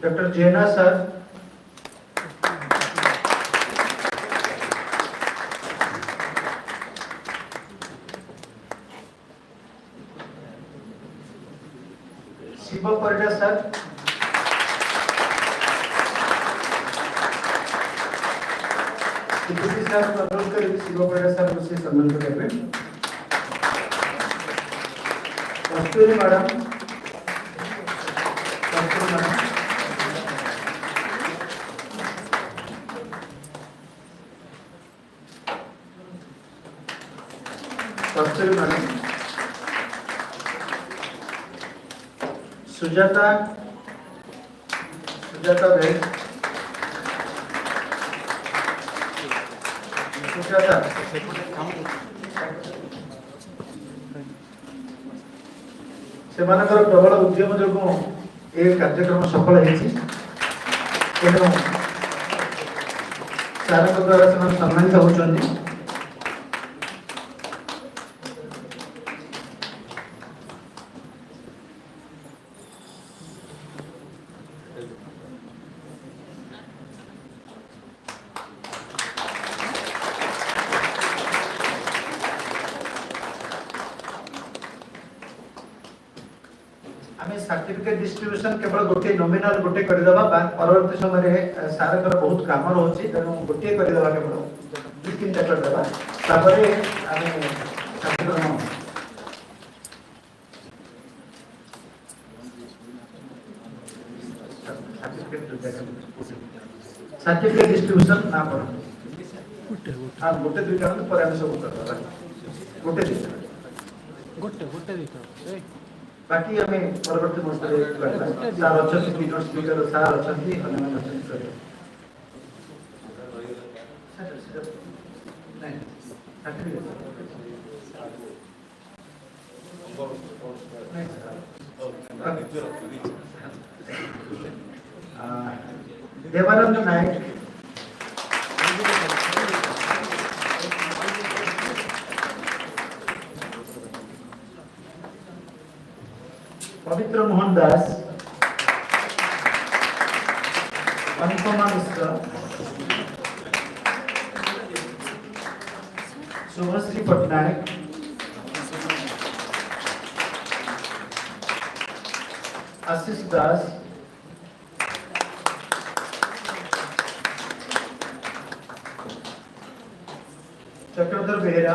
S9: Doctor Jena sir. Shiv Parida sir. Deputy sir को अनुरोध करेंगे शिव परिडा सर मुझसे संबंध करेंगे। Kasturi madam. Kasturi madam. Kasturi madam. Sujata. Sujata भाई। सुजाता। सेमानकर प्रबल उद्यम जो ए कार्यक्रम सफल होती तेणु सार द्वारा से सम्मानित होती। सर्टिफिकेट डिस्ट्रीब्यूशन केवल गोटे नॉमिनल गोटे करदेबा परवर्ती समय सारकर बहुत काम रोची तेणु गोटे करदेबा केवल दु तीन टा करदेबा तापरे आमे सर्टिफिकेट डिस्ट्रीब्यूशन ना पर हां गोटे दुईटा पर आमे सब करदेबा गोटे दुईटा गोटे गोटे दुईटा बाकी आम परवर्ती मुहूर्त सार अच्छा किनोट स्पीकर सार अच्छा देवानंद नायक पवित्र मोहन दास अनुपमा मिश्र शुभश्री पट्टनायक आशीष दास चक्रधर बेहरा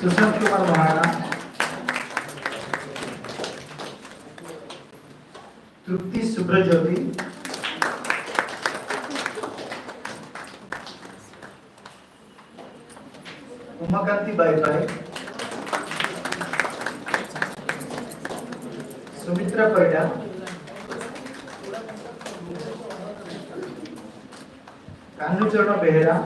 S9: सुशांत कुमार महाना तृप्ति सुब्रज्योति उमाकांति बाईपाई सुमित्रा परिडा कान्हूचरण बेहरा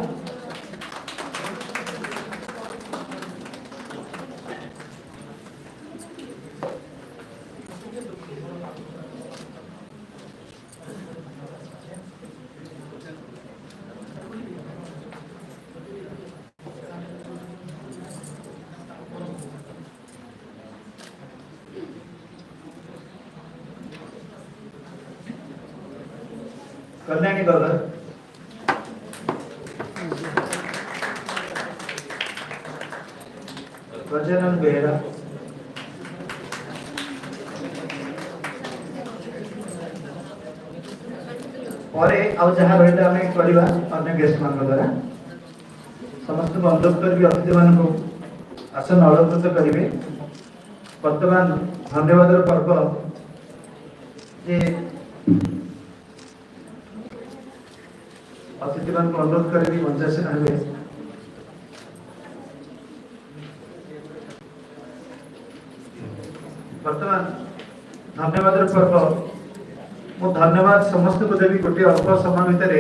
S9: कल्याणी बगर गजानन बेहरा और आउ जहाँ रहा आम करवा अन्य गेस्ट मान द्वारा समस्त को अनुरोध करी अतिथि मान आसन अलंकृत करेंगे वर्तमान धन्यवाद पर्व जे अतिथि मान अनुरोध करी मंचासन हेबे वर्तमान धन्यवाद पर्व मु धन्यवाद समस्त को देवी गोटे अल्प समय भितर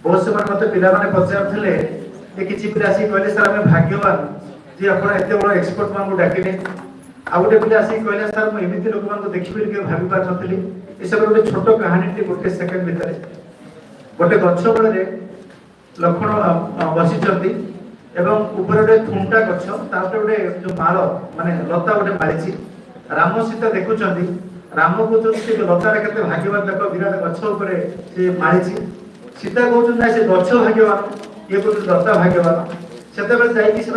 S9: बहुत समय मत पिला माने पचारथिले ए किछि पिला आसी कहले सर हम भाग्यवान जे आपण एते बड़ एक्सपर्ट मान को डाकिले आ गोटे पिला आसी कहले सर मु एमिति लोक मान को देखिबे के भाबी पार नथिली ए सब गोटे छोटो कहानी टे गोटे सेकंड भितर गोटे गछ बळे लक्षण बसी चंती एवं ऊपर गोटे थुंटा गछ तापर गोटे जो माळ माने लता गोटे मारिछि राम सीता देखुचंती राम को जो से लता रे केते भाग्यवान देखो विराट गछ ऊपर से मारिछि सीता कहउछन ना से गछ भाग्यवान ये को लता भाग्यवान सेते बेले जाई कि से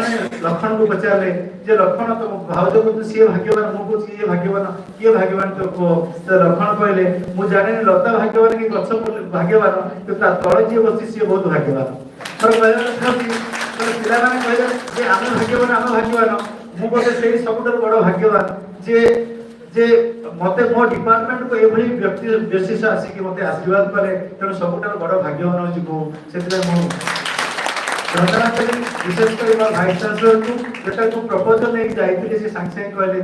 S9: लक्षण को पचारले जे लक्षण तो भावज को से भाग्यवान मो को ये भाग्यवान तो को लक्षण कहले मु जाने लता भाग्यवान कि गछ भाग्यवान तो ता तळे जे बसी से बहुत भाग्यवान पर कहले था पिला माने कहले जे आम भाग्यवान मु बोले से सबुतर बड़ भाग्यवान जे जे मते मो डिपार्टमेंट को एभली व्यक्ति विशेष आसी कि मते आशीर्वाद करे तेणु सबुतर बड़ भाग्यवान होची को सेतले मो धन्यवाद करी विशेष कर भाइस चांसलर को जेटा को प्रपोजल नै जाइथिले से सांगे कहले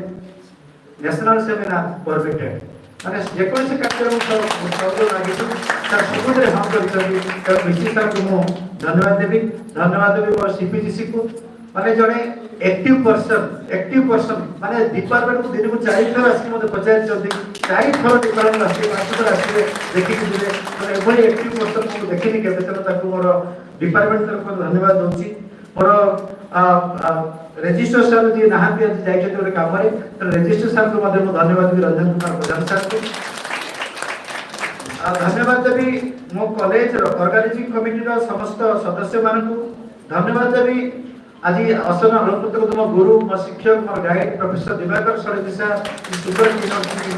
S9: नेशनल सेमिनार परफेक्टेड माने जे कोन से कार्यक्रम सब लागी सर सबुतर हम करछी त विशेष सर को मो धन्यवाद देबी और सीपीजीसी को माने जने एक्टिव पर्सन माने डिपार्टमेंट को दिन को 4 थर आसी मते पचार चंदी 4 थर डिपार्टमेंट आसी 5 थर आसी देखि कि दिले माने एभली एक्टिव पर्सन को देखिनि केबे तक ताको मोर डिपार्टमेंट तरफ धन्यवाद दोची मोर रजिस्टर सर जी नहाती आज जाइछे तो काम रे तो रजिस्टर सर को मते मो धन्यवाद भी रंजन कुमार प्रधान सर को धन्यवाद देबी मो कॉलेज ऑर्गेनाइजिंग कमिटी रो समस्त सदस्य मान को धन्यवाद देबी आज असन अलंकृत को तुम गुरु मो शिक्षक मो गाइड प्रोफेसर दिवाकर सड़िसा सुपर यूनिवर्सिटी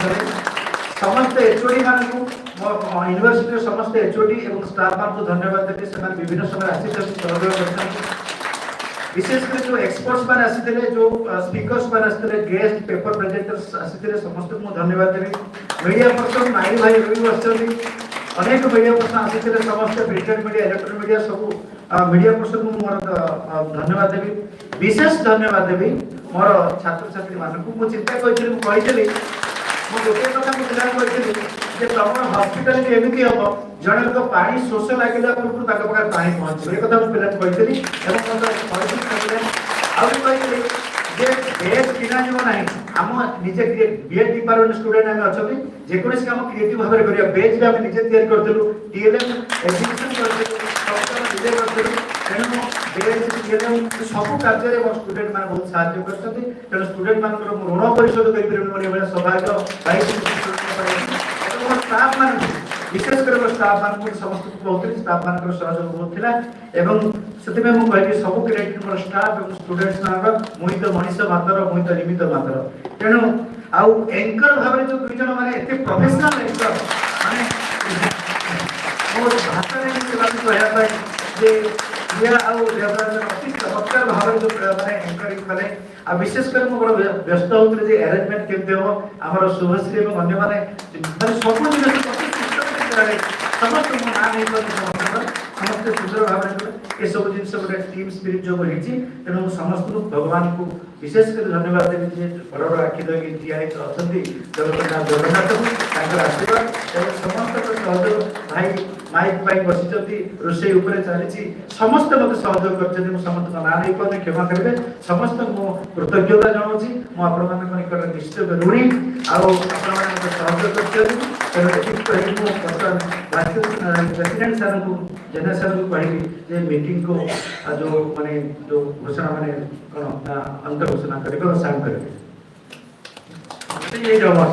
S9: समस्त एचओडी मान को मो यूनिवर्सिटी समस्त एचओडी एवं स्टाफ मान को धन्यवाद देबी से विभिन्न समय आसी सहयोग करछन विशेष कर जो एक्सपर्ट्स मान आसीथिले जो स्पीकर्स मान आसीथिले गेस्ट पेपर प्रेजेंटर्स आसीथिले समस्त को धन्यवाद देबी मीडिया पर्सन नाई भाई रवि बसचंदी अनेक मीडिया पर्सन आसीथिले समस्त प्रिंटेड मीडिया इलेक्ट्रॉनिक मीडिया सब मीडिया पर्सन को मोर धन्यवाद देवी विशेष धन्यवाद देवी मोर छात्र छात्री मानक मु चिंता करी मुझे गोटे कथा मुझे जे तुम हॉस्पिटल के एमती हम जड़े लोक पानी शोष लगे पूर्व पाखे पानी पहुंचे ये कथा मुझे कही जे बेड किना जीव ना आम निजे बीएड डिपार्टमेंट स्टूडेंट आम अच्छा जेकोसी कम क्रिएटिव भाव में करिया बेज भी आम निजे तैयारी करथिलु टीएलएम एजुकेशन करथिलु सब निजे करथिलु तेणु बेज टीएलएम सब कार्य रे स्टूडेंट मान बहुत सहायता करछथि तेणु स्टूडेंट मान ऋण परिशोध करि परिबे मोर एबे सौभाग्य भाई स्टाफ मान विशेषकर स्टाफ मान समस्त बहुत स्टाफ मान सहयोग बहुत थिला एवं सेते में मु कहबी सब क्रेडिट मोर स्टाफ एवं स्टूडेंट्स मान मुई तो मनीष मात्र मुई तो निमित्त मात्र तेणु आउ एंकर भाबरे जो दुई जन माने एते प्रोफेशनल एंकर माने मोर भाषा रे से बात कहया पाए जे या आउ देवराज अति चमत्कार भाबरे जो माने एंकरिंग कले आ विशेष कर मोर व्यस्त होतले जे अरेंजमेंट केमते हो हमर शुभश्री एवं अन्य माने सब दिन समस्त मो ना नहीं कर समस्त सुंदर भाव ये सब जिन गोटे टीम स्पिरिट जो रही तेणु समस्त भगवान को विशेष कर धन्यवाद देवी जे बड़ बड़ आखि धोई ठिया अच्छा जगन्नाथ आशीर्वाद समस्त सहयोग भाई माइक पाई बसी रोषे चली समस्त मत सहयोग कर समस्त ना नहीं पाने क्षमा करेंगे समस्त मो कृतज्ञता जनाऊँगी मुझे निकट निश्चित ऋणी सहयोग प्रेसिडेंट सर को जनरल सर को कहि जे मीटिंग को जो माने जो घोषणा माने कौन अंतर घोषणा करेंगे और साइन करेंगे ये जवाब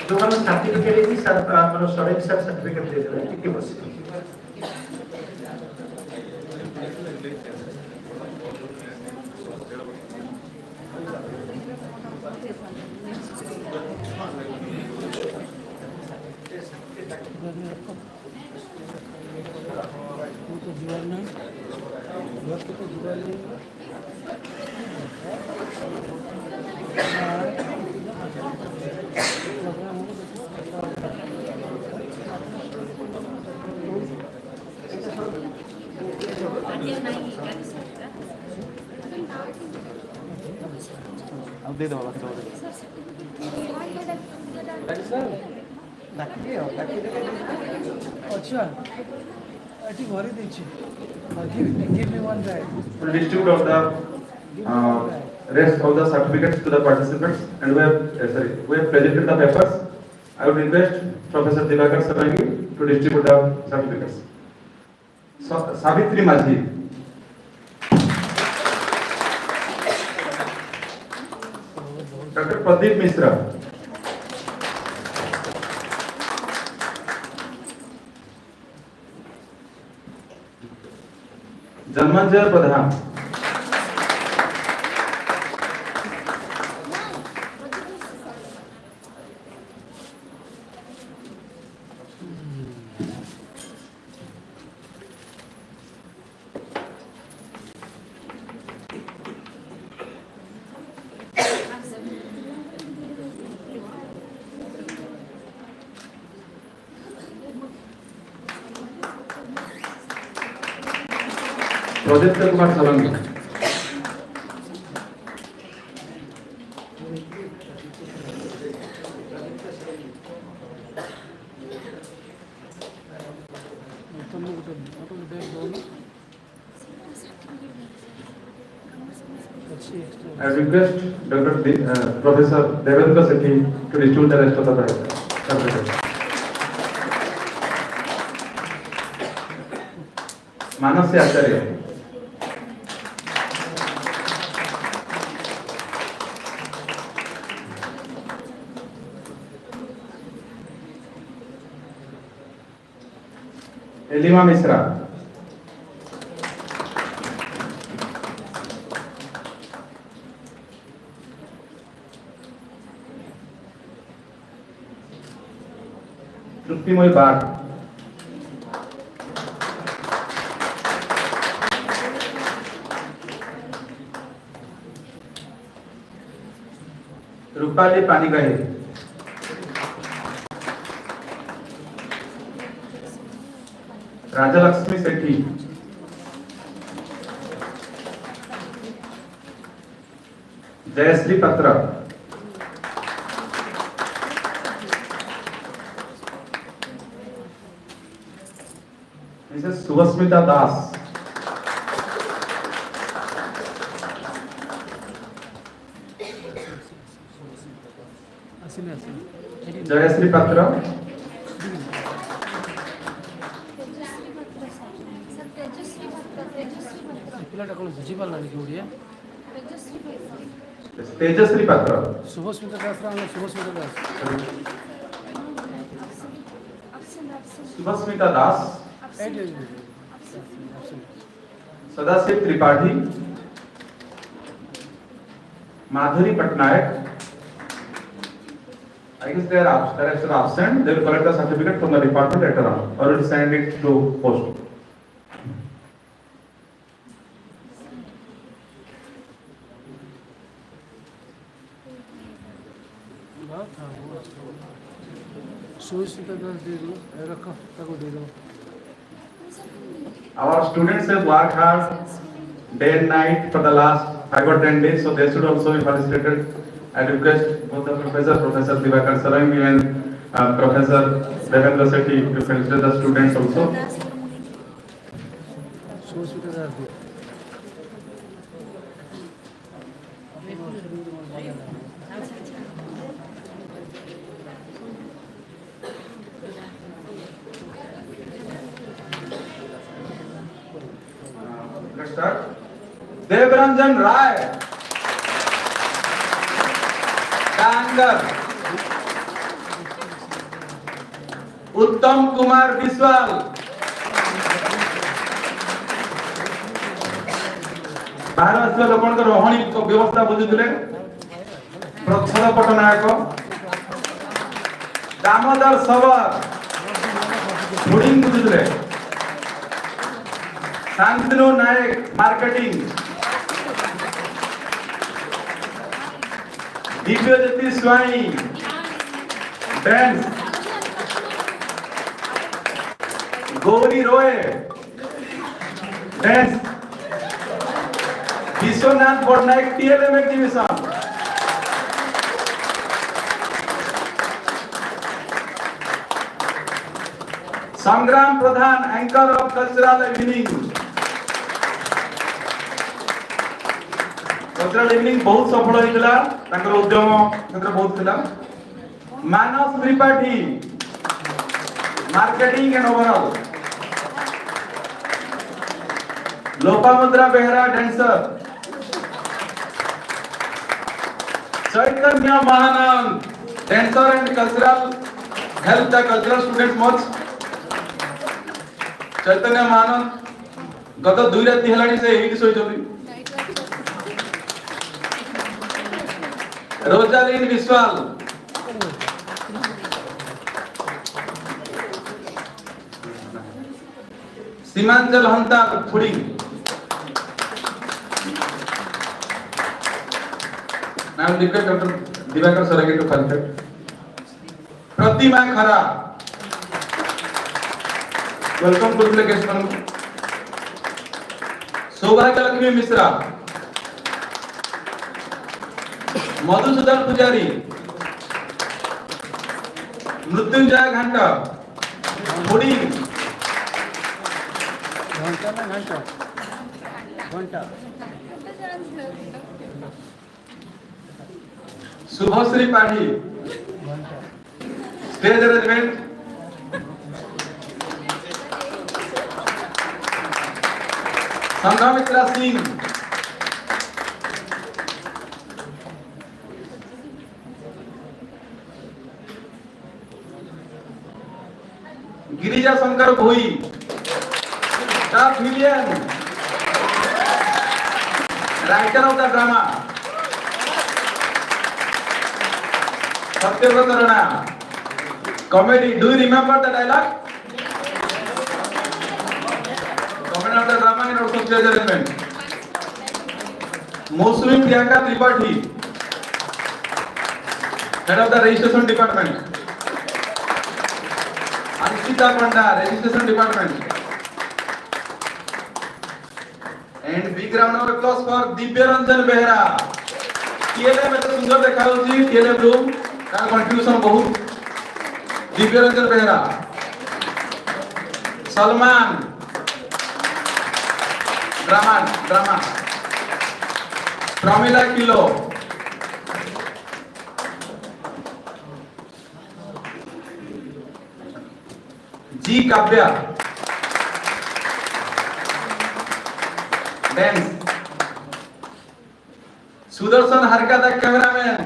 S9: जो हम सर्टिफिकेट है सर हमरो सड़क सर सर्टिफिकेट दे देबे ठीक है बस
S1: दे दो
S13: अच्छा ठीक भरी देछि give me one right
S14: to distribute of the rest of the certificates to the participants and we have presented the papers. I would request Professor Divakar Sarangi to distribute the certificates. Savitri Majhi, Dr. Pradeep Misra, Janmanjay Pradhan, Project Kumar Salangi, I request Professor Devendra Sethi to distribute the rest of the certificates. Manasya Acharya, Elima Misra, Truptimoy Bag, Rupali Panigahi, Rajalakshmi Sethi, Jayasri Patra, Mrs. Subhasmita Das, Jayasri Patra,
S13: ପିଲାଟା କ'ଣ ବୁଝିପାରିଲାନି କି Odia?
S14: Tejasri Patra,
S13: Subhasmita ଦାସର ଆମେ Subhasmita Das.
S14: Subhasmita Das,
S13: ଏଇଠି
S14: Sadashiv Tripathi, Madhuri Patnaik. I guess they are absent. They will collect the certificate from the department later on, or will send it to post.
S13: Subhasmita Das ଦେଇଦେବ ରଖ ତାକୁ ଦେଇଦେବ।
S14: Our students have worked hard day and night for the last 5 or 10 days, so they should also be felicitated. I request both the Professor Divakar Sarangi and Professor Devendra Sethi to felicitate the students also.
S13: Subhasmita Das ଦିଅ।
S14: Let's start. Devranjan Rai, Kangar, Uttam Kumar Biswal, बाहर आसवा लोक रही व्यवस्था बुझुले प्रच्छद Pattnaik, Damodar Sabar fooding बुझुले, Shantanu Nayak marketing, Dibyajyoti Swain dance, Gauri Roy dance, Biswanath Pattnaik TLM activation, Sangram Pradhan anchor of cultural evening. Cultural evening बहुत सफल होइतला, ताकर उद्यम क्षेत्र बहुत थिला। Manas Tripathy marketing and overall, Lopamudra Behera dancer, Chaitanya Mahanand dancer and cultural help the cultural students much. Chaitanya Mahanand गत 2 राति हेलानी से एही सोइछथि। रोजालिन विश्वाल, सीमांचल हंता फुड़ी, नाम रिक्वेस्ट डॉक्टर दिवाकर सरगे to culture. Pratima Khara, welcome to the guest one. Saubhagya Lakshmi Mishra, Madhusudan पुजारी, मृत्युंजय घंटा फुड़ी,
S13: घंटा ना घंटा घंटा,
S14: Subhashree Pathy stage arrangement, Sanghamitra Singh, Girija Shankar Bhoi, staff villain, writer of the drama Satyabrata Rana, comedy. Do you remember the dialogue? Comedy of the drama and also stage arrangement. Mousumi Priyanka Tripathy, head of the registration department. Ankita Panda, registration department. and big round of applause for Divya Ranjan Behra. TLM में तो सुंदर देखा होगी TLM room का contribution बहुत. Divya Ranjan Behra, Salman, drama, Pramila Kilo, G Kavya, dance, Sudarshan Harka the cameraman,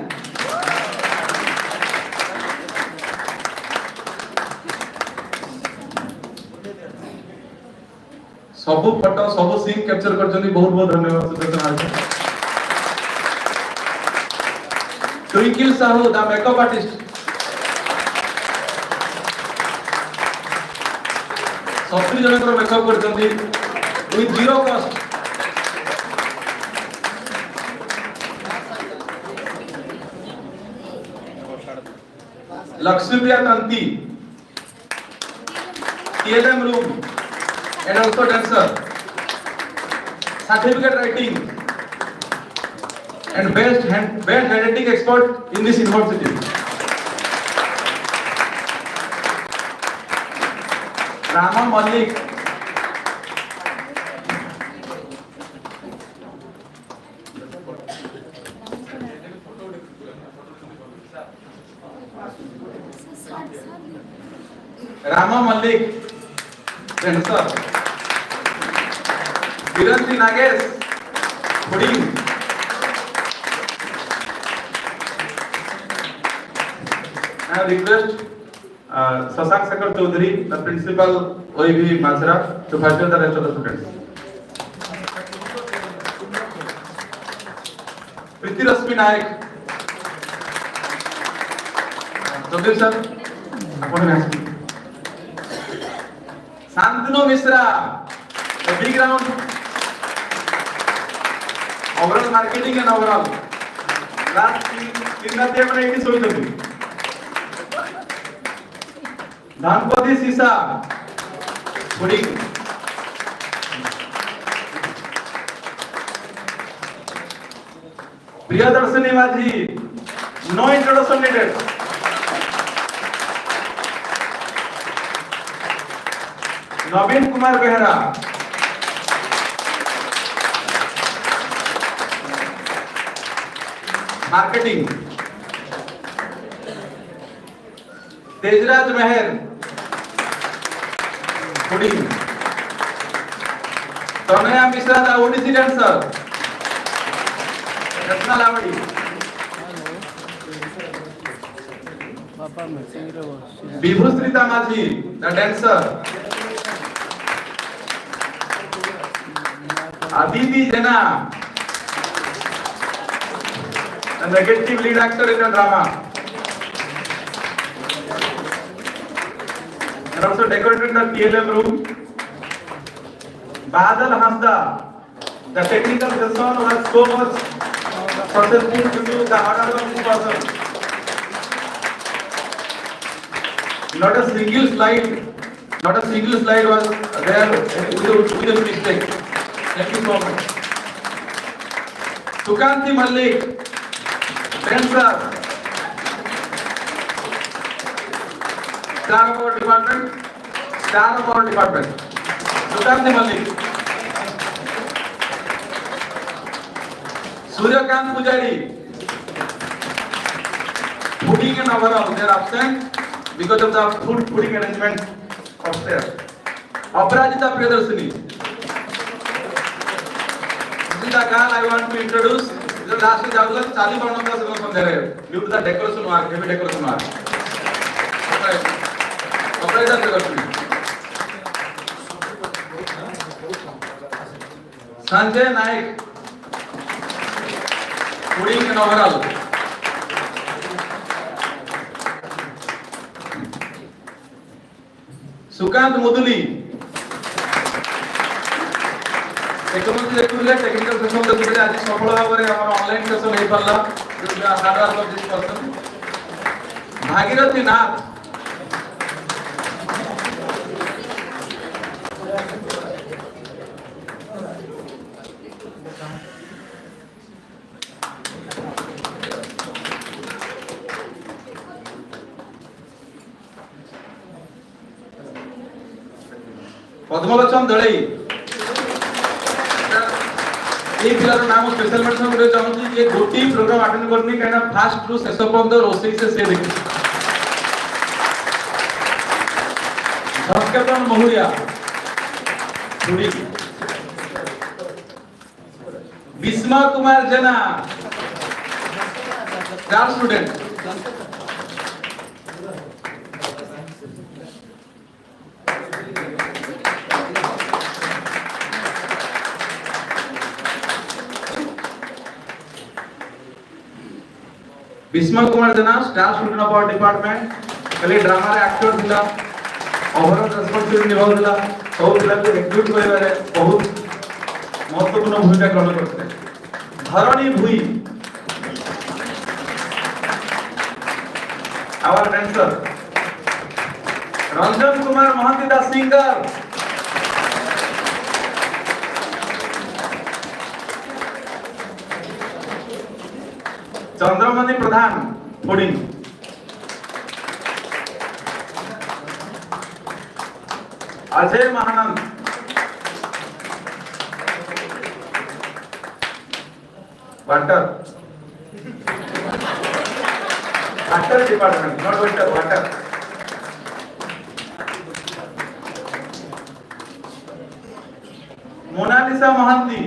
S14: सबु photo सबु scene capture करछनी बहुत बहुत धन्यवाद Sudarshan Harka. Twinkle Sahu the makeup artist, सत्तरी जनकर मेकअप करछनी with zero cost. Laxmipriya Tanti, TLM room and also dancer, certificate writing and best handwriting expert in this university. Rama Malik, dancer. Virantri Nagesh, pudding. I request Sasak Sekar Chaudhary, the principal OEB Masra, to facilitate the rest of the students. Priti Rasmi Naik, Chaudhary sir, Santanu Misra, a big round. Overall marketing and overall. Last तीन नदियाँ में एक ही सोच थी. धानपति सीसा, pudding. Priyadarshini माझी, no introduction needed. Naveen Kumar Behera, marketing. Tejraj Mehar, pudding. Tanaya Mishra the Odissi dancer, रत्ना लावड़ी. Vibhushrita Majhi the dancer. Aditi Jena, a negative lead actor in the drama, and also decorated the TLM room. Badal Hasda, the technical person was so much successful to do the hard work of this person. Not a single slide was there with a mistake. Thank you so much. Sukanti Malik, dancer, star of our department. Sukanti Malik. Suryakant Pujari, pudding and overall, they are absent because of the food pudding arrangement upstairs. Aparajita Priyadarshini. The girl I want to introduce the last is Jagula Chali Banaka from there due to the decoration work, heavy decoration work. Sanjay Naik, pudding and overall. Sukant Muduli. Technical session the आज सफल भाବରେ हमर online session हे परला hard work of this person Bhagirathi Nath Padmalochan Dalai ये पिलार नाम special mention करे चाहूँ ये गोटी प्रोग्राम अटेंड करनी कहना फास्ट रु शेष पर्यंत रोसई से देखी धक्केपन महुरिया छुड़ी Bisma Kumar Jena star student Bisma Kumar Jena star student of our department कले ड्रामा रे एक्टर थिला ओवरऑल रेस्पॉन्सिबिलिटी निभाउला सब पिला को रिक्रूट करबारे बहुत महत्वपूर्ण भूमिका ग्रहण करते धरणी भुई आवर डांसर रंजन कुमार महांती दा सिंगर चंद्रमणि प्रधान फूडिंग Ajay Mahanand water water department not water water Monalisa Mahanti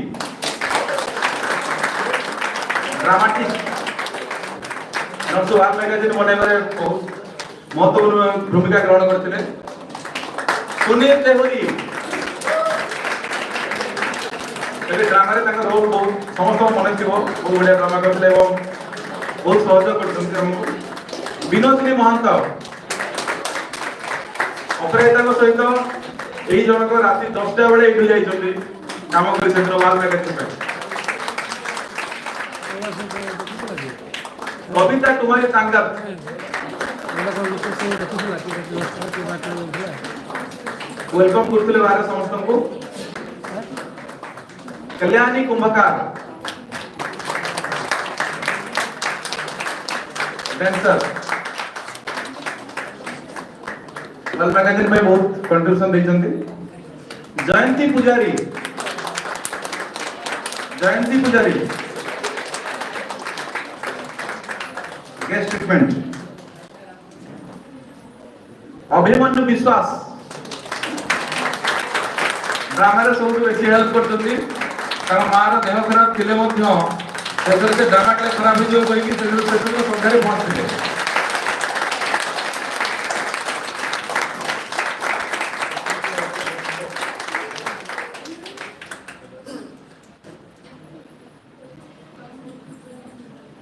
S14: dramatist नर्सो वार मैगजीन बनाइबारे बहुत महत्वपूर्ण भूमिका ग्रहण करथिले सुनील देहुरी एबे ड्रामा रे ताकर रोल बहुत समस्त मन थिबो बहुत बढ़िया ड्रामा करथिले एवं बहुत सहयोग करथि हमको विनोदिनी महंत अपराजिता को सहित एही जनक राति 10टा बेले एठु जाई छथि काम करि सेंटर वार मैगजीन पे कविता कुमारी सांगत वेलकम करथिले बारे समस्त को कल्याणी कुंभकार डांसर वाल मैगजीन में बहुत कंट्रीब्यूशन दैछन्ती जयंती पुजारी गेस्ट ट्रीटमेंट अभिमन्यु विश्वास ड्रामा रे सब बेसी हेल्प करछन्ती कारण मार देह खराब थिले मध्य सेकर से ड्रामा के खराब हो जो कहि कि सेकर को संधारे पहुंचले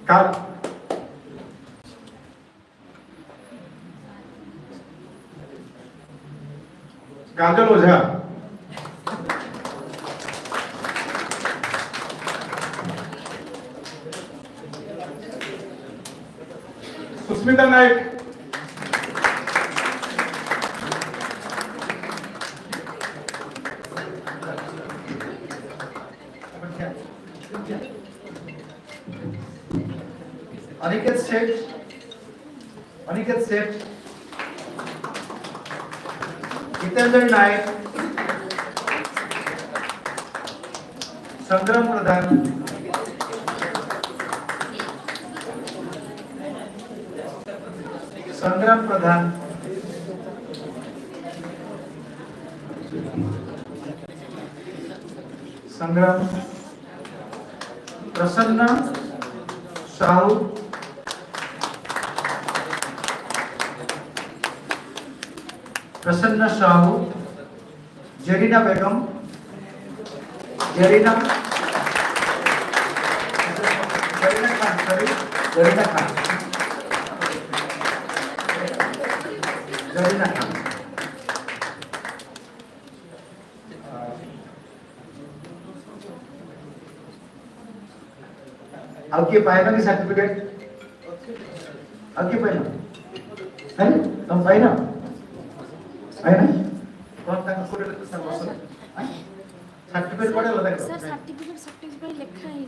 S14: का काजल ओझा सुस्मिता नायक अनिकेत सेठ जितेंद्र नायक संग्राम प्रधान संग्राम प्रसन्न साहू जरीना बेगम जरीना खान अब के पाएगा कि सर्टिफिकेट अब के पाएगा है तुम पाएगा है ना कौन तक कोड सर्टिफिकेट पड़े लगा
S15: सर सर्टिफिकेट लिखा है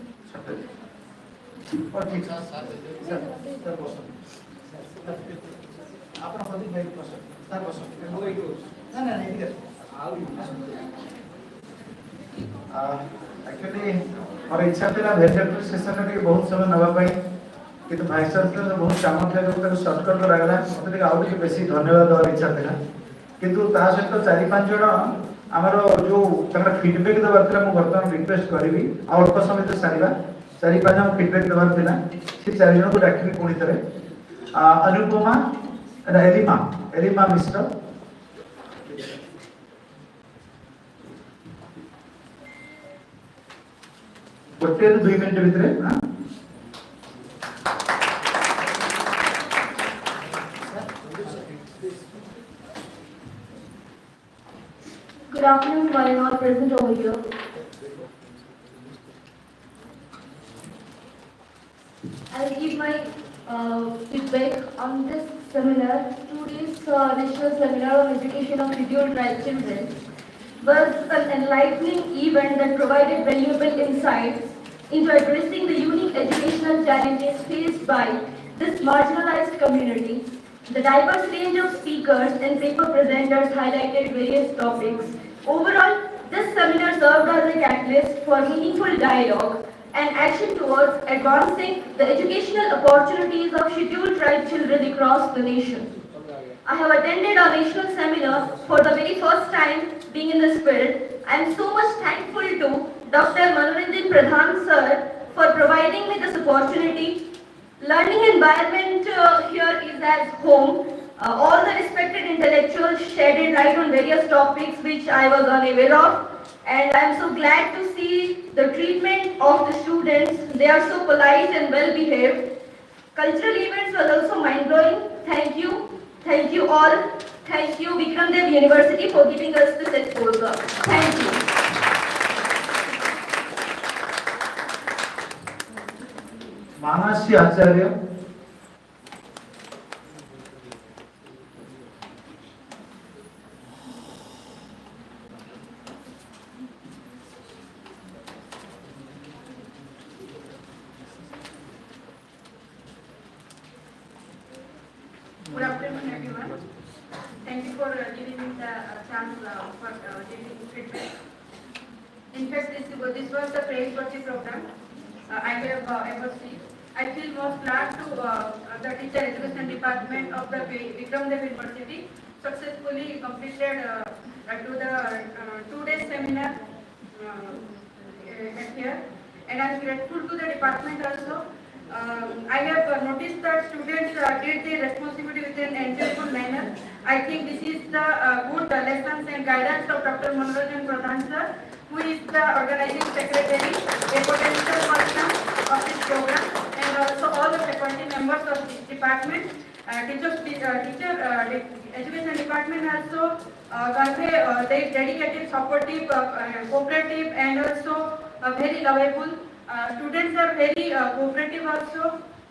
S1: और ठीक सर बस आपन प्रदीप भाई बस सर बस ना ना नहीं
S9: एक्चुअली मोर इच्छा था वेलडेक्टरी सेशन में बहुत समय नवा किंतु भाइस चांसलर बहुत काम था जो सर्टकट करागला मत आउ बेसी धन्यवाद देवार इच्छा था किंतु ता सहित 4-5 जन आमर जो फीडबैक देवार था मुझे बर्तमान रिक्वेस्ट करी अल्प समय तो सारा 4-5 जन फीडबैक देवार था से 4 जन को डाक पुणी थे अनुपमा एलिमा मिश्र गोटे 2 मिनट भितर
S6: Good afternoon, one and all present over here. I'll give my feedback on this seminar. Today's national seminar on education of scheduled tribe children was an enlightening event that provided valuable insights into addressing the unique educational challenges faced by this marginalized community. The diverse range of speakers and paper presenters highlighted various topics. Overall, this seminar served as a catalyst for meaningful dialogue and action towards advancing the educational opportunities of scheduled tribe children across the nation. I have attended a national seminar for the very first time being in this field. I am so much thankful to Dr. Manoranjan Pradhan sir for providing me this opportunity. Learning environment here is as home. All the respected intellectuals shedded light on various topics which I was unaware of, and I am so glad to see the treatment of the students. They are so polite and well behaved. Cultural events were also mind blowing. Thank you all. Thank you Vikram Dev University for giving us this exposure. Thank you.
S9: Mansi Acharya
S2: Good afternoon, everyone. Thank you for giving me the chance for giving feedback. In fact, this was the praise for the program. I have ever seen. I feel most glad to the Teacher Education Department of the Vikram Dev University successfully completed to the 2-day seminar here, and I am grateful to the department also. I have noticed that students did their responsibility with an enjoyable manner. I think this is the good lessons and guidance of Dr. Manoranjan Pradhan sir, who is the organizing secretary, a potential person of this program, and also all the faculty members of this department. Education department also convey their dedicated, supportive, cooperative, and also very lovable. Students are very cooperative also,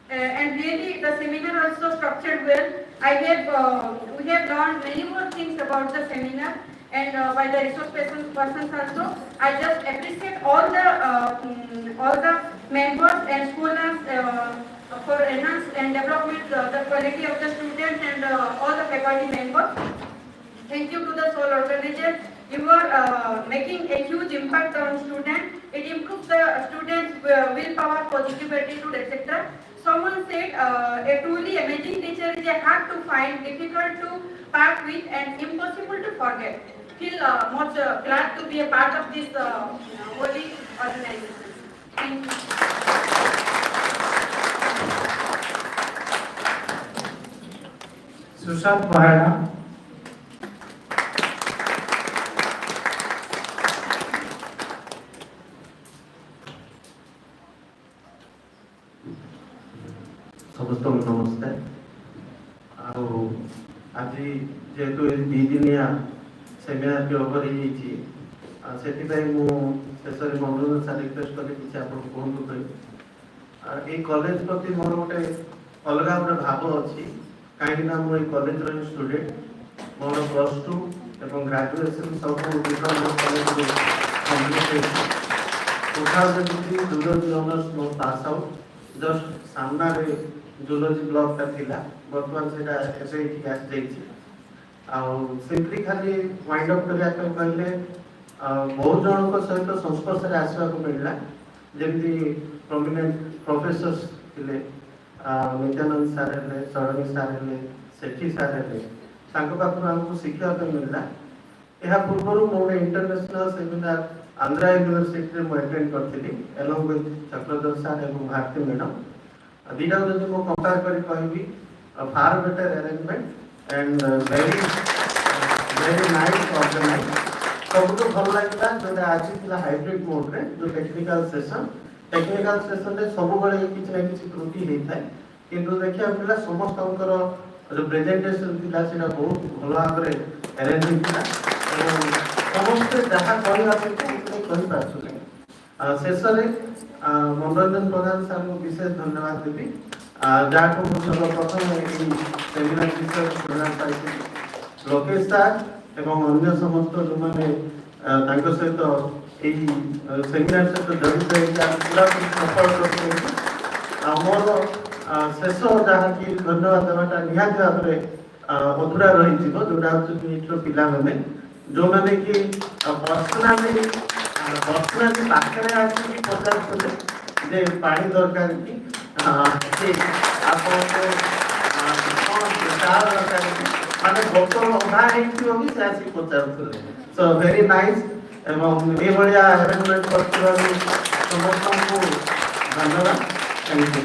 S2: and really the seminar also structured well. We have learned many more things about the seminar, and by the resource persons also. I just appreciate all the members and students for enhance and development the quality of the students and all the faculty members. Thank you to the sole organizer. You are making a huge impact on students. It improves the students' willpower, positive attitude, etc. Someone said a truly amazing teacher is a hard to find, difficult to part with, and impossible to forget. Feel much glad to be a part of this holy organization. Thank you.
S9: Sushant Maharana
S16: समस्त नमस्कार आज जेहेतु दिदिनिया seminar T over हो शेष मनोरंजन सार request कले कि आप कहतु कही ये कॉलेज प्रति मोर गोटे अलग गोटे भाव अच्छी कहीं मुझे कॉलेज स्टूडेंट मोर +2 और ग्रेजुएशन सब कॉलेज जूलॉजी ऑनर्स मोर पास आउट जस्ट सामने जूलॉजी ब्लॉक टा थिला बर्तमान सेटा एसे आसी सिंपली खाली वाइंड अप करने कहले बहुत जन सहित संस्पर्श में आसवाक मिलला जमी प्रोमिनेंट प्रोफेसर्स थे नित्यानंद सार है सरणୀ सार है सेठी सार है पाखु आमको शिखा मिलला यह पूर्व मोटे इंटरनेशनल सेमिनार आंध्रा यूनिवर्सिटी में अटेंड करी एलॉन्ग विथ चक्रधर सार और भारती मैडम दीटा जब मुझे कंपेयर कर कहि far better arrangement and very nice organise सब तो भल लगा जो आज हाइब्रिड मोड रे जो टेक्निकल सेशन रे सब बड़े किसी ना किसी त्रुटि होता है किंतु देखिए मिला समस्त जो प्रेजेंटेशन थिला सेटा बहुत भल भाव में अरेंजिंग थिला समस्त जहाँ कही पार्थे शेष में मनोरंजन प्रधान सार को विशेष धन्यवाद देवी जहाँ को सर्वप्रथम सेमिनार विषय प्रदान पाई लोकेश सार एवं अन्य समस्त जो मैंने सहित यही सेमिनार सहित जड़ित पूरा सफल कर मोर शेष जहाँ कि धन्यवाद देवाटा निहाती भाव में अधूरा रही जोटा हूँ पिला मैंने जो मैंने कि पर्सनाली पाखे आसिक पचार जे पानी दरकार कि माने बोतल अधा कि से आसिक पचार सो वेरी नाइस एवं ये भाया अरेंजमेंट कर समस्त को धन्यवाद thank you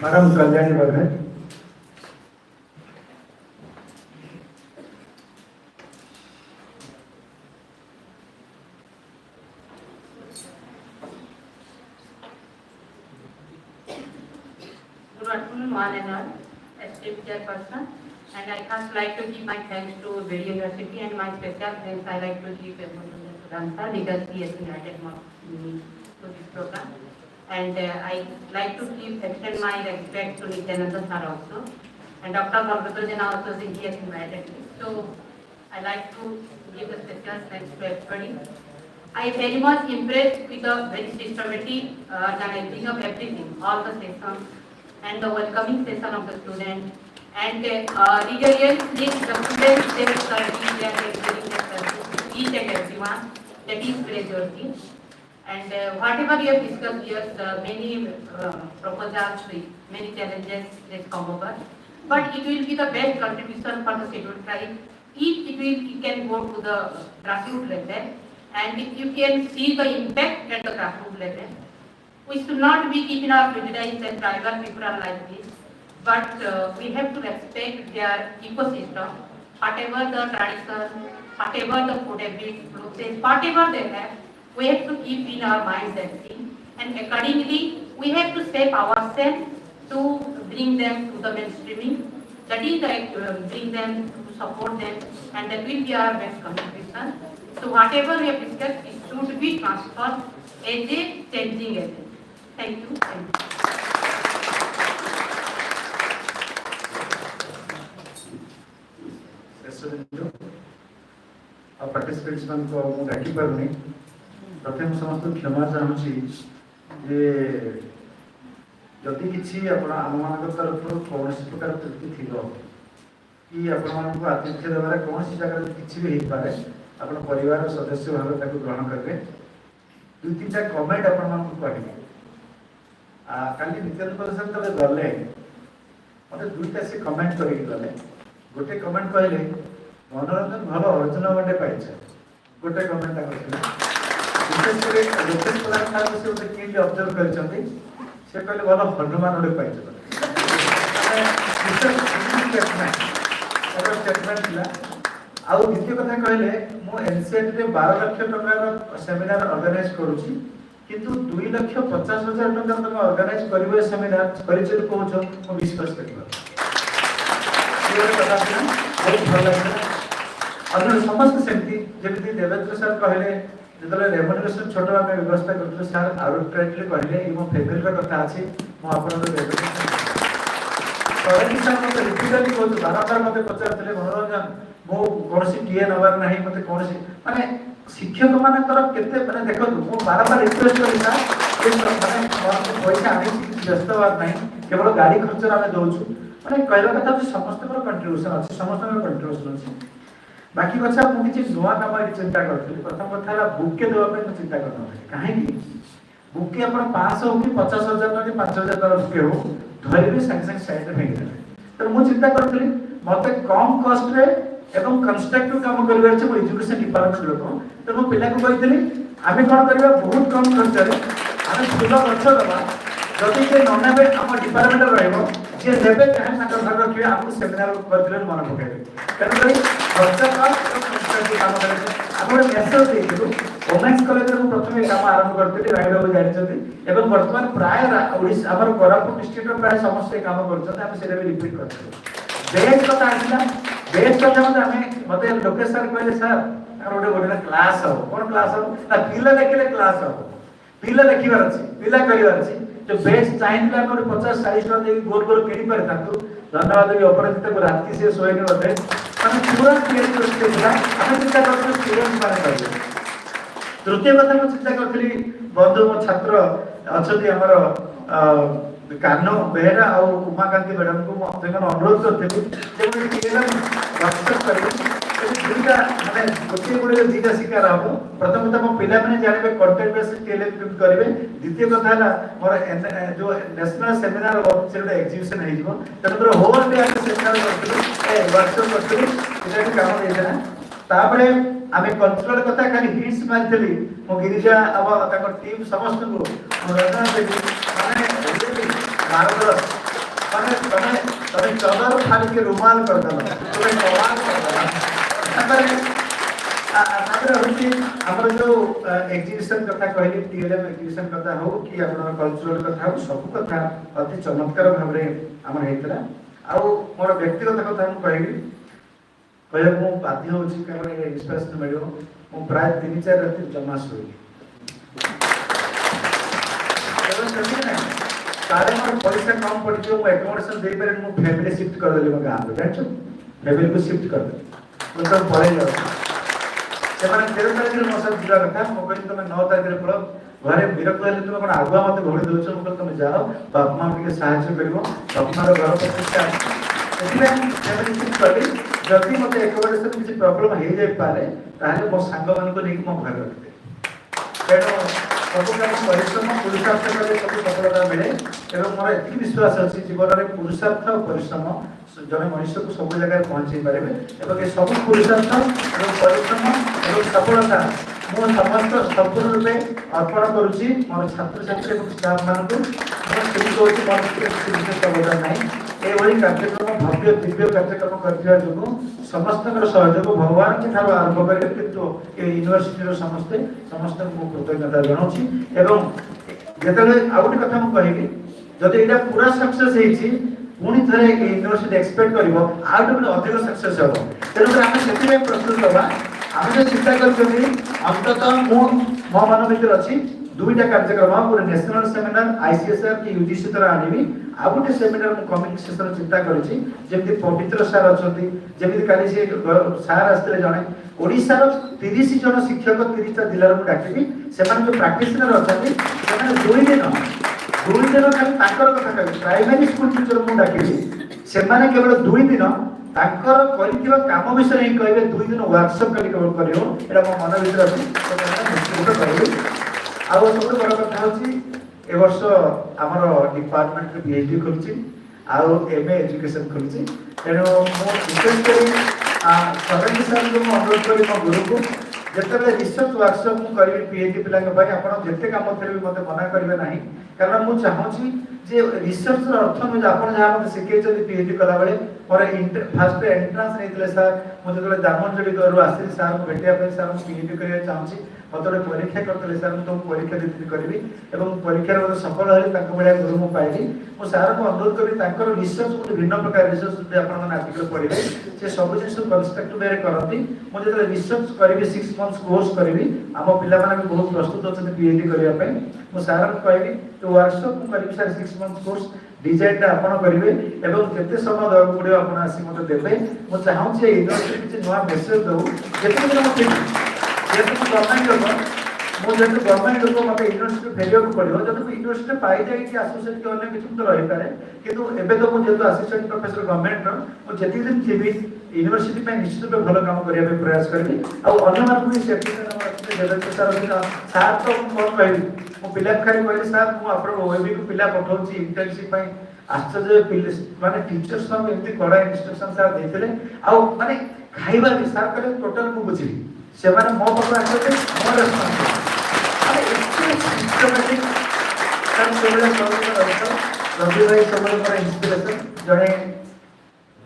S5: madam Kalyani Baghe
S2: Good afternoon, one and all, esteemed chairperson, and I first like to give my thanks to VDU University and my special thanks I like to give Pradhan because he has invited me to this program. And I like to extend my respect to Nityananda sir also, and Dr. Valedictory also since he has invited me. So I like to give a special thanks to everybody. I very much impressed with the very systematic analyzing of everything, all the sessions, and the welcoming session of the student, and regarding the students self-study, they are explaining themselves to each and everyone. That is praiseworthy. And whatever you have discussed here, many proposals, many challenges that come over, but it will be the best contribution for the scheduled tribe if it can go to the grassroots level, and if you can see the impact at the grassroots level. We should not be keeping our prejudice and tribal people are like this, but we have to respect their ecosystem, whatever the tradition, whatever the food habits, process, whatever they have, we have to keep in our minds and thing, and accordingly we have to shape ourselves to bring them to the mainstreaming. That is bring them to support them, and that will be our best contribution. So whatever we have discussed, it should be transferred as a changing agent. Thank you.
S16: Participants को डाकी पारनी प्रथम समस्त क्षमा चाहूँगी जे जदि किसी आम मान तरफ कौन प्रकार त्रुटि थी कि आपण आतिथ्य देवार कौन जगह किसी भी हो पाए आप परिवार सदस्य भाव ग्रहण करेंगे दुई तीन टा कमेंट आपण कहे काली नित्यानंद सर गले मत दुईटा से कमेंट कर गले गोटे कमेंट कहले मनोरंजन भल अर्जुन गंडे पाइछ गोटे कमेंट विशेष लोकेश प्रधान साहब से गोटे किट ऑब्जर्व करछन्ती से कहले भल हनुमान गंडे पाइछ स्टेटमेंट थिला आ द्वितीय कथा कहले मु एनसीएट रे 12 लाख टका सेमिनार ऑर्गेनाइज करूची किंतु 2,50,000 टका तुम ऑर्गेनाइज करिवे सेमिनार परिचय कहूछ मु विश्वास करबा ये कथा बहुत भल लागला अन्य समस्त सेमती जेमती देवेंद्र सर कहले जतले रेमुनरेशन छोट आमे व्यवस्था करथि सर आर्बिट्रेटली कहले ई मो फेवरेट कथा अछि मो आपन देवेंद्र सर सर रिपीटली को बारंबार मते पचारथले मनोरंजन मो कोनसी टीए नवर नाही मते कोनसी माने शिक्षक मानकर केते माने देखो मो बारंबार रिक्वेस्ट करी सर माने पैसा आनी व्यस्त बात नहीं केवल गाड़ी खर्च आमे दउछु
S9: ମାନେ କହିବା କଥା ହଉଛି ସମସ୍ତଙ୍କର କଣ୍ଟ୍ରିବ୍ୟୁସନ ଅଛି, ସମସ୍ତଙ୍କର କଣ୍ଟ୍ରିବ୍ୟୁସନ ଅଛି। ବାକି କଥା ମୁଁ କିଛି ନୂଆ କାମ ଚିନ୍ତା କରିଥିଲି। ପ୍ରଥମ କଥା ହେଲା ବୁକେ ଦେବା ପାଇଁ ମୁଁ ଚିନ୍ତା କରିନଥିଲି। କାହିଁକି ବୁକେ ଆପଣ 500 ହଉ କି 50,000 ଟଙ୍କା କି 5,000 ଟଙ୍କା ବୁକେ ହଉ ଧରିବେ ସାଙ୍ଗେ ସାଙ୍ଗେ ସାଇଡରେ ଭାଙ୍ଗିଦେବେ। ତେଣୁ ମୁଁ ଚିନ୍ତା କରିଥିଲି ମତେ କମ୍ କଷ୍ଟରେ ଏବଂ କନଷ୍ଟ୍ରକ୍ଟିଭ କାମ କରିବାର ଅଛି। ମୁଁ ଏଜୁକେସନ ଡିପାର୍ଟମେଣ୍ଟ ଲୋକ, ତେଣୁ ମୁଁ ପିଲାକୁ କହିଥିଲି ଆମେ କ'ଣ କରିବା ବହୁତ କମ୍ ଖର୍ଚ୍ଚରେ ଆମେ ଫୁଲ ଗଛ ଦେବା, ଯଦି ସେ ନ ନେବେ ଆମ ଡିପାର୍ଟମେଣ୍ଟରେ ରହିବ, ଯିଏ ନେବେ ତାହେଲେ ତାଙ୍କ ଘରେ ରଖିବେ, ଆମକୁ ସେମିନାର କରିଥିଲେ ମନେ ପକାଇବେ। ତେଣୁକରି ଖର୍ଚ୍ଚ କାମ କରାଯାଏ। ଆମେ ଗୋଟେ ମେସେଜ ଦେଇଥିଲୁ। ଓମେନ୍ସ କଲେଜରେ ମୁଁ ପ୍ରଥମେ କାମ ଆରମ୍ଭ କରିଥିଲି, ରାଇଡବାବୁ ଜାଣିଛନ୍ତି, ଏବଂ ବର୍ତ୍ତମାନ ପ୍ରାୟ ଓଡ଼ିଶା ଆମର କୋରାପୁଟ ଡିଷ୍ଟ୍ରିକ୍ଟର ପ୍ରାୟ ସମସ୍ତେ କାମ କରୁଛନ୍ତି। ଆମେ ସେଇଟା ବି ରିପିଟ୍ କରିଥିଲୁ। ବେଚ୍ କଥା ଆସିଲା, ବେଚ୍ କଥା ମତେ ଲୋକେଶ ସାର୍ କହିଲେ ସାର୍ ଆମର ଗୋଟେ କ୍ଲାସ୍ ହବ। କ'ଣ କ୍ଲାସ୍ ହବ ନା ପିଲା ଦେଖିଲେ କ୍ଲାସ୍ ହବ, ପିଲା ଦେଖିବାର ଅଛି, ପିଲା କରିବାର ଅଛି। जो बेच चाहिए हम 50-40 टका देवी गोल गोल किणी पारे ताकू धन्यवाद भी अपराजित को रात से सोएने होते माने पूरा क्लियर करते था। हम चिंता करते स्टूडेंट माने करते। तृतीय कथा को चिंता करथली बंधु मो छात्र अछती हमर कानो बेहरा और उमाकांति मैडम को अनुरोध करते जे क्लियर वर्कशॉप करिवे दुईटा माने गोटे गुड़े दुईटा शिकार हम। प्रथम कथा मो पिला माने जानिबे कंटेंट बेस्ड टेलिंग करिवे। द्वितीय कथा है मोर जो नेशनल सेमिनार से गोटे एग्जीबिशन हो जिवो तनकर होल डे आके सेमिनार करथि वर्कशॉप करथि एटा भी काम देना। तापरे आमे कल्चरल कथा खाली हिट्स मारथली मो गिरिजा अब ताको टीम समस्त को रचना देबी माने भारत माने तने चदर खाली के रुमाल कर दला तने कमाल कर दला। हमर जो एग्जीबिशन कथा कहली टीएलएम एग्जीबिशन कथा हो कि आपन कल्चरल कथा हो सब कथा अति चमत्कार भाव रे हमर हेतरा। आ मोर व्यक्तिगत कथा हम कहली कहले मु बाध्य होछि कारण इंस्पिरेशन मिलियो। मु प्राय 3-4 रात जमा सोई तारे मोर पैसा कम पड़ जो मु एकोमोडेशन दे पारे मु फैमिली शिफ्ट कर देली मो गांव जानछो फैमिली को शिफ्ट कर दे तो सब पड़े जाओ से माने 13 तारिख मो सब जिला कथा मो कहली तुम 9 तारिख रे पड़ो घरे विरक्त हेले तुम कोन आगुआ मते घोड़ी दोछ मो तुम जाओ बाप मां के सहायता करिवो बाप मां घर प्रतिष्ठा एथिले फैमिली शिफ्ट करली। जदि मते एकोमोडेशन किसी प्रॉब्लम हे जाय पारे ताले मो सांग मान को नेक मो घर रखते तेणु सब काम परिश्रम पुरुषार्थ कले सब सफलता मिले। एवं मोर एति विश्वास अछि जीवन में पुरुषार्थ और परिश्रम जने मनुष्य को सब जगह पहुंचाई पारे एवं ये सब पुरुषार्थ और परिश्रम और सफलता मो समस्त संपूर्ण रूपे अर्पण करूची मोर छात्र छात्री और स्टाफ मान को विशेष अवदान नहीं। एभली कार्यक्रम भव्य दिव्य कार्यक्रम करथिया जोगु समस्त सहयोग भगवान के ठार आरंभ करिवे किंतु ए यूनिवर्सिटी समस्ते समस्त को कृतज्ञता जनाउची। एवं जेतले आउट कथा म कहिबी जदि एटा पूरा सक्सेस हेछि पुणी थरे यूनिवर्सिटी एक्सपेक्ट करिवो आउट भी अधिक सक्सेस हो। तेनु हम सेति में प्रस्तुत होबा हम जो चिंता करछथि अंततः मो मन भीतर अछि दुईटा कार्यक्रम गोटे नेशनल सेमिनार आईसीएसआर की यूजीसी तरह आनिबी आ गोटे सेमिनार मु कम्युनिकेशन चिंता करछि जेमि पवित्र सार अछथि जेमि काली से सार आस्ते जणे ओडिसा रो 30 जन शिक्षक 30 टा जिल्ला रो डाकिबी सेमान जो प्रैक्टिशनर अछथि सेमान दुई दिन खाली ताकर कथा कहबी प्राइमरी स्कूल टीचर मु डाकिबी सेमाने केवल दुई दिन ताकर करिथिबा काम विषय ही कहबे दुई दिन वर्कशॉप करी केवल करियो एटा मो मन भीतर अछि तो कहबी। आ सब बड़ कथा होची ए वर्ष हमर डिपार्टमेंट रे पीएचडी करछि आ एमए एजुकेशन करछि तेनो मो विशेष करी सदन सर को अनुरोध करी मो गुरु को जेतबे रिसर्च वर्कशॉप मु करी पीएचडी पिला के भाई आपण जेते काम करे भी मते मना करबे नाही कारण मु चाहूची जे रिसर्च रो अर्थ में आपण जहा मते सिखे जदी पीएचडी कला बेले और फर्स्ट एंट्रेंस नेतले सर मु जतले दामनजडी करू आसी सर को भेटिया पे सर मु पीएचडी करिया चाहूची मते परीक्षा करतले सर मु तो परीक्षा देती करबी एवं परीक्षा रे सफल होले ताको बळिया गुरु मु पाइली मु सर को अनुरोध करी ताकर रिसर्च को भिन्न प्रकार रिसर्च जे आपण मन आर्टिकल पढिबे से सब जिंस कंस्ट्रक्टिव वे करती मु जतले रिसर्च करबी 6 मंथ्स कोर्स करबी हम पिला माने भी बहुत प्रस्तुत अछन पीएचडी करिया पे मु सर को कहबी तो वर्कशॉप मु करबी सर 6 मंथ्स कोर्स डिजाइन ता आपण करिवे एवं केते समय दब गुडी आपण आसी मते देबे मु चाहू जे यूनिवर्सिटी किछ नवा मेसेज दउ जेते दिन मते जेते गवर्नमेंट मुझे गवर्नमेंट को मत यूनिवर्सिटी फेरिया पड़ो जब यूनिवर्सिटी पाई जाए आसोसीएट कि अन्य किसी तो रही पारे किंतु एबे तो मुझे असिस्टेंट प्रोफेसर गवर्नमेंट मुझे जी दिन थी यूनिवर्सिटी में निश्चित रूप भल काम करने प्रयास करी आने सार तो कौन कह मो पिला खाली कहली सार मुझे ओएबी को पिला पठाऊँ इंटर्नशिप आश्चर्य माने टीचर्स हम एमती कड़ा इंस्ट्रक्शन सार देते माने खाइबा भी सार कहले टोटल मु बुझी से माने मो पाखु आछते मो रेस्पॉन्सिबिलिटी माने इट्स सिस्टमैटिक सर सेवले सब रवि भाई सब मोर इंस्पिरेशन जड़े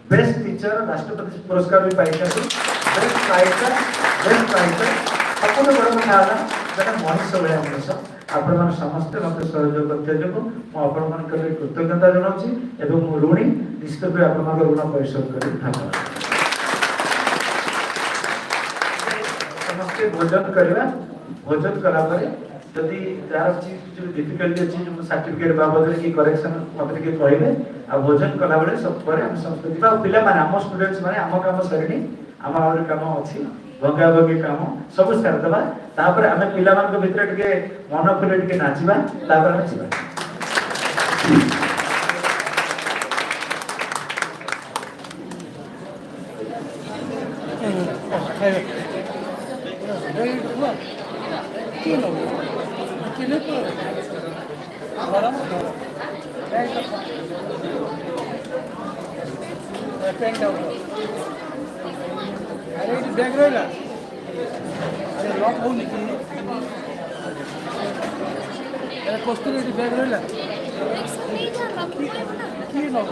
S9: बेस्ट टीचर राष्ट्रपति पुरस्कार भी पाई बेस्ट राइटर सबको बड़ कथा है जरा मनीष भाई मनीष आपण मान समस्त मत सहयोग करते जो आपण मान कृतज्ञता जनाऊँ एवं ऋणी निश्चित भाव आपण ऋण परिशोध कर धन्यवाद समस्ते भोजन करवा भोजन कला जदि यार चीज डिफिकल्टी अच्छी जो सर्टिफिकेट बाबद की करेक्शन मत के कहले आ भोजन कला बेले सब पर हम संस्कृति बा पिला माने हम स्टूडेंट्स माने हम काम सरिनी हम और काम अछि भगा भगी काम सब सार दबा तापर हमें पिला मान को भीतर के मन खुले के नाचिबा तापर नाचिबा
S13: अरे बैग रहा अरे लॉक हो नहीं अरे कस्तूरी बैग रहा की लॉक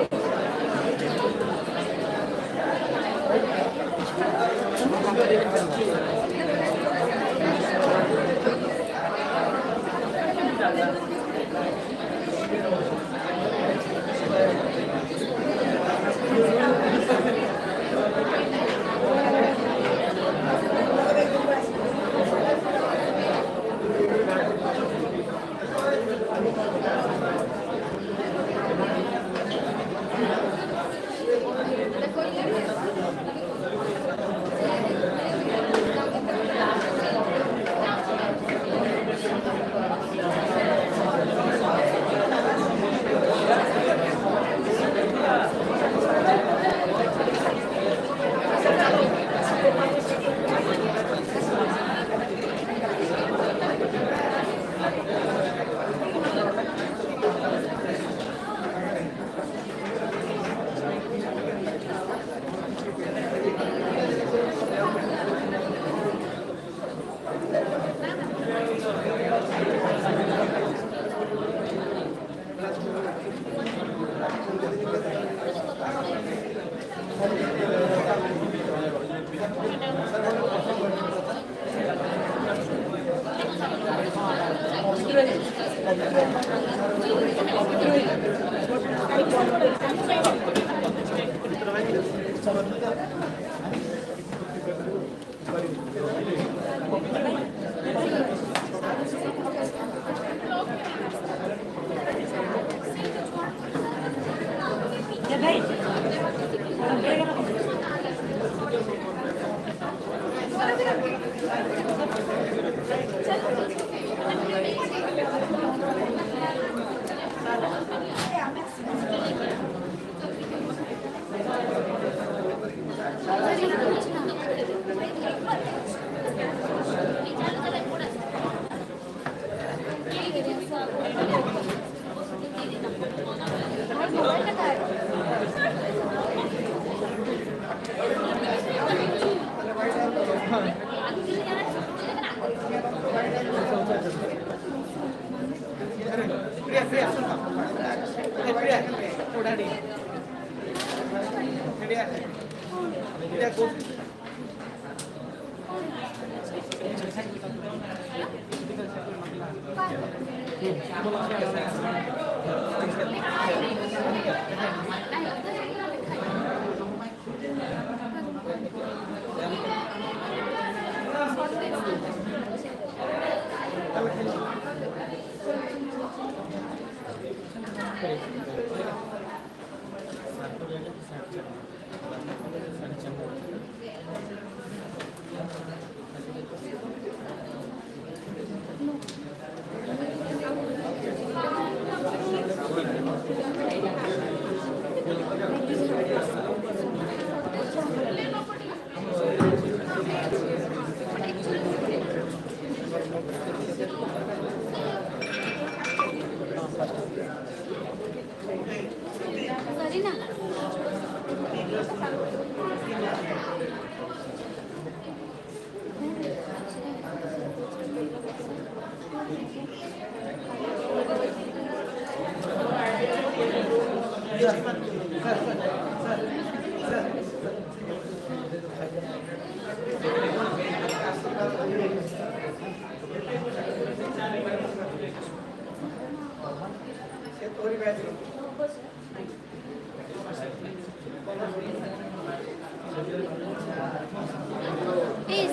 S15: ए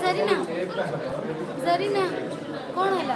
S15: जरीना जरीना कौन है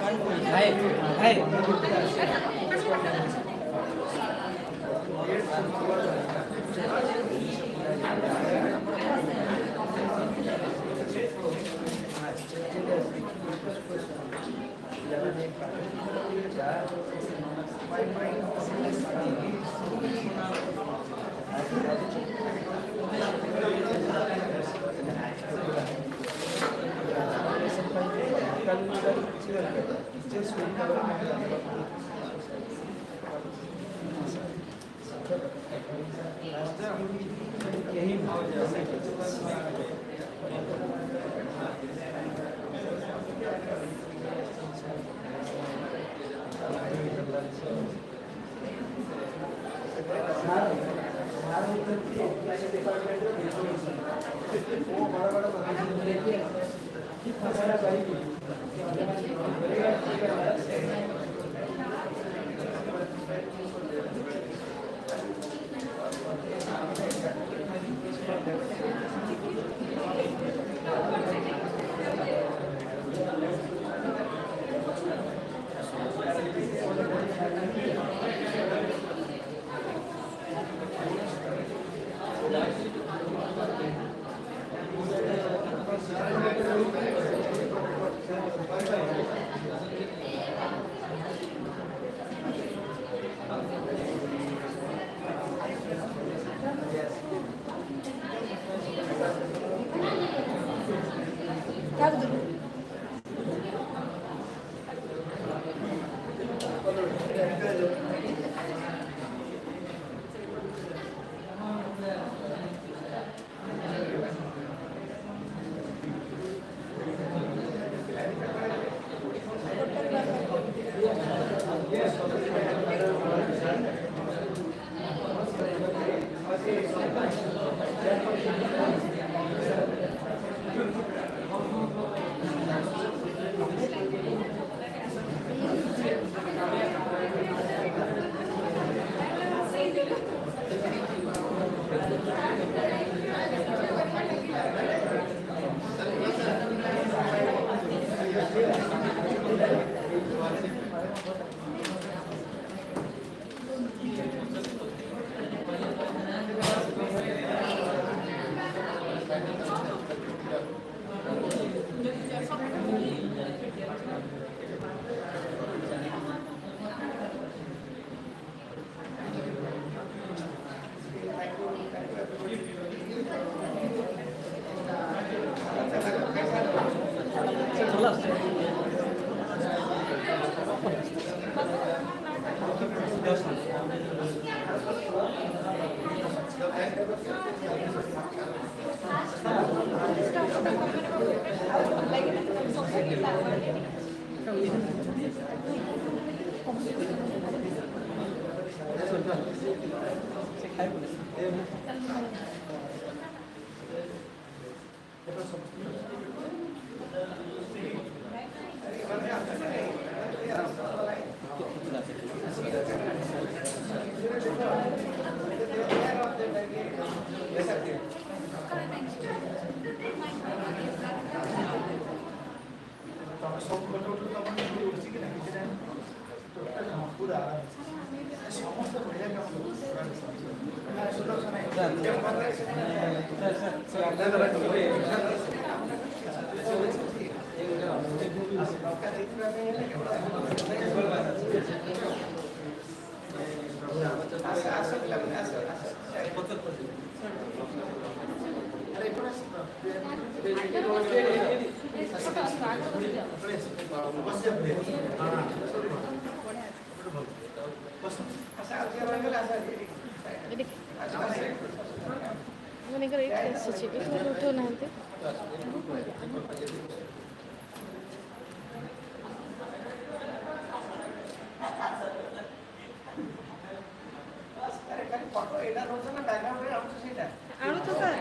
S11: Foto ଏଇଟା ରହୁଛ ନା ଡାଇଗ୍ରାମରେ ଆଣୁଛ ସେଇଟା
S15: ଆଣୁଛୁ ସାର୍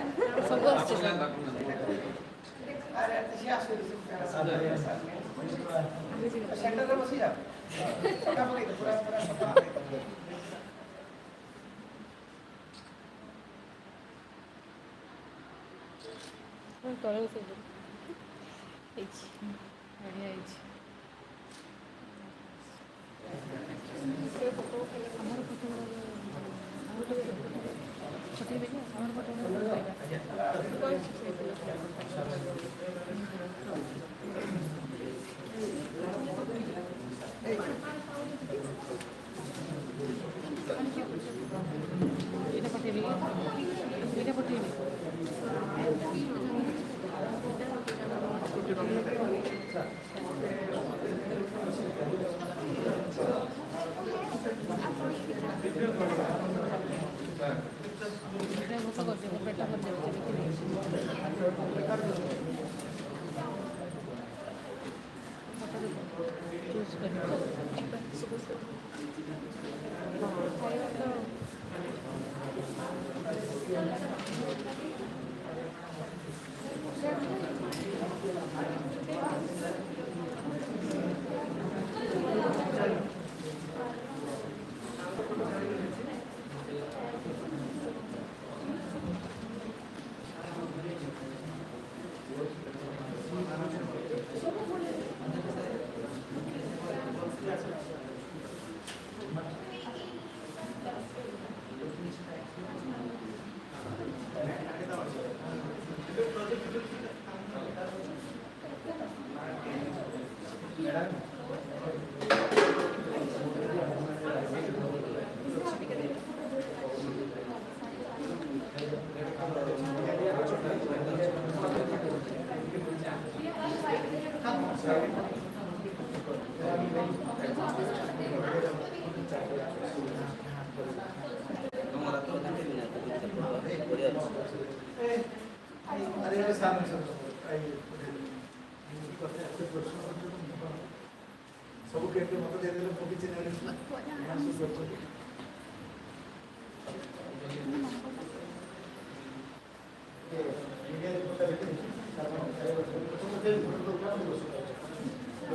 S15: ସବୁ ଆସୁଛି ସାର୍
S11: ଆରେ ସିଏ ଆସୁଛି ସେଣ୍ଟରରେ ବସିଯାଅ ସକା ପକେଇ ପୁରା ପୁରା ସକା ପକେଇ
S15: ତଳେ ବସେଇ ହେଇଛି ବଢ଼ିଆ ହେଇଛି ଆମର ଫଟୋ ପଠେଇବେନି ଆମର ଫଟୋ ଏଇଟା ପଠେଇବି ଏଇଟା ପଠେଇବି
S1: ସବୁ କେତେ ମତ ଦେଇଦେଲେ ମୁଁ କିଛି ନେଲି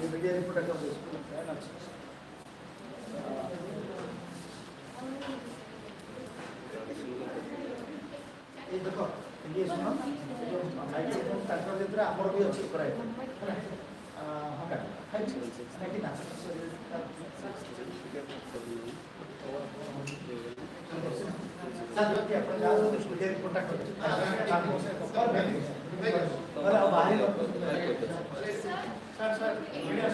S1: ମିडिଆ ରିପୋର୍ଟ এই দেখো ये सुनो ତାଙ୍କର ଭିତରେ ଆମର ବି ଅଛି ପ୍ରାୟ ହଁ କାଟି ନା ସାର୍ ଆପଣ ଯାହା ମିଡ଼ିଆ ରିପୋର୍ଟଟା କରିବେ ଆଉ ବାହାରି ସାର୍ ସାର୍ ମିଡ଼ିଆ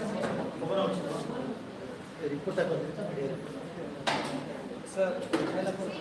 S1: ଖବର ଅଛି ରିପୋର୍ଟଟା କରିବେ ମିଡ଼ିଆ ସାର୍ ଖାଇଲା ପରେ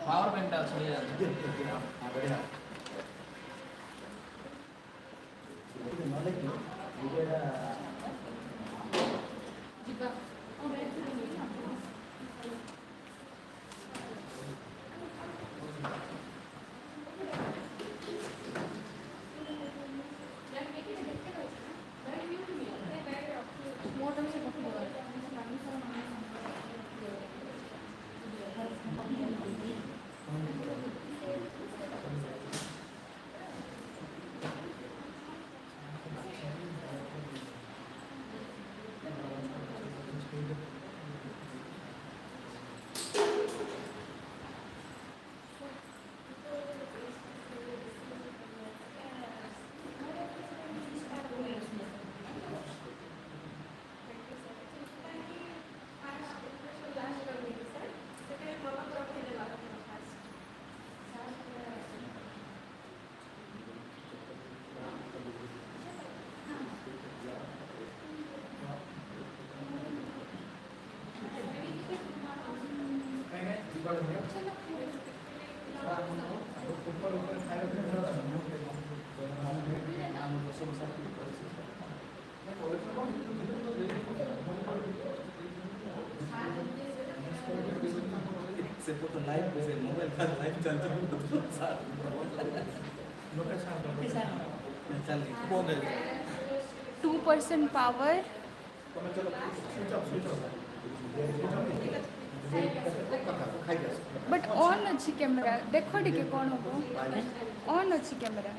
S7: पावर बैंक
S1: से फोटो लाइव से मोबाइल का लाइव चलता है सर चल कौन है
S15: 2% पावर बट ऑन अच्छी कैमरा देखो टिके कौन हो ऑन अच्छी कैमरा